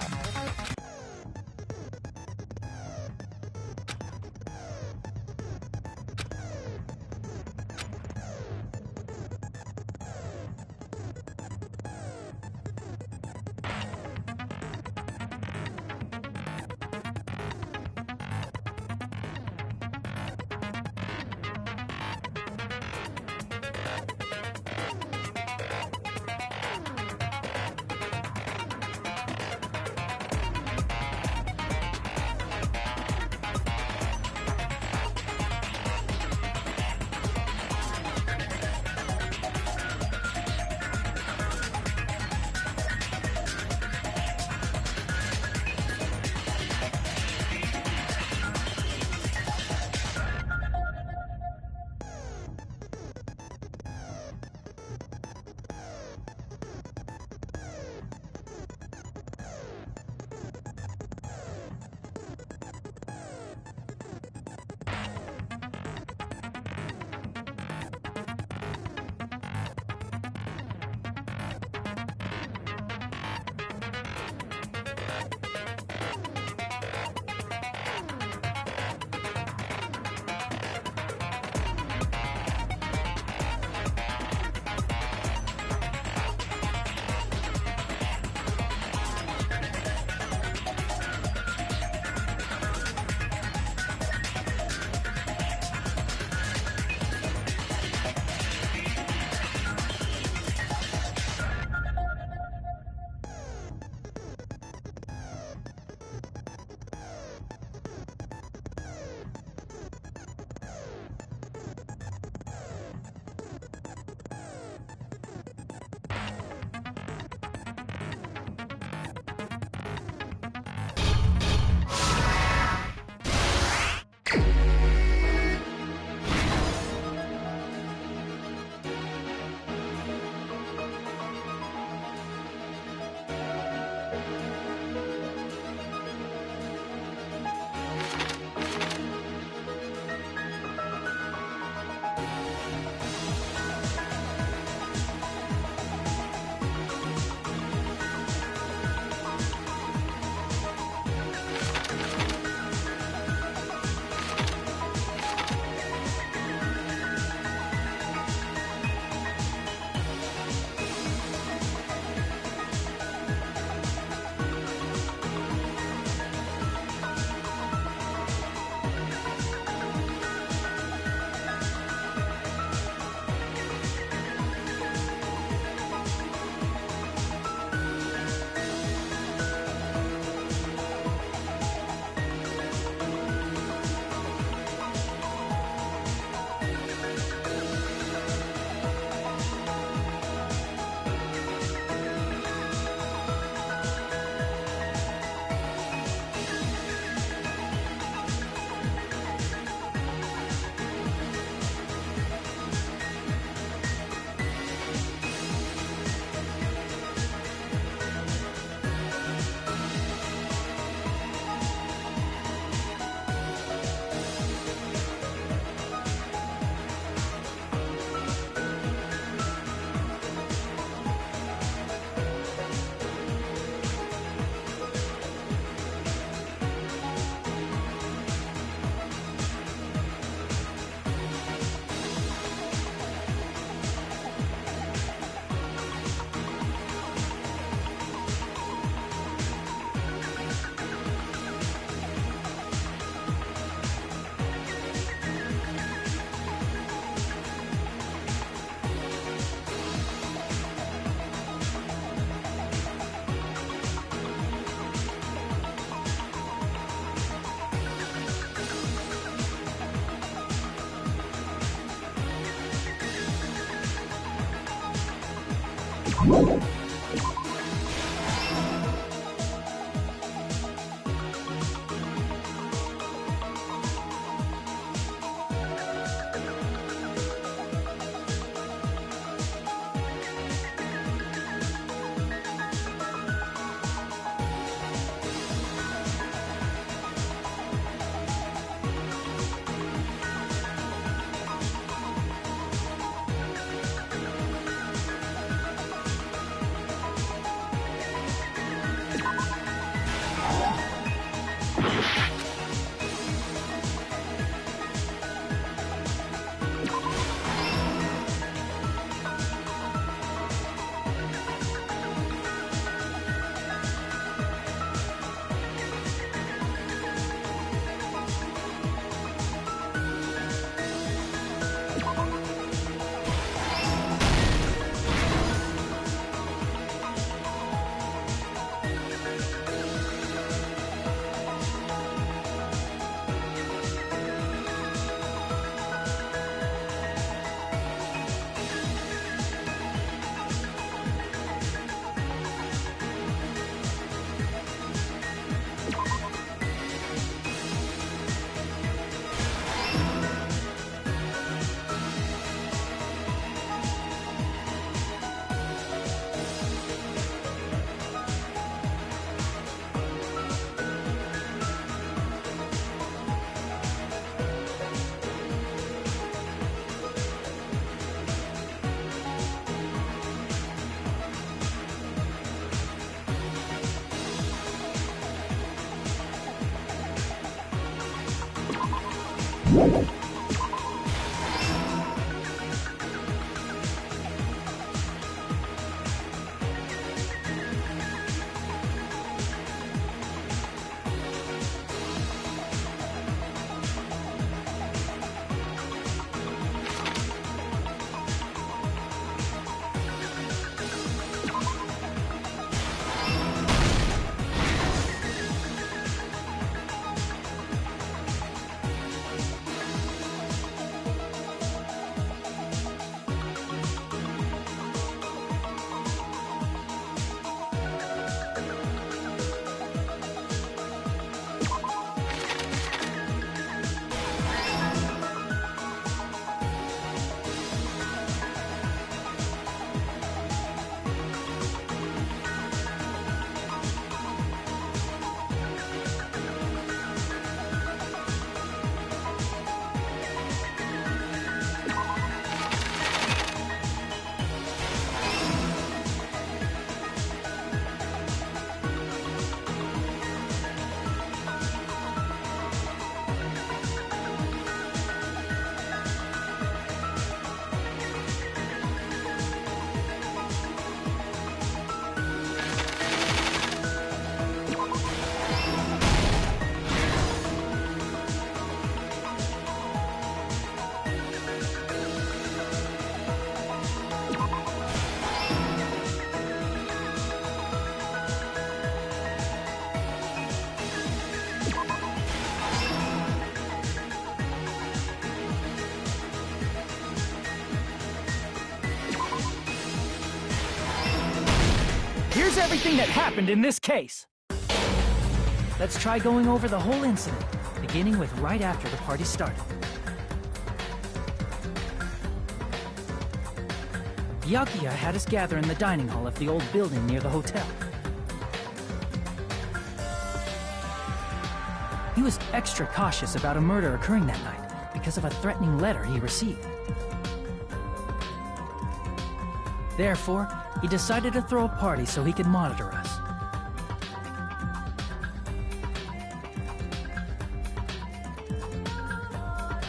Here's everything that happened in this case. Let's try going over the whole incident, beginning with right after the party started. Byakuya had us gather in the dining hall of the old building near the hotel. He was extra cautious about a murder occurring that night because of a threatening letter he received. Therefore, he decided to throw a party so he could monitor us.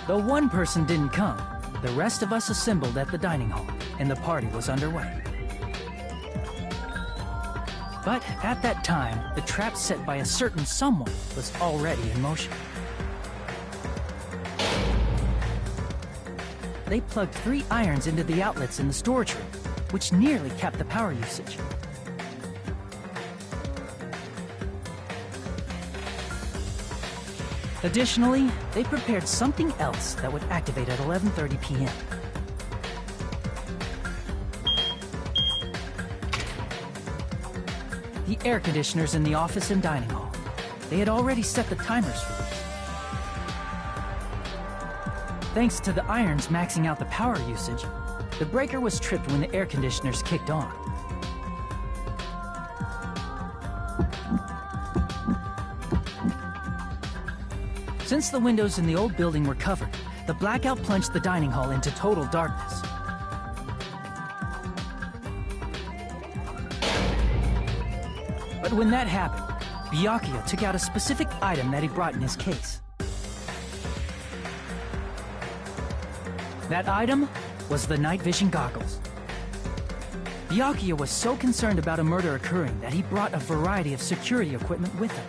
Though one person didn't come, the rest of us assembled at the dining hall, and the party was underway. But at that time, the trap set by a certain someone was already in motion. They plugged 3 irons into the outlets in the storage room, which nearly capped the power usage. Additionally, they prepared something else that would activate at 11:30 p.m. the air conditioners in the office and dining hall. They had already set the timers for these. Thanks to the irons maxing out the power usage, the breaker was tripped when the air conditioners kicked on. Since the windows in the old building were covered, the blackout plunged the dining hall into total darkness. But when that happened, Byakuya took out a specific item that he brought in his case. That item was the night vision goggles. Byakuya was so concerned about a murder occurring that he brought a variety of security equipment with him.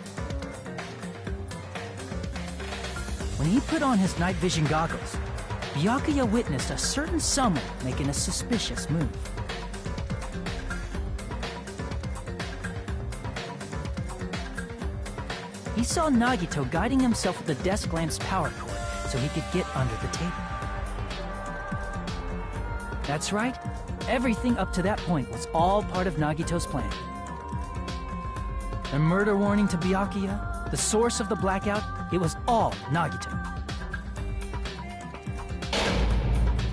When he put on his night vision goggles, Byakuya witnessed a certain someone making a suspicious move. He saw Nagito guiding himself with the desk lamp's power cord so he could get under the table. That's right, everything up to that point was all part of Nagito's plan. The murder warning to Byakuya, the source of the blackout, it was all Nagito.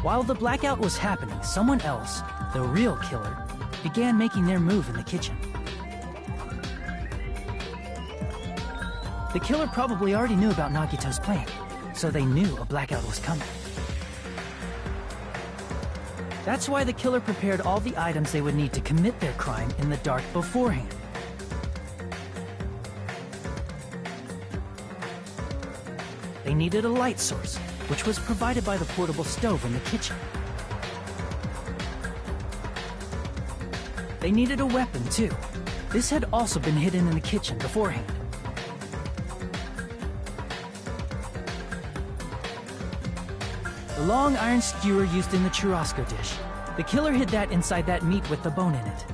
While the blackout was happening, someone else, the real killer, began making their move in the kitchen. The killer probably already knew about Nagito's plan, so they knew a blackout was coming. That's why the killer prepared all the items they would need to commit their crime in the dark beforehand. They needed a light source, which was provided by the portable stove in the kitchen. They needed a weapon, too. This had also been hidden in the kitchen beforehand. The long iron skewer used in the churrasco dish. The killer hid that inside that meat with the bone in it.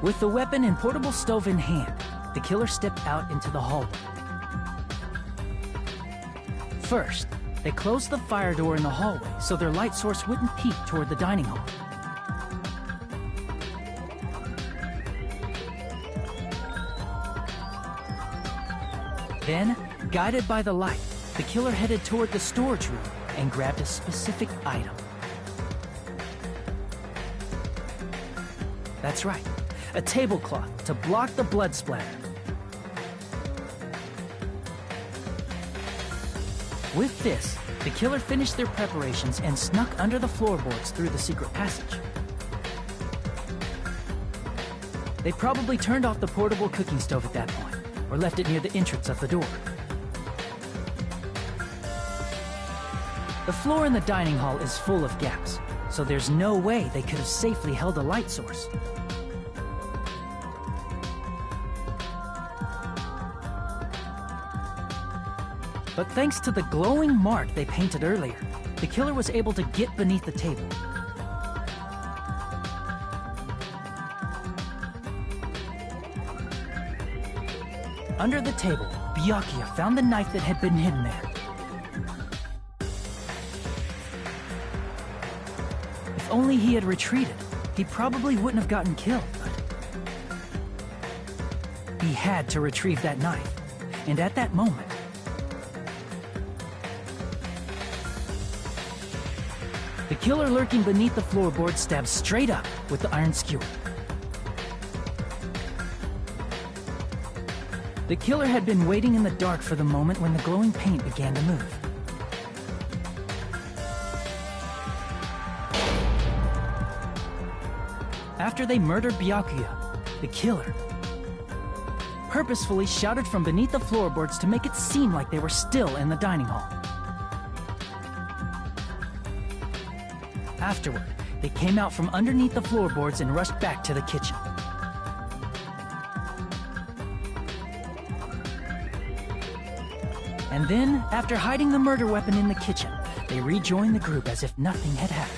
With the weapon and portable stove in hand, the killer stepped out into the hallway. First, they closed the fire door in the hallway so their light source wouldn't peek toward the dining hall. Then, guided by the light, the killer headed toward the storage room and grabbed a specific item. That's right, a tablecloth to block the blood splatter. With this, the killer finished their preparations and snuck under the floorboards through the secret passage. They probably turned off the portable cooking stove at that point, or left it near the entrance of the door. The floor in the dining hall is full of gaps, so there's no way they could have safely held a light source. But thanks to the glowing mark they painted earlier, the killer was able to get beneath the table. Under the table, Byakuya found the knife that had been hidden there. If only he had retreated, he probably wouldn't have gotten killed, but he had to retrieve that knife, and at that moment, the killer lurking beneath the floorboard stabbed straight up with the iron skewer. The killer had been waiting in the dark for the moment when the glowing paint began to move. After they murdered Byakuya, the killer purposefully shouted from beneath the floorboards to make it seem like they were still in the dining hall. Afterward, they came out from underneath the floorboards and rushed back to the kitchen. And then, after hiding the murder weapon in the kitchen, they rejoined the group as if nothing had happened.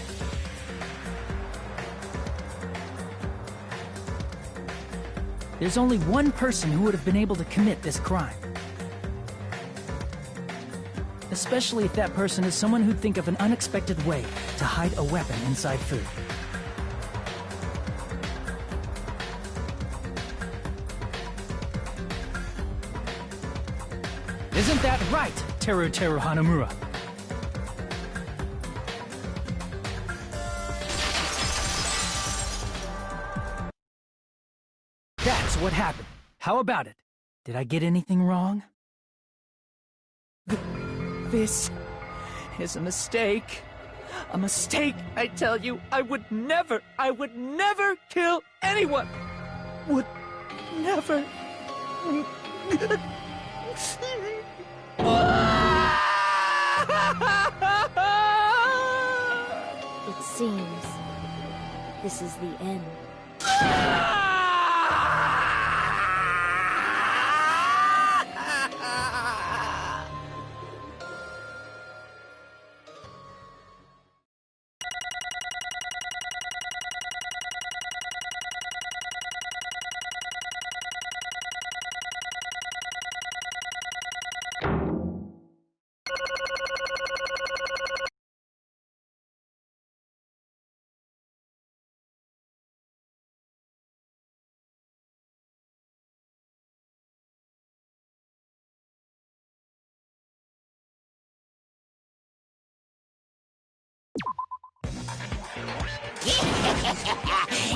There's only one person who would have been able to commit this crime. Especially if that person is someone who'd think of an unexpected way to hide a weapon inside food. Isn't that right, Teru Teru Hanamura? That's what happened. How about it? Did I get anything wrong? This is a mistake. A mistake, I tell you. I would never kill anyone. Would never. It seems this is the end.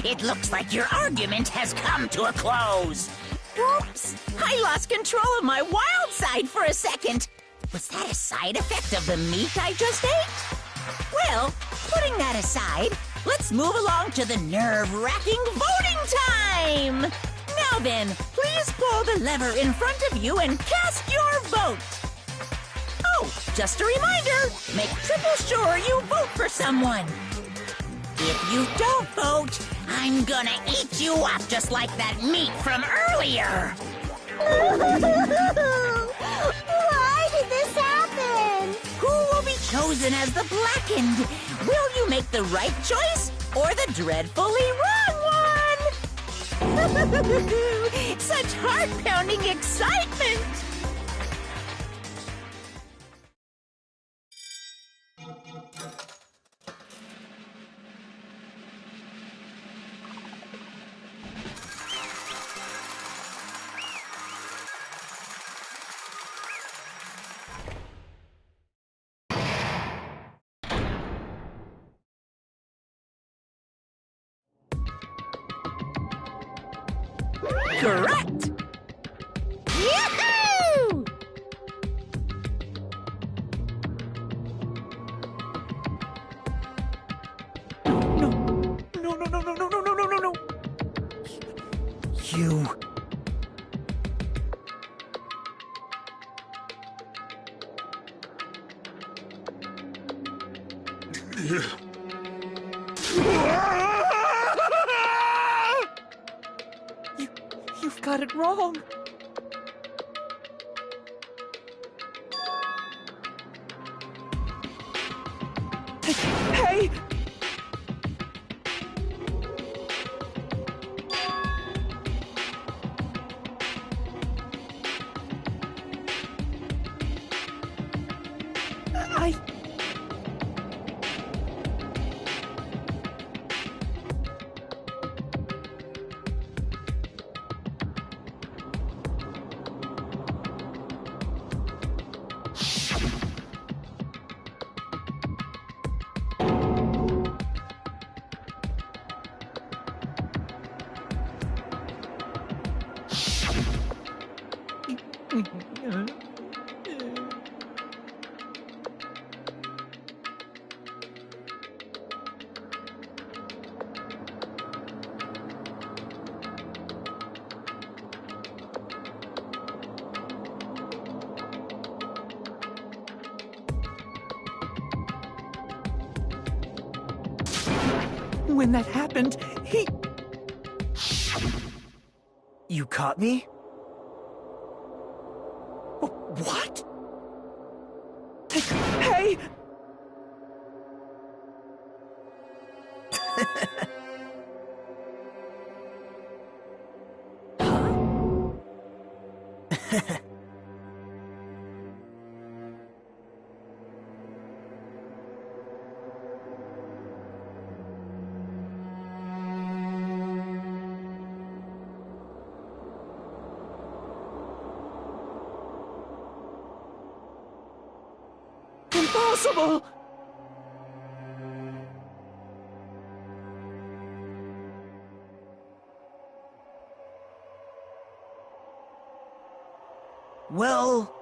It looks like your argument has come to a close. Whoops! I lost control of my wild side for a second. Was that a side effect of the meat I just ate? Well, putting that aside, let's move along to the nerve-wracking voting time! Now then, please pull the lever in front of you and cast your vote. Oh, just a reminder, make triple sure you vote for someone. If you don't vote, I'm gonna eat you up just like that meat from earlier. Why did this happen? Who will be chosen as the blackened? Will you make the right choice or the dreadfully wrong one? Such heart-pounding excitement! Correct! Yahoo! No. You... You've got it wrong. Hey! When that happened, he... You caught me? What? Hey! impossible! Well...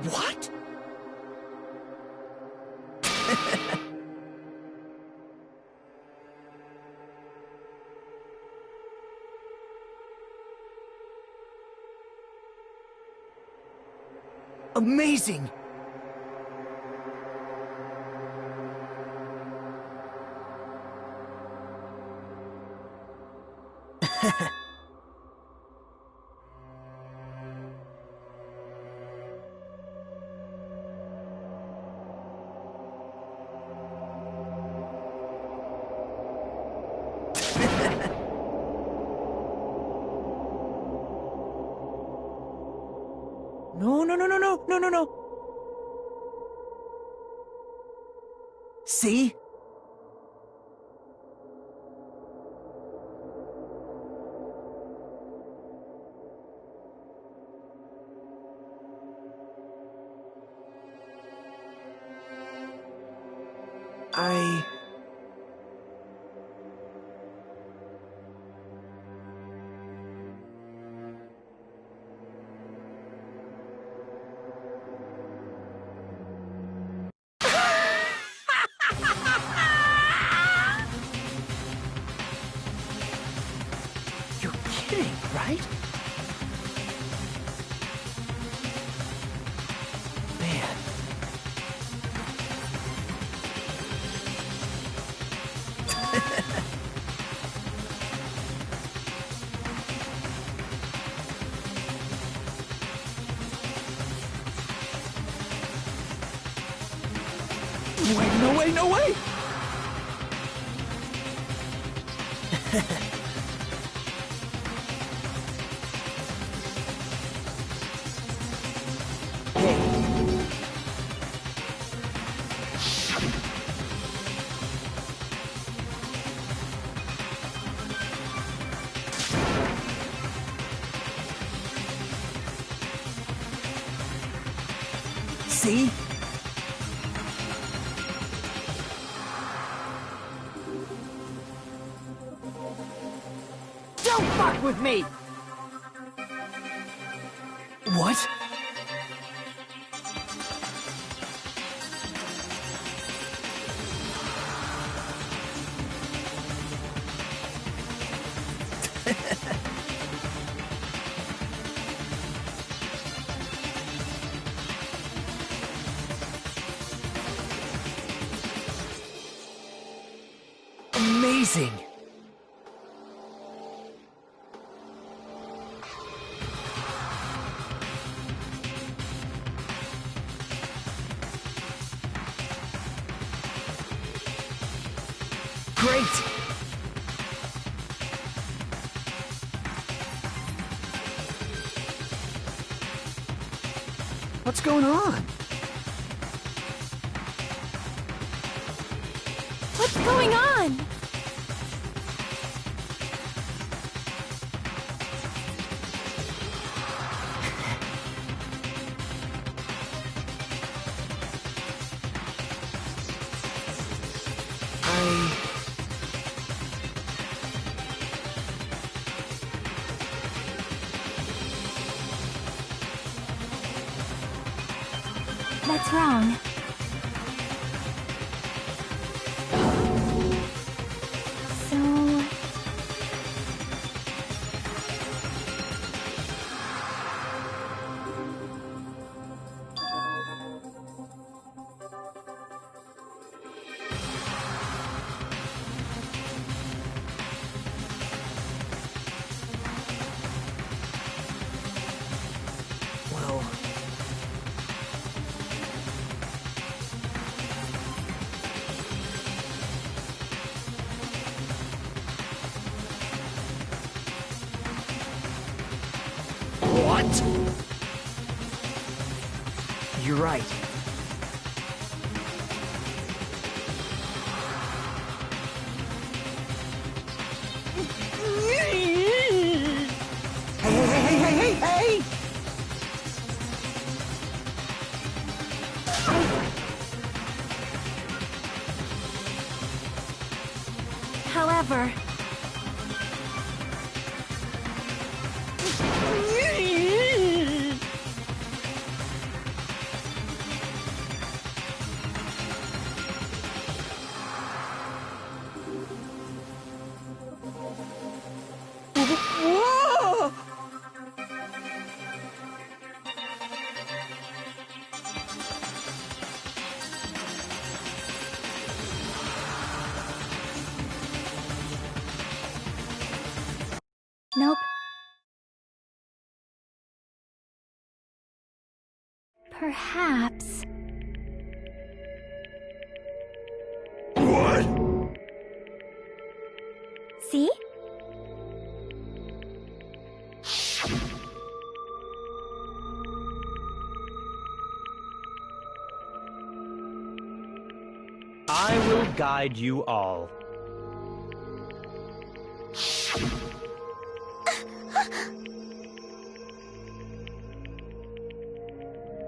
What? Amazing! No. See? You're kidding, right? Man. Wait, no way! See? Don't fuck with me! What? Amazing! Great! What's going on? What's going on? That's wrong. So... Well... What? You're right. However... Whoa! Nope. Perhaps... What? See? I will guide you all.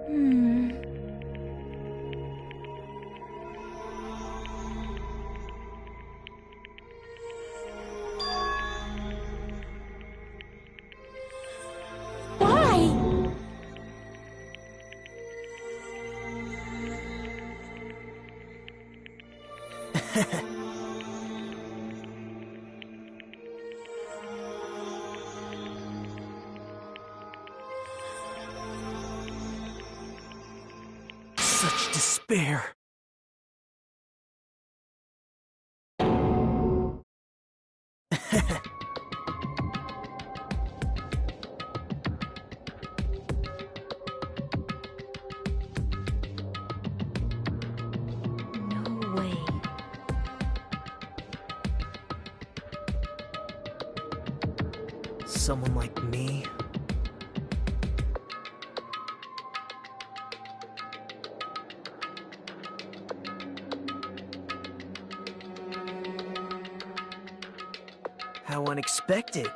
Hmm... Why? Such despair. No way. Someone like me? How unexpected.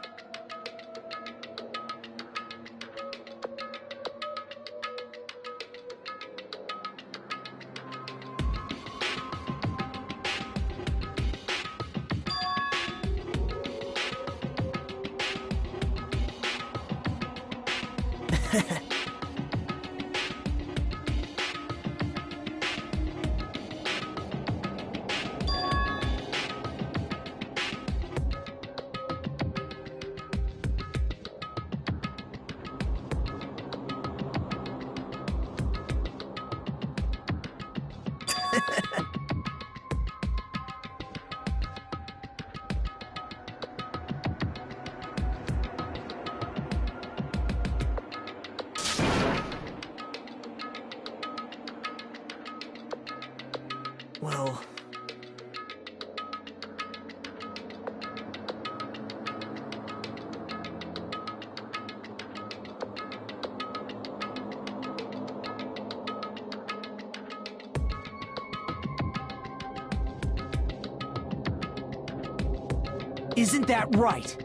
Well... Isn't that right?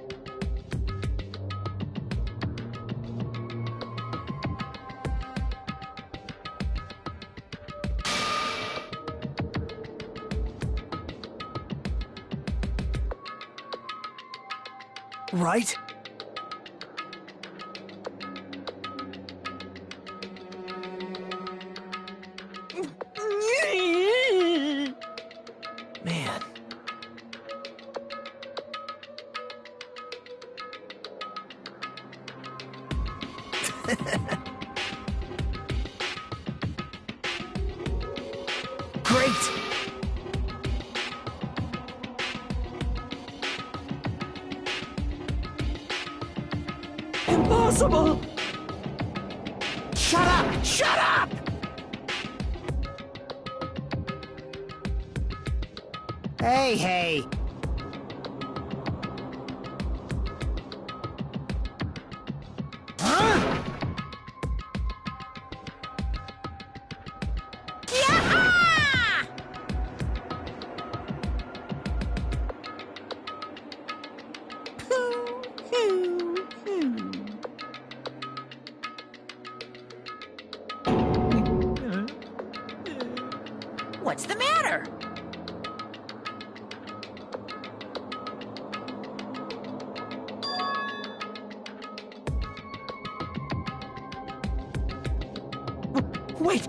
Right? Man. Great! Impossible! Shut up! Shut up! Hey, hey! Huh? What's the matter? Wait!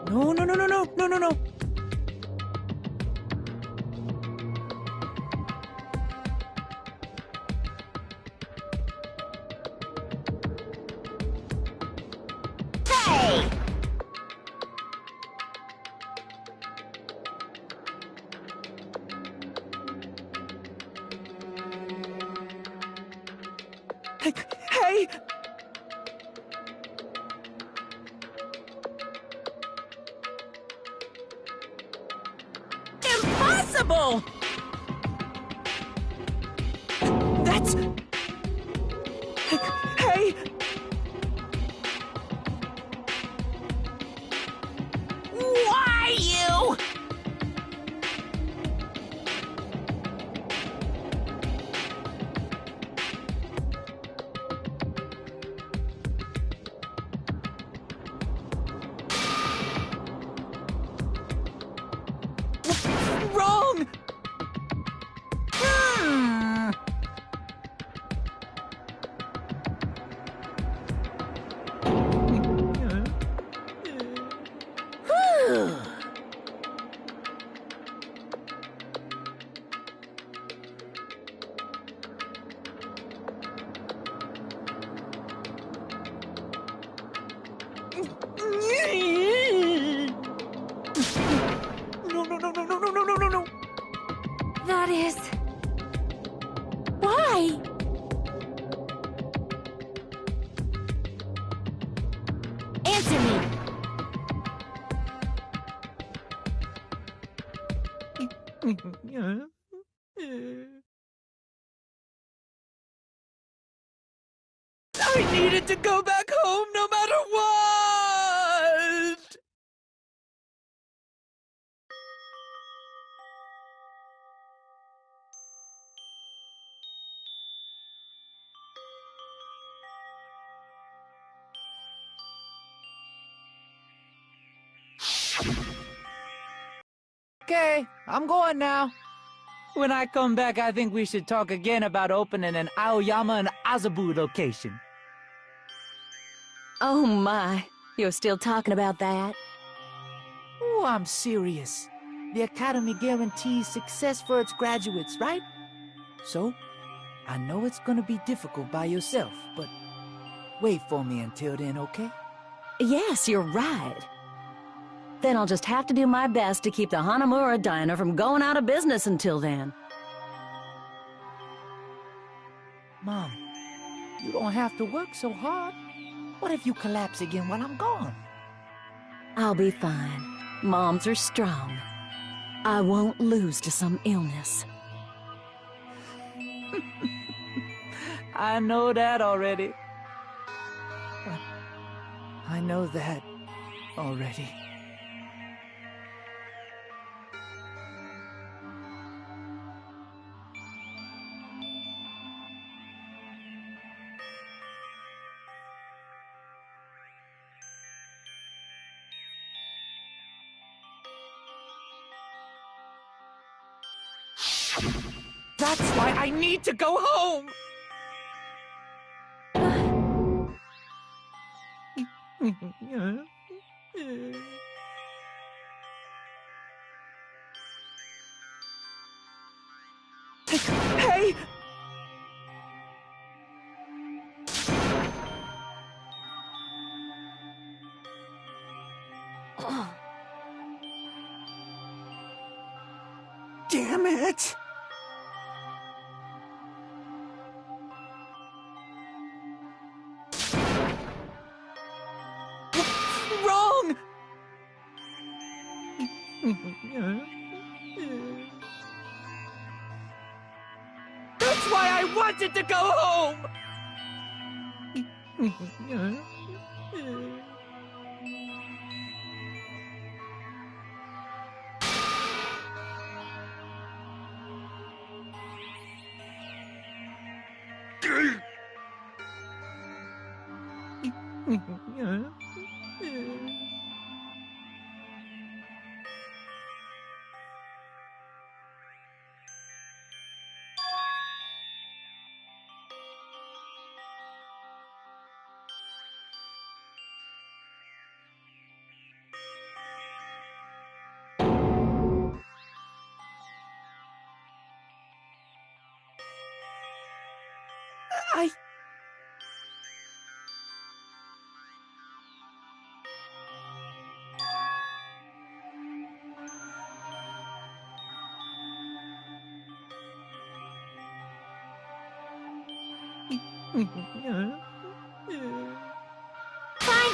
No, no, no, no, no, no, no, no! Hey! Hey! Impossible! That's... Hey! Why you? Wrong! Hmm. Whew. No, no, no, no, no, no, no, no, no, no! That is... Why? Answer me! I needed to go back home no matter what! Okay, I'm going now. When I come back, I think we should talk again about opening an Aoyama and Azabu location. Oh my, you're still talking about that? Oh, I'm serious. The Academy guarantees success for its graduates, right? So, I know it's gonna be difficult by yourself, but wait for me until then, okay? Yes, you're right. Then I'll just have to do my best to keep the Hanamura Diner from going out of business until then. Mom, you don't have to work so hard. What if you collapse again while I'm gone? I'll be fine. Moms are strong. I won't lose to some illness. I know that already. I know that already. That's why I need to go home! Hey! Damn it! Wrong! That's why I wanted to go home!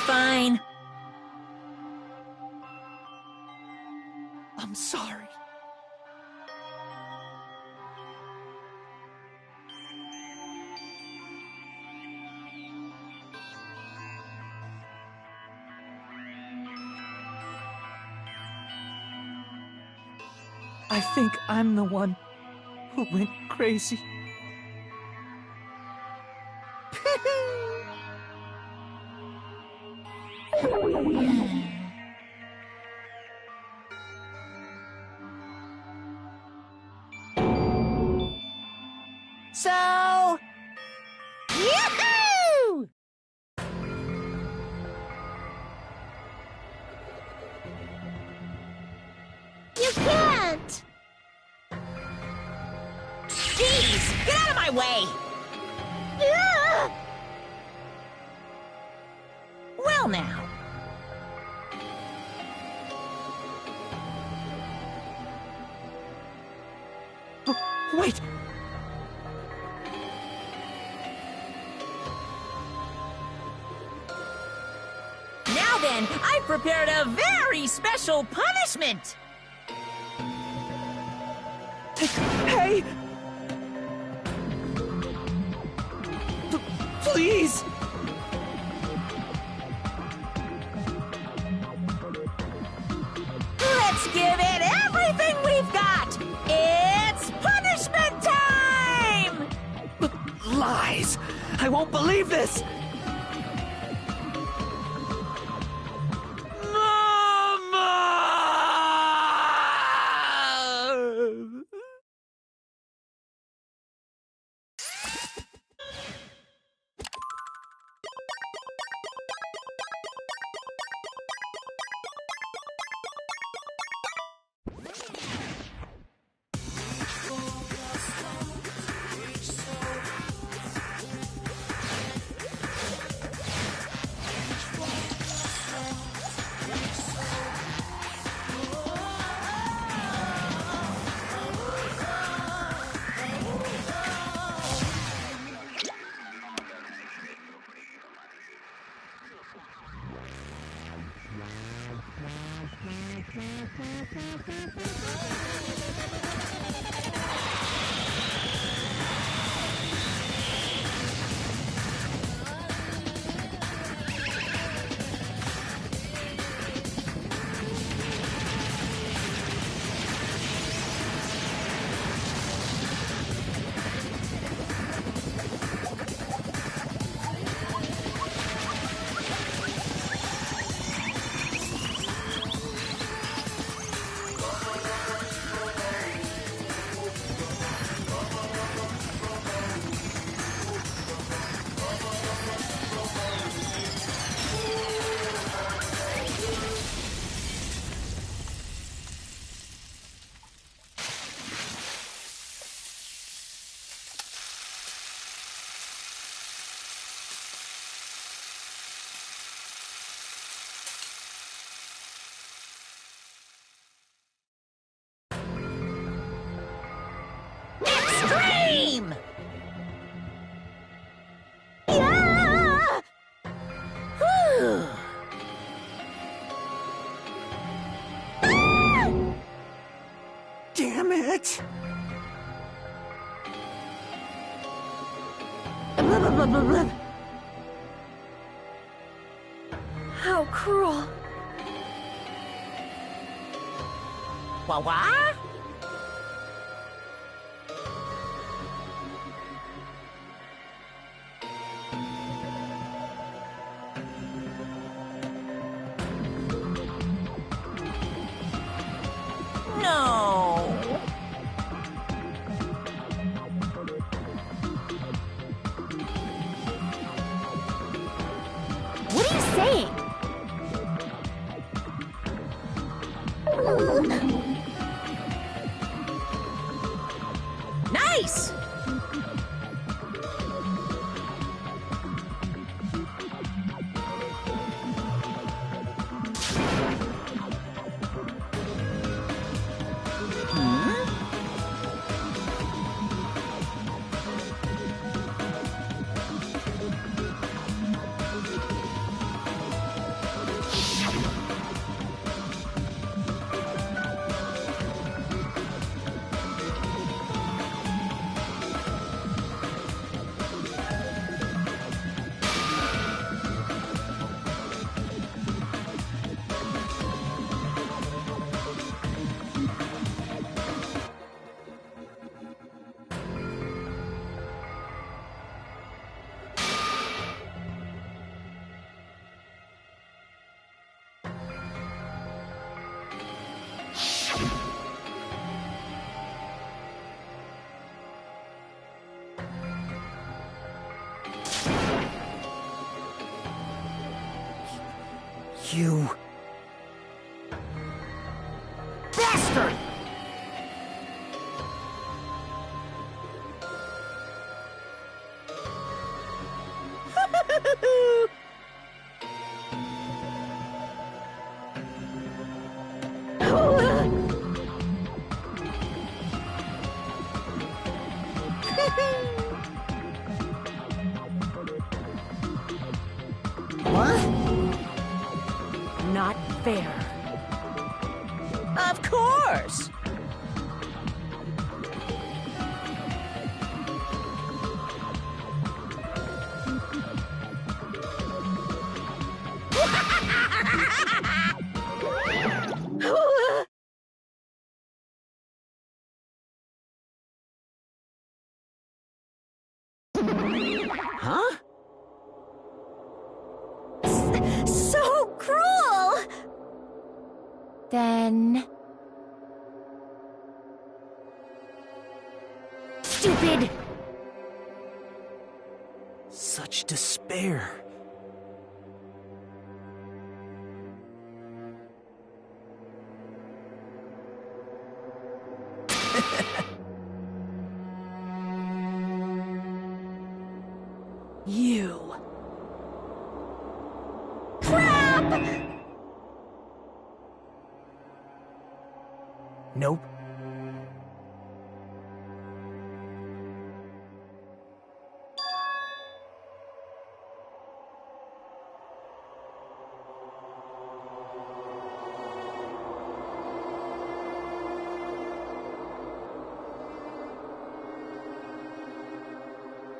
Fine. I'm sorry. I think I'm the one who went crazy. So... Yahoo! You can't! Jeez! Get out of my way! Yeah! Well now. Wait! Now then, I've prepared a very special punishment! Hey! Please! Let's give it everything we've got! It's punishment time! Lies! I won't believe this! Extreme! Yeah! Whew. Damn it! Blah, blah, blah, blah, blah. How cruel. What? No. What are you saying? Nice! You... bastard! Not fair. Of course! Huh? So cruel! Then... Stupid! Such despair. You. Crap! Nope.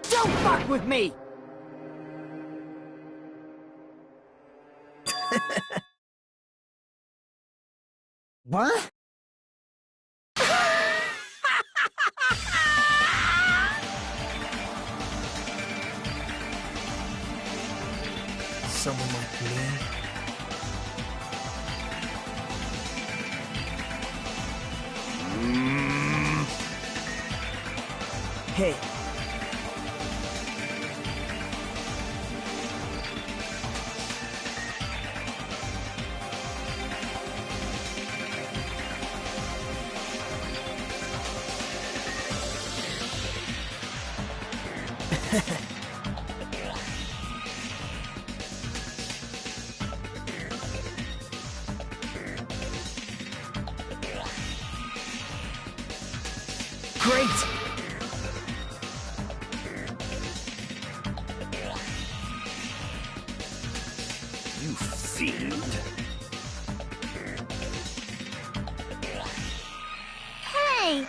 Don't fuck with me! What? Someone like me? Hey. Great! You fiend. Hey!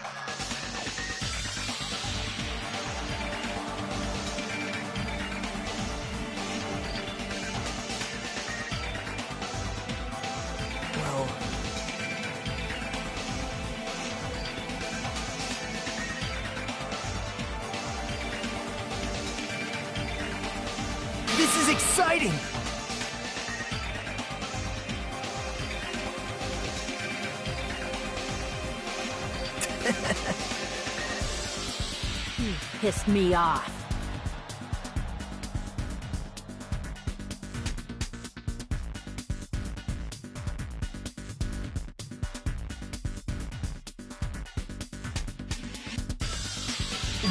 Well... this is exciting! You pissed me off.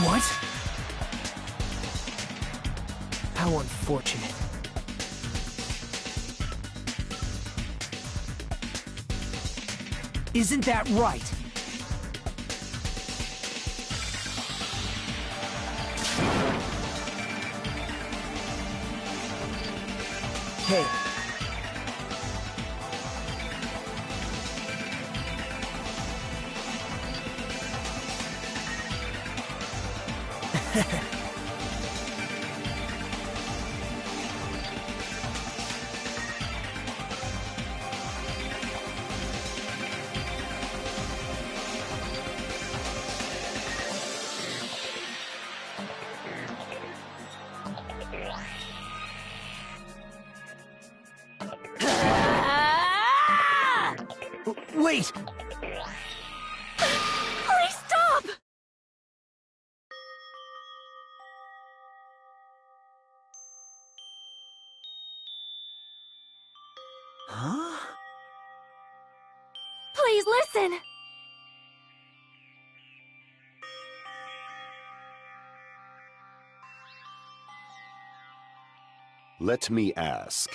What? How unfortunate. Isn't that right? Hey. Wait! Please stop! Huh? Please listen! Let me ask.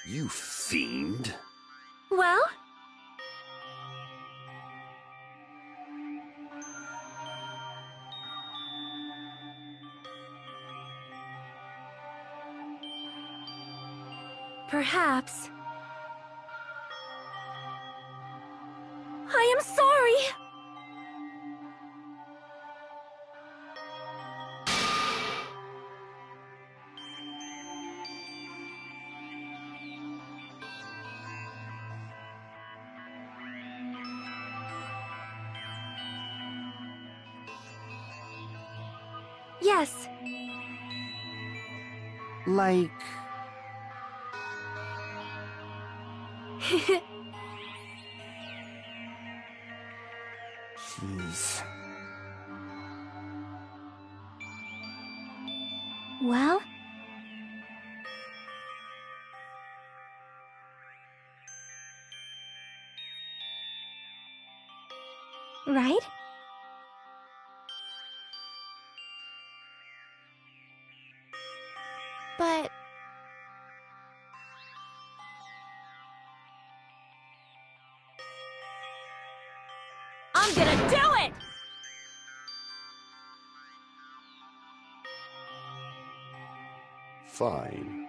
You fiend. Well? Perhaps. I am sorry! Yes. Like... Jeez. Well? Right? But... I'm gonna do it! Fine.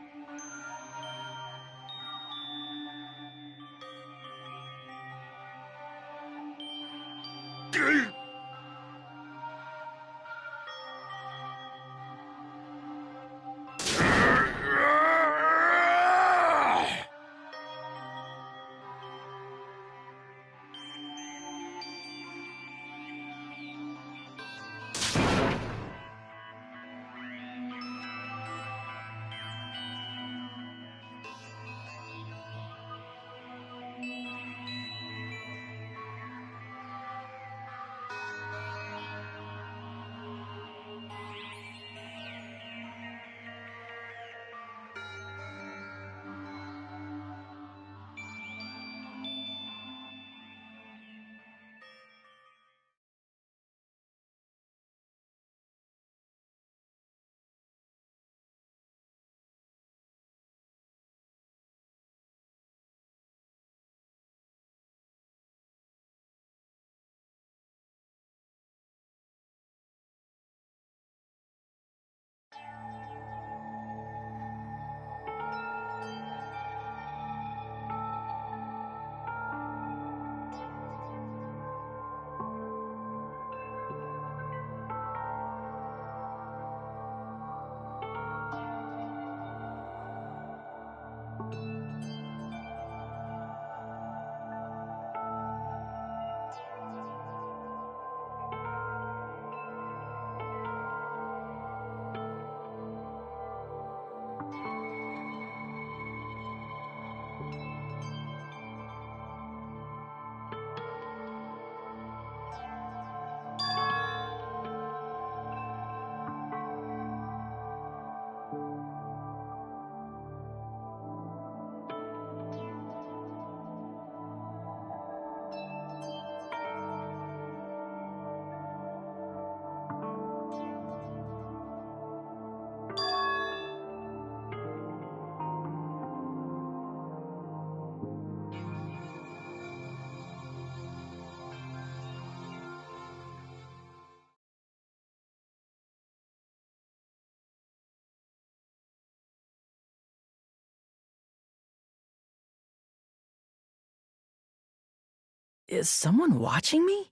Is someone watching me?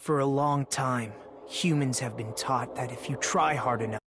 For a long time, humans have been taught that if you try hard enough,